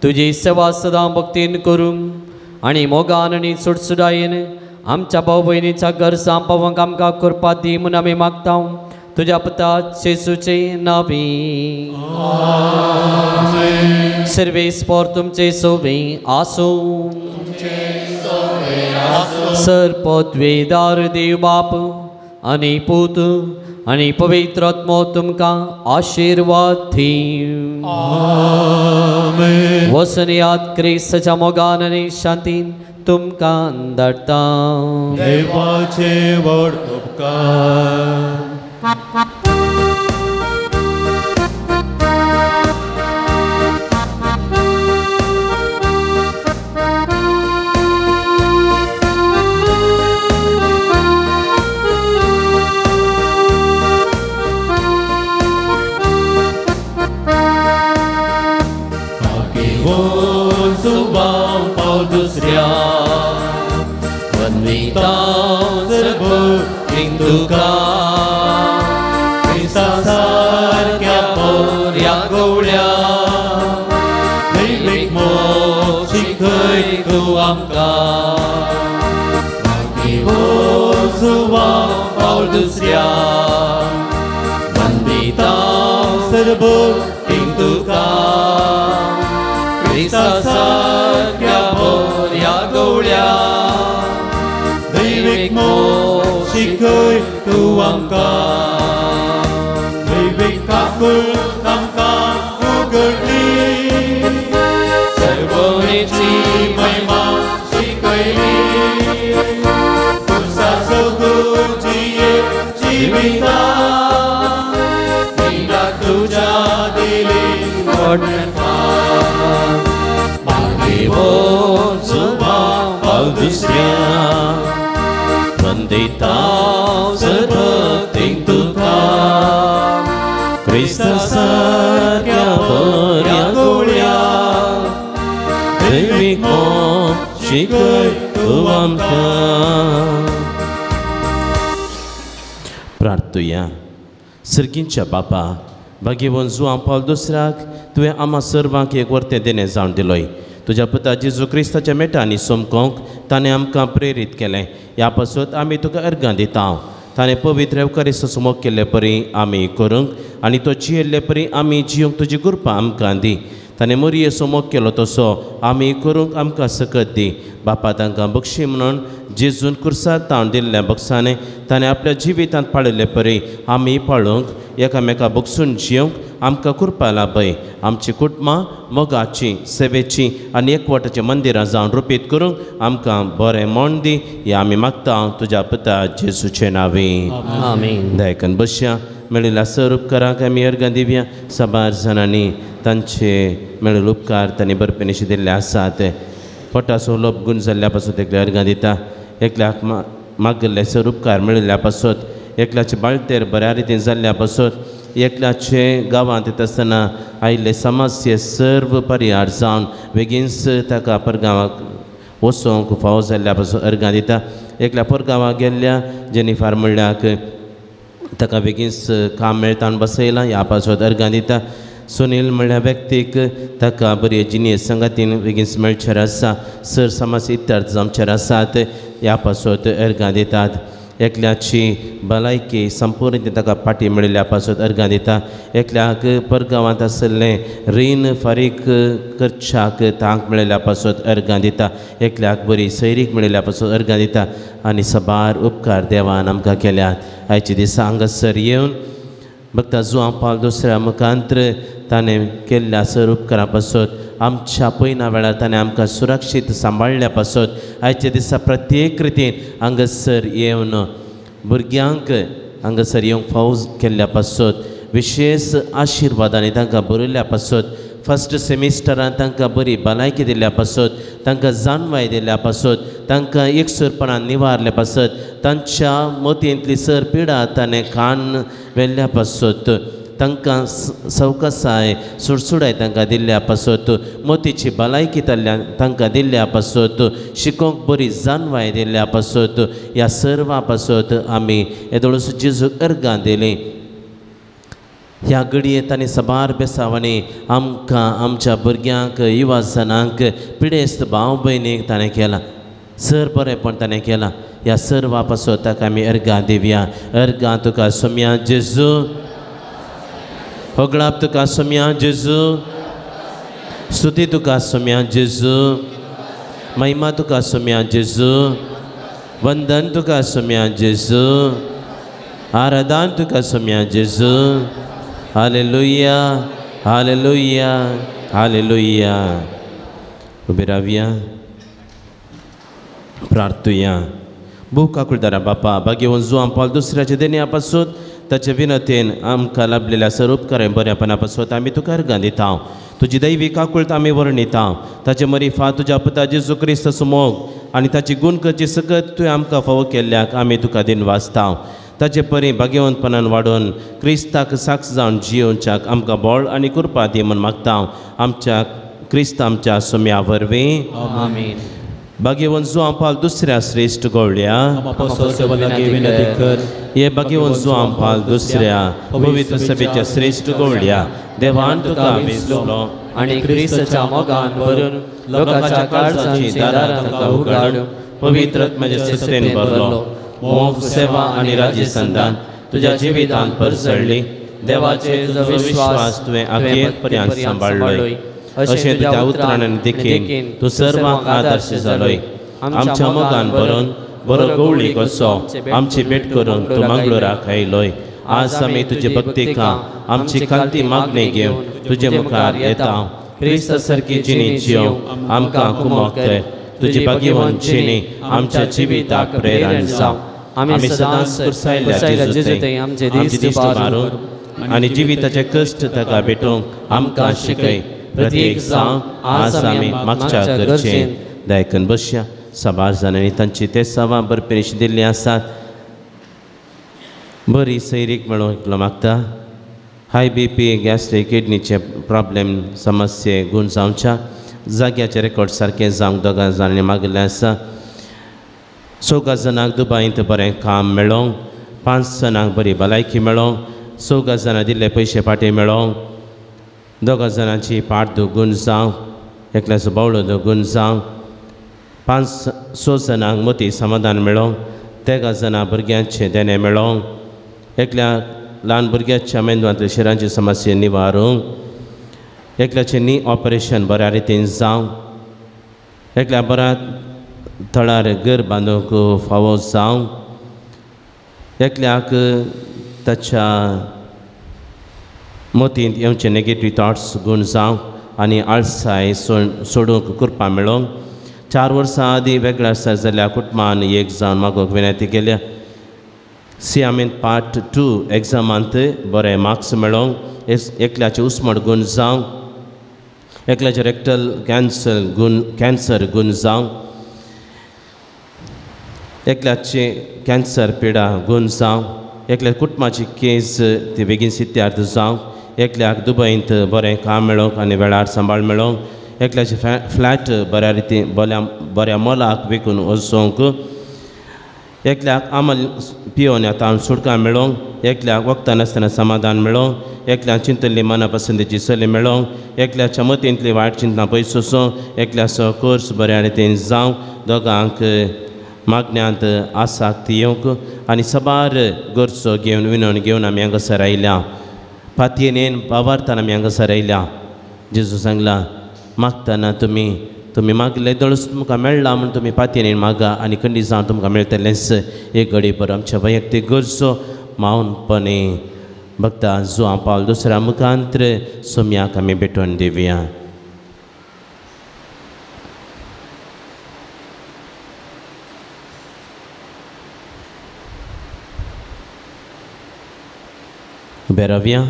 तुजी सेवा सदां भक्तीन करूंक आनी मोगान आनी सुटसुटायेन आमच्या भाव भयणीच्या घर सांपावंक आमकां करपा दी म्हूण आमी मागता. तुज्या पुता जेसूचे नांवी. सर्वेस्पर तुमचे सोवे आसूं. सरपदवेदार देव बाप आनी पूत आनी पवित्र आत्मो तुमकां आशिर्वाद दी. वसनियात क्रिस्ताच्या मोगान आनी शांतीन तुमकां धाडटा. देवाचे व्हड उपकार. Zubaw Paul दुसऱ्या वन्विता सर्व तुका क्रिस्ता सारक्या पोरया गवळ्या दैवीक मोग शिकय तूं आमकां. Zubaw Paul दुसऱ्या वन्विता सर्व तुका क्रिस्ता सारक्या पोरया गवळ्या दैवीक मोग शिकय तूं आमकां. दैवीक काकूळ आमकां उगडली सर्वोची महिमा शिकयली. खुर्साचो गुरुजीये जिविता तिका तुज्या दिली Zubaw Paul दुसऱ्या वंदिता सर्वभक्तींक तुका क्रिस्ता सारक्या पोरया गवळ्या दैवीक मोग शिकय तूं आमकां. प्रार्थूया. सर्गींच्या बापा, भाग्यवन जुआंव पावल दुसऱ्याक तुवें आम्हा सर्वांक एक वर्तें देणें जावन दिलोय. तुज्या पुता जेजू क्रिस्ताच्या मेटांनी सोमकोंक ताणें आमकां प्रेरीत केलें. ह्या पासून आमी तुका अर्गां दिता. ताणें पवित्र एवकारिस्ताचो मोग केल्ले परी आमी करूंक आनी तो जियेल्ले परी आमी जियोंक तुजी कृपा आमकां दी. ताणें मोरयेचो मोग केलो तसो आमी करूंक आमकां सकत दी. बापा तांकां बक्षी म्हणून जेजून कुर्सार तावन दिल्ल्या बक्षांनी ताणें आपल्या जिवितांत पाळिल्ले परी आमी पाळूंक एकामेका बक्षून जियोंक आमकां कृपा लाभय. आमची कुटुंबां मोगाची सेवेची आनी एकवटाची मंदिरां जावन रुपीत करूंक आमकां बरें मोण दी. हें आमी मागता तुज्या पुता जेजूचे नांवी. आमीन. दयकन बसया. मेळिल्ल्या सर उपकाराक आमी अर्गां दिवया. साबार जाणांनी तांचे मेळिल्ले उपकार तांणी बरपेनिशी दिल्ले आसात. पोटाचो लोप गूण जाल्ल्या पासून एकल्या अर्गां दिता. एकल्याक मागिल्ले सर उपकार मेळिल्ल्या पासून एकल्याचे बाळतेर बऱ्या रितीन जाल्ल्या पासून एकल्याचे गांवांत येता आसतना आयिल्ले समस्ये सर्व परिहार जावन बेगीनच ताका परगांवाक वचोंक फावो जाल्ल्या पासून अर्गां दिता. एकल्या परगांवाक गेल्ल्या जेनिफार म्हणल्याक ताका बेगीनच काम मेळटा आनी बसयलां. ह्या पासून अर्गां दिता. सुनील म्हणल्या व्यक्तीक ताका बरी जिनेस संगातीन बेगीनच मेळचेर आसा. सर समस्या इत्यार्थ जावचेर आसात. ह्या पासून अर्गां दितात. एकल्याची भलायकी संपूर्ण ताका फाटी मेळिल्ल्या पासून अर्गां दिता एकल्याक परगांवांत आसले रीण फारीक करच्याक तांक मेळिल्ल्या पासून अर्गां दिता एकल्याक बरी सैरीक मेळिल्ल्या पासून अर्गां दिता आनी सबार उपकार देवान आमकां केल्यात आयचे दिसा हांगासर येवन भक्ता जुआंव पावल दुसऱ्या मुखांत्र ताणें केल्ल्या सर उपकारा पासून आमच्या पयना वेळार ताणें आमकां सुरक्षीत सांबाळल्या पासून आयच्या दिसा प्रत्येक रितीन हांगासर येवन भुरग्यांक हांगासर येवंक फावज केल्ल्या पासून विशेष आशिर्वादांनी तांकां बरयल्ल्या पासून फर्स्ट सेमिस्टरान तांकां बरी भलायकी दिल्ल्या पासून तांकां जानवाय दिल्ल्या पासून तांकां एकसुरपणान निवारल्या पासून तांच्या मोतयेंतली सर पिडा ताणें खाण व्हेल्ल्या पासून तांकां सवकासाय सुडसुडाय तांकां दिल्ल्या पासून मोतीची भलायकी तांकां दिल्ल्या पासून शिकोवंक बरी जानवाय दिल्ल्या पासून ह्या सर्वां पासून आमी येदोळूस जेजूक अर्गां दिली ह्या घडयेंत आनी सबार बेसावांनी आमकां आमच्या भुरग्यांक युवा जनांक पिडेस्त भाव भयणीक ताणें केला सर बरेंपण ताणें केलां ह्या सर्वां पासून ताका आमी अर्गां दिवया अर्गां तुका सोम्या जेजू होगळाप तुका सोम्या जेजू स्तुती तुका सोम्या जेजू महिमा तुका सोम्या जेजू वंदन तुका सोम्या जेजू आराधन तुका सोम्या जेजू हालेलुया हालेलुया हालेलुया उबे रावया प्रार्थुया भूकाकुळदारा बापा भाग्यवन जुआंव पावल दुसऱ्याच्या देण्या पासून ताचे विनतेन आमकां लाभलेल्या सर उपकारां बऱ्यापणा पासून आमी तुका अर्गां दिता तुजी दैवी काकुळट आमी वर्णिता ताचे मरिफा तुज्या पुता जेजू क्रिस्त मोग आनी ताची गूण करची सकत तुवें आमकां फावो केल्ल्याक आमी तुका दिन वाचता ताचे परी भाग्यवंतपणान वाडोवन क्रिस्ताक साक्ष जावन जियोवच्याक आमकां बळ आनी कृपा दी म्हूण मागता आमच्या क्रिस्त आमच्या सोम्या वरवीं आमीन भाग्यवंत जुआंव पावल दुसऱ्या श्रेष्ठ गवळ्या हे भाग्यवंत जुआंव पावल दुसऱ्या पवित्र सभेच्या श्रेष्ठ गवळ्या देवान तुका वेचलो आनी क्रिस्ताच्या मोगान भरून लोकांच्या काळजाची दारां ताका उगडाड पवित्र आत्म्याच्या सत्तेन भरलो मोग सेवा आनी राज्य संदान तुज्या जिवितांत परसळ्ळी देवाचे तुजो विश्वास तुवें अखेर पर्यंत सांबाळलोय अशें तुज्या उतरांनी देखीन तूं सर्वांक आदर्श जालोय आमच्या मोगान भरून बरो गवळी कसो आमची भेट करून तूं मंगळुराक आयलोय आज आमी तुजे भक्तीका आमची खालती मागणी घेवन तुजे मुखार येता क्रिस्त सारकी जिणी जियो आमकां कुमोक कर तुजी भाग्यवंत जिणी आमच्या जिविताक प्रेरण जावं आमी सदांच कुरसायल्ल्या जेजूतय आमचे दिश्ट मारून आनी जिविताचे कश्ट ताका भेटोवंक आमकां शिकय प्रत्येक जावं आज आमी मागच्या गरजेन दायकन बसया सबार जाणांनी तांची ते सवा बरपेश दिल्ली आसात बरी सैरीक मेळोवंक मागता हाय BP गॅस्ट्रीक किडनीचे प्रॉब्लेम समस्ये गूण जावच्या जाग्याचे रेकॉर्ड सारके जावंक दोगां जाणांनी मागिल्लें आसा 6 जाणांक दुबायंत बरें काम मेळोवंक 5 जाणांक बरी भलायकी मेळोवंक 6 जाणां दिल्ले पयशे फाटीं मेळोवंक 2 जाणांची पाट दुगूण जावंक एकल्याचो बावळो दुगूण जावंक 5-6 जाणांक मोती समाधान मेळोवंक 13 जाणां भुरग्यांचे देणे मेळोवंक एकल्या ल्हान भुरग्याच्या मेंदवांतले शिरांची समस्या निवारूंक एकल्याचें नी ऑपरेशन बऱ्या रितीन जावंक एकल्या बऱ्या थळार घर बांदूंक फावो जावंक एकल्याक ताच्या मोतींत येवचे नेगेटीव थॉट्स गूण जावंक आनी आळसाय सोडूंक कृपा मेळोवंक 4 वर्सां आदीं वेगळ्या आसा जाल्यार कुटुंबान एक जावन मागोवंक विनंती केल्या CMN पार्ट 2 एग्जामांत बरे मार्क्स मेळोवंक एकल्याचे उस्मट गूण जावंक एकल्याचे रेक्टल कॅन्सर गूण जावंक एकल्याचे कॅन्सर पिडा गूण जावंक एकल्या कुटुंबाची केस ती बेगीन सित्यार्थ जावंक एकल्याक दुबयंत बरें काम मेळोवंक आनी वेळार सांबाळ मेळोवंक एकल्याचे फ्लॅट बऱ्या रितीन बऱ्या मोलाक विकून वचोवंक एकल्याक आमल पियोन आतां सुटका मेळोवंक एकल्याक वखदां नासतना समाधान मेळोवंक एकल्याक चिंतल्ली मनापसंतीची चली मेळोवंक एकल्याच्या मतींतली वायट चिंतना पयस वचोवंक एकल्याचो कोर्स बऱ्या रितीन जावंक दोगांक मागण्यांत आसाक्त येवंक आनी सबार गरजो घेवन विनवण घेवन आमी हांगासर आयल्या. फातयेन वावरताना आमी हांगासर आयल्या. जेजू सांगला मागतना तुमी मागले दळस तुमकां मेळ्ळा म्हूण तुमी फातयेन मागा आनी खंडी जावन तुमकां मेळटलेंच. एक घडी पर आमच्या वैयक्तीक गरजो मावनपणे भक्ता जुआंव पावल दुसऱ्या मुखांतर सोम्याक आमी भेटोवन दिवया. बेराव्या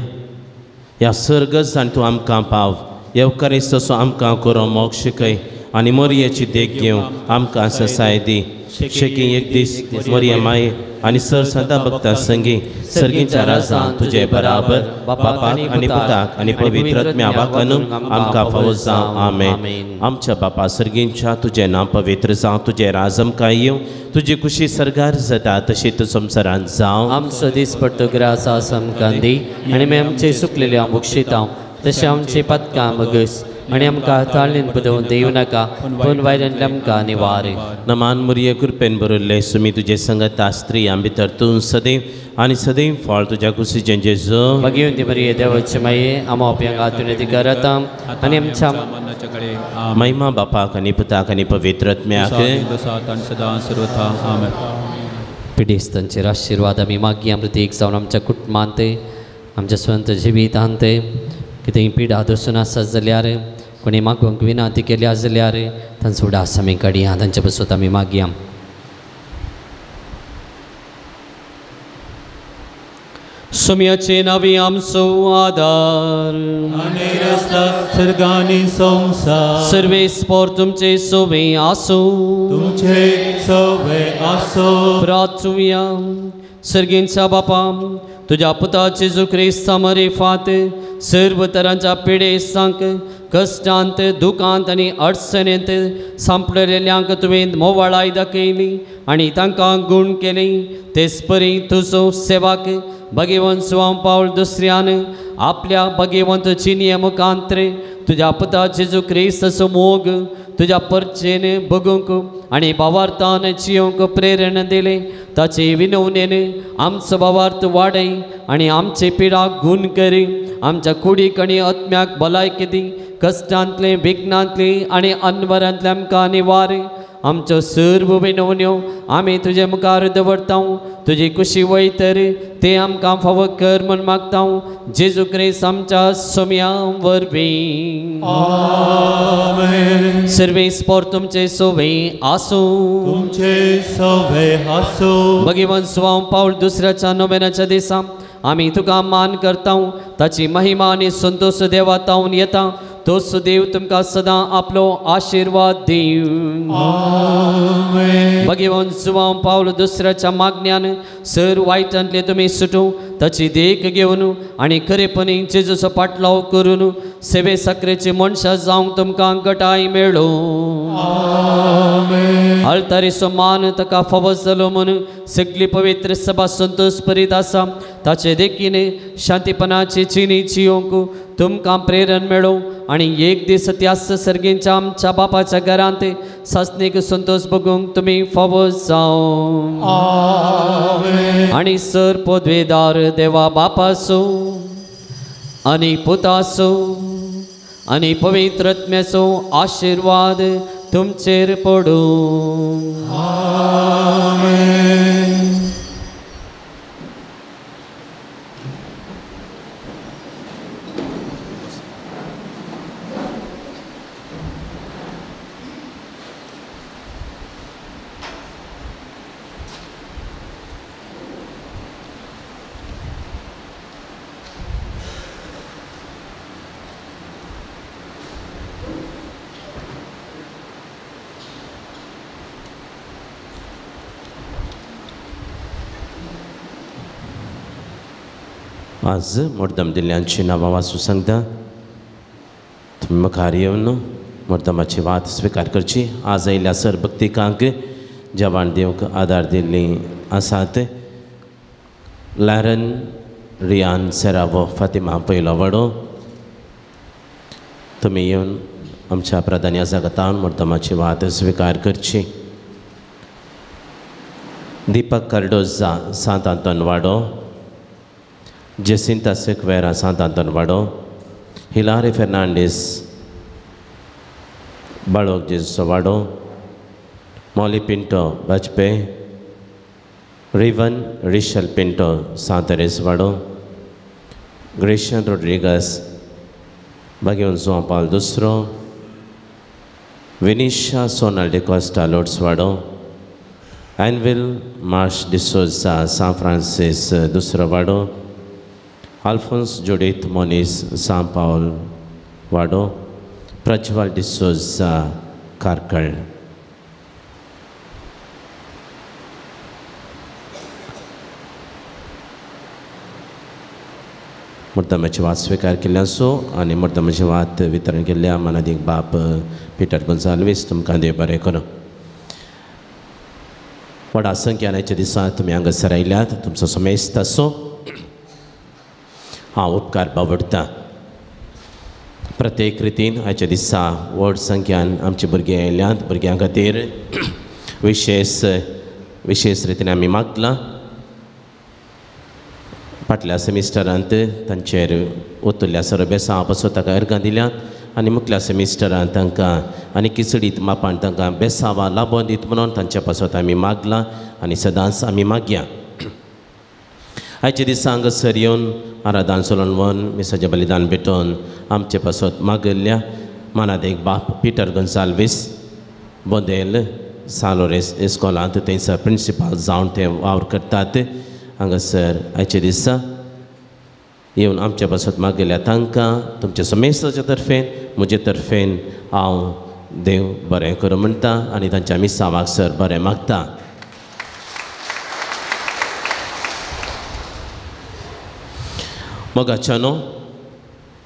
ह्या सर्गस आनी तूं आमकां पाव येवकारीस तसो आमकां करो मोग शिकय आनी मोरयेची देख घेवंक आमकां ससाय दी. शेकी एक दीस मोरये माये आनी सर सदां भक्ता संगी सर्गीच्या राजान तुजे बराबर बापाक आनी पुताक आनी पवित्र आत्म्या वाकून आमकां फावो जावं. आमेन. आमच्या बापा सर्गींच्या तुजें नांव पवित्र जावं. तुजें राज आमकां येवं. तुजी खुशी सरगार जाता तशी तूं संवसारांत जावं. आमचो दीस पडटो ग्रास आमकां दी आनी आमी आमचे सुकलेले मुक्षिता तशें आमची पदकां मगस आनी आमकां ताळीन पदवून देव नाका पूण वायल्यान आमकां निवार. नमान मुरये कृपेन बरयल्ले सुमी तुजे संगत स्त्रियां भितर तूं सदैव आनी सदैव फळ तुज्या कुशीचें जेजू. भगिवन ती मरिये देवाचे माये आमो अपयांक हातून करता आनी आमच्या महिमा बापाक आनी पुताक आनी पवित्र आत्म्याक सदां सर्वथा. आमेन. पिडेस्तांचेर आशिर्वाद आमी मागी प्रत्येक जावन आमच्या कुटुंबांत आमच्या स्वंत जिवितांत कितेंय पिडा दसून आसत जाल्यार कोणी मागोवंक विनंती केल्या जाल्यार तांचो उडास आमी काडया. तांचे बसत आमी मागया. सोम्याचे नावी आमचो आदार सर्गांनी संसार सर्वे स्पोर तुमचे सोवे आसो. तुमचे सवे आसो. प्रार्थुया. सर्गींचा बापा तुझ्या पुता जेजू ख्रिस्ता मरेफात सर्व तरांच्या पिडेसांक कश्टांत दुखांत आनी अडचणेंत सांपडलेल्यांक तुवें मोवाळाय दाखयली आनी तांकां गूण केली. तेच परी तुजो सेवाक भगिवंत जुआंव पावल दुसऱ्यान आपल्या भगिवंत चिन्ये मुखांतर तुझ्या पुता जेजू ख्रिस्ताचो मोग तुझ्या परचेन बगूंक आनी भावार्थान जियोंक प्रेरण दिले. ताचे विनवणेन आमचो भावार्थ वाडय आनी आमचे पिडाक गूण करी. आमच्या कुडीक आनी आत्म्याक भलायकी दी. कश्टांतले विघ्नांतले आनी अनवरांतले आमकां निवार. आमच्यो सर्व विनवण्यो आमी तुजे मुखार दवरता. तुजी खुशी वयतर ते आमकां फावो कर म्हूण मागता. जेजू ख्रिस्त आमच्या सोम्या वरवीं. आमेन. सर्वे स्पोर तुमचे सोवे आसो. तुमचे सवे आसो. भगिवंत जुआंव पावल दुसऱ्याच्या नोवेनाच्या दिसा आमी तुका मान करता. ताची महिमा आनी संतोष देवातावन येता. तोच देव तुमकां सदां आपलो आशिर्वाद दिव. आमेन. भगिवंत जुआंव पावल दुसऱ्याच्या मागण्यान सर वायटांतले तुमी सुटूं ताची देख घेवन आनी खरेपणी जेजूचो पाटलाव करून सेवे साखरेची मनशां जावंक तुमकां गटाय मेळो. आमेन. अल्तारीचो मान ताका फावो जालो म्हूण सगळी पवित्र सभा संतोश करीत आसा. ताचे देखीन शांतीपणाची जिणी जियोंक तुमकां प्रेरण मेळो आनी एक दीस त्याच सर्गींच्या आमच्या बापाच्या घरांत सासणीक संतोष बगूंक तुमी फावो जावं. आमेन. आनी सर पदवेदार देवा बापाचो आनी पुताचो आनी पवित्र आत्म्याचो आशिर्वाद तुमचेर पडूं. आमेन. आज मुर्दम दिल्ल्यांची नांवां वाचूं सांगता. तुमी मुखार येवन मुर्दमाची वात स्विकार करची. आज आयिल्ल्या सर भक्तिकांक जेवण दिवंक आदार दिल्ली आसात. लॅरन रियान सेरावो फातिमा पयलो वडो. तुमी येवन आमच्या प्रधान याजकातान मुर्दमाची वात स्विकार करची. दीपक कार्डोजा सांत आंतोन वाडो, जेसिंता सेक्वेरा सांत आंतोन वाडो, हिलारी फेर्नांडीस बाळोक जेजूचो वाडो, मॉली पिंटो बाजपे, रिवन रिशल पिंटो सांतेरेस वाडो, ग्रेशियन रोड्रिगस बागेवन जुआं पाउल दुसरो, विनिशा सोनल डिकोस्टा लोड्स वाडो, एनविल मार्श डिसोजा सान फ्रांसिस दुसरो वाडो, अल्फोन्स जुडिथ मोनिस सान पाउल वाडो, प्रज्वल डिसोजा कारकळ. मुर्दामाची वात स्वीकार केल्ल्याचो आनी मुर्दामाची वात वितरण केल्ल्या मनादीक बाप पिटर गोंजाल्वीस तुमकां देव बरें करूं. व्हडा संख्यानाच्या दिसांत तुमी हांगासर आयल्यात, तुमचो समेस्त आसो. हांव उपकार बावडटां. प्रत्येक रितीन आयच्या दिसा व्हड संख्यान आमचे भुरगे आयल्यात. भुरग्यां खातीर विशेश रितीन आमी मागलां. फाटल्या सेमिस्टरांत तांचेर ओतुल्ल्या सरबेसां पासून ताका अर्गां दिल्यात आनी मुखल्या सेमिस्टरांत तांकां आनी किचडीत मापान तांकां बेसांवां लाबोवन दित म्हणून तांच्या पासत आमी मागलां आनी सदांच आमी मागया. आयच्या दिसा हांगासर येवन आराधन चलोवन व्हरून मिसाचें बलिदान भेटोवन आमचे पासत मागल्ल्या मानादेक बाप पिटर गोंजाल्वीस बोंदेल सालोरेस इस्कॉलांत थंयसर प्रिंसिपाल जावन ते वावर करतात. हांगासर आयचे दिसा येवन आमच्या पासत मागल्या तांकां तुमच्या समेस्ताच्या तर्फेन म्हजे तर्फेन हांव देव बरें करूं म्हणटा आनी तांच्या मिसावाक सर बरें मागता. मोगाच्यानो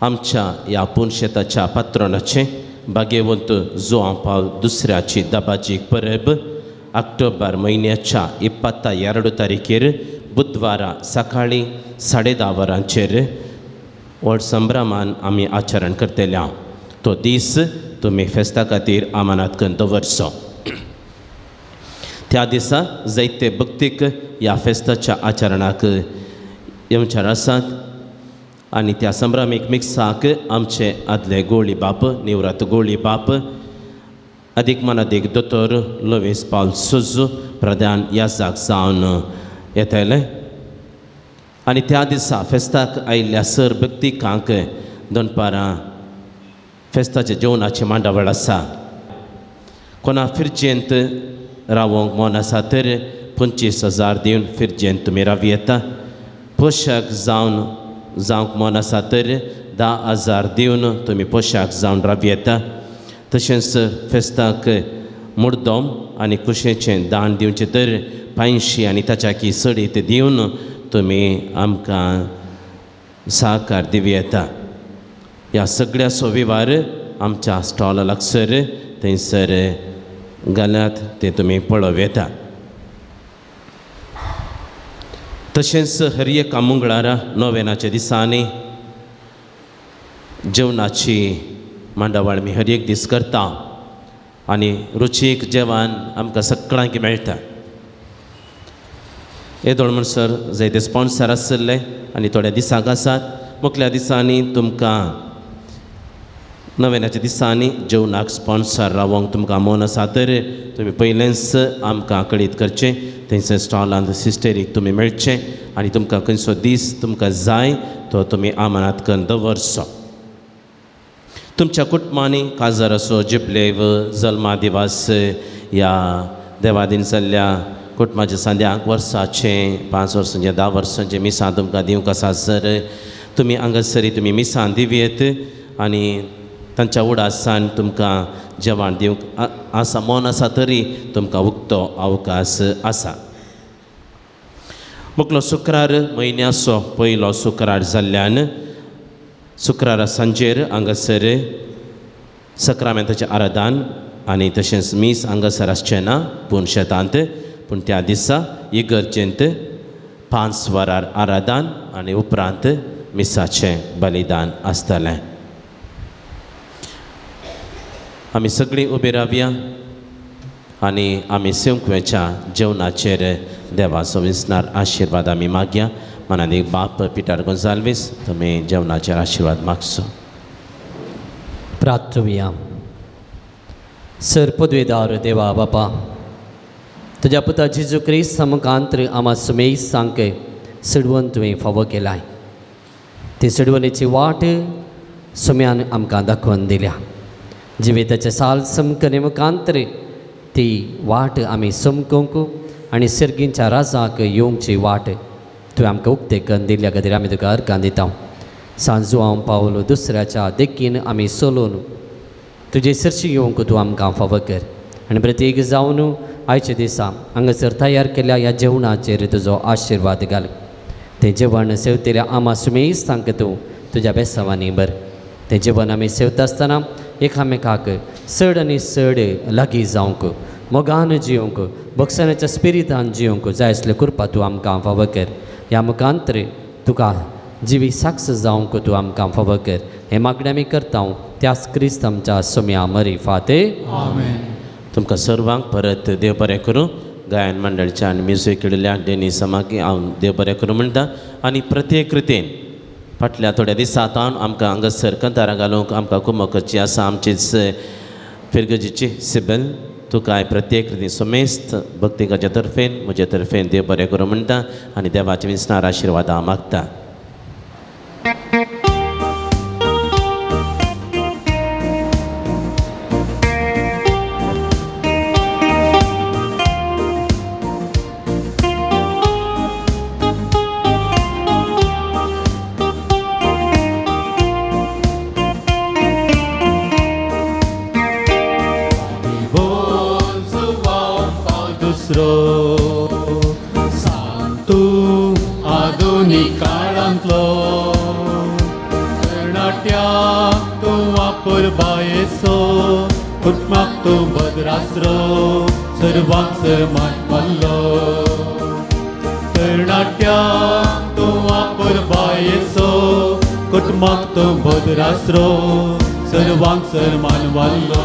आमच्या ह्या पुणशेताच्या पात्रोनाचे भाग्यवंत जुआं पाउल दुसऱ्याची दबाजी परब ऑक्टोबर म्हयन्याच्या 22 तारखेर बुधवारा सकाळीं 10:30 वरांचेर व्हड संभ्रमान आमी आचरण करतल्या. तो दीस तुमी फेस्ता खातीर आमानात करून दवरचो. त्या दिसा जायते भक्तीक ह्या फेस्ताच्या आचरणाक येवचार आसात आनी त्या संभ्रमीक मिक्साक आमचे आदले गोळी बाप निवृत्त गोळी बाप अदीक मनादीक दोतोर लोवेस पाउल सुजू प्रधान याजाक जावन येतले आनी त्या दिसा फेस्ताक आयिल्ल्या सर भक्तिकांक दनपारां फेस्ताचे जेवणाचें मांडावळ आसा. कोणा फिरजेंत रावोंक मन आसा तर 25,000 दिवन फिरजेंत तुमी रावी येता. पोशाक जावंक मन आसा तर 10,000 दिवन तुमी पोशाक जावन रावी येता. तशेंच फेस्ताक मुर्दोम आनी कुशेचें दान दिवचें तर 500 आनी ताच्या सडीत दिवन तुमी आमकां सहकार दिवी येता. ह्या सगळ्या सोविवार आमच्या स्टॉल लागसर थंयसर घाल्यात ते तुमी पळोव येता. तशेंच हर एका मंगळारा नोवेनाच्या दिसांनी जेवणाची मांडावळ आमी हर एक दीस करता आनी रुचीक जेवण आमकां सगळ्यांक मेळटा. येदोळ म्हणसर जायते स्पॉन्सर आसले आनी थोड्या दिसांक आसात. मुखल्या दिसांनी तुमकां नोवेनाच्या दिसांनी जेवणाक स्पॉन्सर रावोंक तुमकां मन आसा तर तुमी पयलेंच आमकां कळीत करचें. थंयसर स्टॉलांत सिस्टेरीक तुमी मेळचें आनी तुमकां खंयचो दीस तुमकां जाय तो तुमी आमानात करून दवरचो. तुमच्या कुटुंबांनी काजार असो जिबलेव जल्मा दिवस ह्या देवादीन जाल्ल्या कुटुंबाच्या सांद्याक वर्साचें 5 वर्सांचें 10 वर्सांचें मिसां तुमकां दिवंक आसा सर तुमी हांगासरी तुमी मिसां दिवयेत आनी तांच्या उडासान तुमकां जेवण दिवंक आसा मन आसा तरी तुमकां उक्तो अवकाश आसा. मुखलो शुक्रार म्हयन्याचो पयलो शुक्रार जाल्ल्यान शुक्रारा सांजेर हांगासर सक्रामेंताचें आराधन आनी तशेंच मीस हांगासर आसचें ना पुणशेतांत पूण त्या दिसा इगर्जेंत 5 वरार आराधन आनी उपरांत मिसाचें बलिदान आसतलें. आमी सगळीं उबी रावया आनी आमी सेवकवेच्या जेवणाचेर देवाचो विस्तार आशिर्वाद आमी मागया. मनान बाप पिटर गोंजाल्वीस तुमी जेवणाचेर आशिर्वाद मागचो. प्रार्थुया. सर पदवेदार देवा बापा, तुज्या पुता जेजू क्रिस्त मुखांतर आम्हा सुमेज सांग सडवून तुवें फावो केलाय. ती सडवणेची वाट सुम्यान आमकां दाखोवन दिल्या. जिविताच्या साल समकने मुखांतर ती वाट आमी समकूंक आनी सर्गींच्या राजाक येवंकची वाट तुवें आमकां उक्ते करून दिल्या खातीर आमी तुका अर्गां दिता. सांजू हांव पावलो दुसऱ्याच्या देखीन आमी सोलोवन तुजे सरशी येवंक तूं आमकां फावो कर. आनी प्रत्येक जावन आयच्या दिसा हांगासर तयार केल्या ह्या जेवणाचेर तुजो आशिर्वाद घाल. तें जेवण सेवतेल्या आमा सुमेज सांग तूं तुज्या बेसांवांनी बर. तें जेवण आमी सेवता आसतना एकामेकाक चड आनी चड लागीं जावंक, मोगान जियोंक, भक्षणाच्या स्पिरितान जियोंक जाय आसलें करपा तूं आमकां फावो कर. ह्या मुखांतर तुका जिवी साक्ष जावंक तूं आमकां फावो कर. हें मागणें आमी करता त्याच क्रिस्त आमच्या सुम्या मरी फाते. आमेन. तुमकां सर्वांक परत देव बरें करूं. गायन मंडळच्या आनी म्युजीक केलेल्या डेनी समाकी हांव देव बरें करूं म्हणटा. आनी प्रत्येक रितीन फाटल्या थोड्या दिसांतान आमकां हांगासर कंतारां घालूंक आमकां कुमक करची आसा. आमचीच फिरगजीची सिबल तुकाय प्रत्येक रितीन सुमेस्त भक्तिकाच्या तर्फेन म्हजे तर्फेन देव बरें करूं म्हणटा आनी देवाचे विस्तार आशिर्वाद मागता. सांतू आधुनीक काळांतलो कर्नाट्याक तूं वापर बायेचो, कुटुंबाक तूं भद्रास्रो, सर्वांक समान मानलो. कर्नाट्याक तूं वापर बायेचो, कुटुंबाक तूं भद्रास्रो, सर्वांक समान मानलो.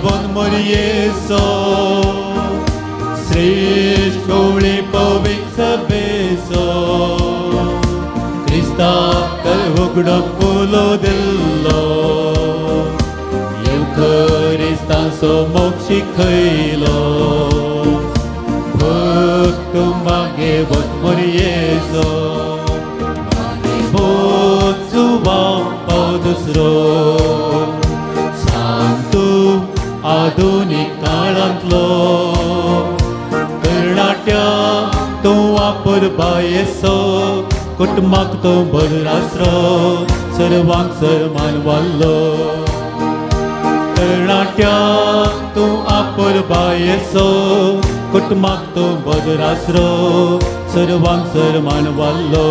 Von Morieso, Srish Koli Povik Sabeso, Krista Kalhugda Pulo Dillo, Eucharistan so Mokshi Kailo, Bhaktumbage Von Morieso, Bhutsuvam Paudusro, आधुनीक काळांतलो कर्नाट्याक तूं वापर बायेचो, कुटुंबाक तूं भद्रास्रो, सर्वांक समान वाल्लो. कर्नाट्याक तूं वापर बायेचो, कुटुंबाक तूं भद्रास्रो, सर्वांक समान वाल्लो.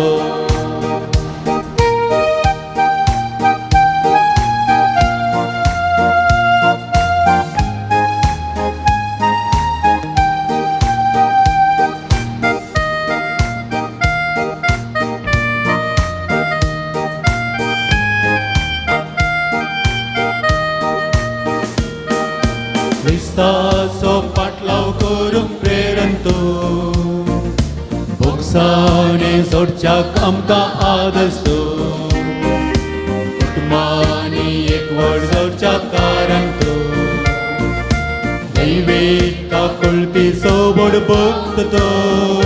Cristaso patlaw kरून प्रेरण तूं, भोगसावणे सोडच्याक आमकां आदस तूं, कुटुंबांनी एकवट जावच्याक कारण तूं, दैवीक काकुळटी सोबत भक्त तूं.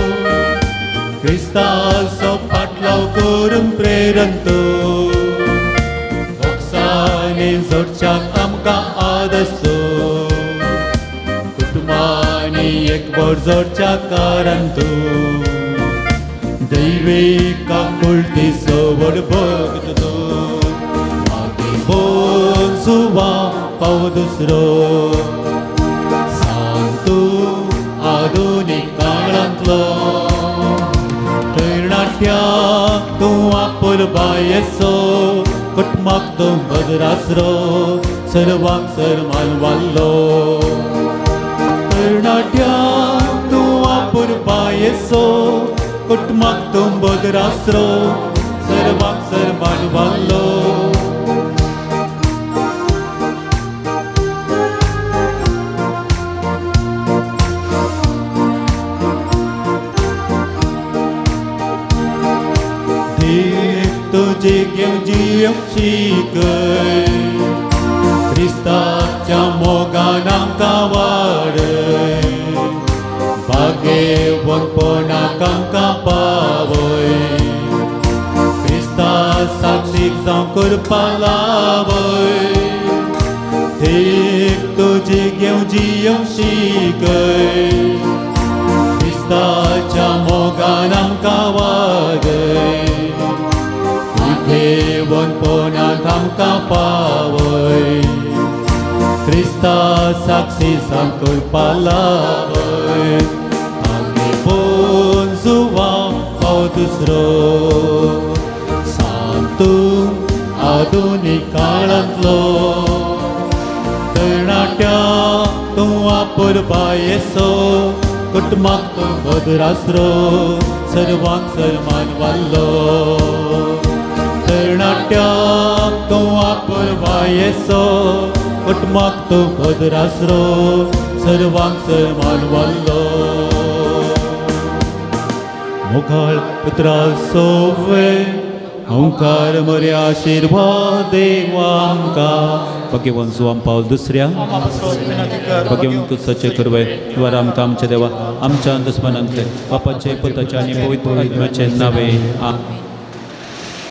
क्रिस्ताचो पाटलाव करून प्रेरण तूं, भोगसावणे सोडच्याक आमकां आदस तूं, कुटुंबांनी एकवट जावच्या कारण तूं. दैविक आकुलती सवड भगतो मागे बोल सुवा पाव दुसरो सांतू आधुनिक काळांतलो तरणाट्याक तूं आपुल बायेचो कुटुंबाक तूं भद्रासरो सर्वांक सर्मान वाल्लो तरणाट्याक तूं आपुल बायेचो कुटुंबाक तूं भद्रासरो सर्वांक सर्मान वाल्लो तुझे घेऊन जियेवंक शिकय क्रिस्ताच्या मोगान आमकां वाडय भाग्यवंतपणाक आमकां पावय क्रिस्ता साक्षीक जावं करपा लावय देख तुझे घेऊन जियेवंक शिकय क्रिस्ताच्या मोगान आमकां वाडय देवनपणाक आमकां पावय क्रिस्ता साक्षी जावन करपा लावय आमी पोन जुवा पाव दुसरो सांतू आधुनीक काळांतलो तरणाट्याक तूं आपुल बायेचो कुटुंबाक तूं भद्रासरो सर्वांक सर्मान वाल्लो तरणाट्याक तूं आपुल बायेचो कुटुंबाक तूं भद्रासरो सर्वांक सर्मान वाल्लो मुखार पुत्रा सोवे ओंकार मरे आशिर्वाद देवा आमकां भगवंत सुवाम पावल दुसऱ्या भगवंत कुसाचे करवे वर आमकां आमचे देवा आमच्या दुस्मनांतले बापाचे पुताचे आनी पवित्र आत्म्याचे नावे आमीन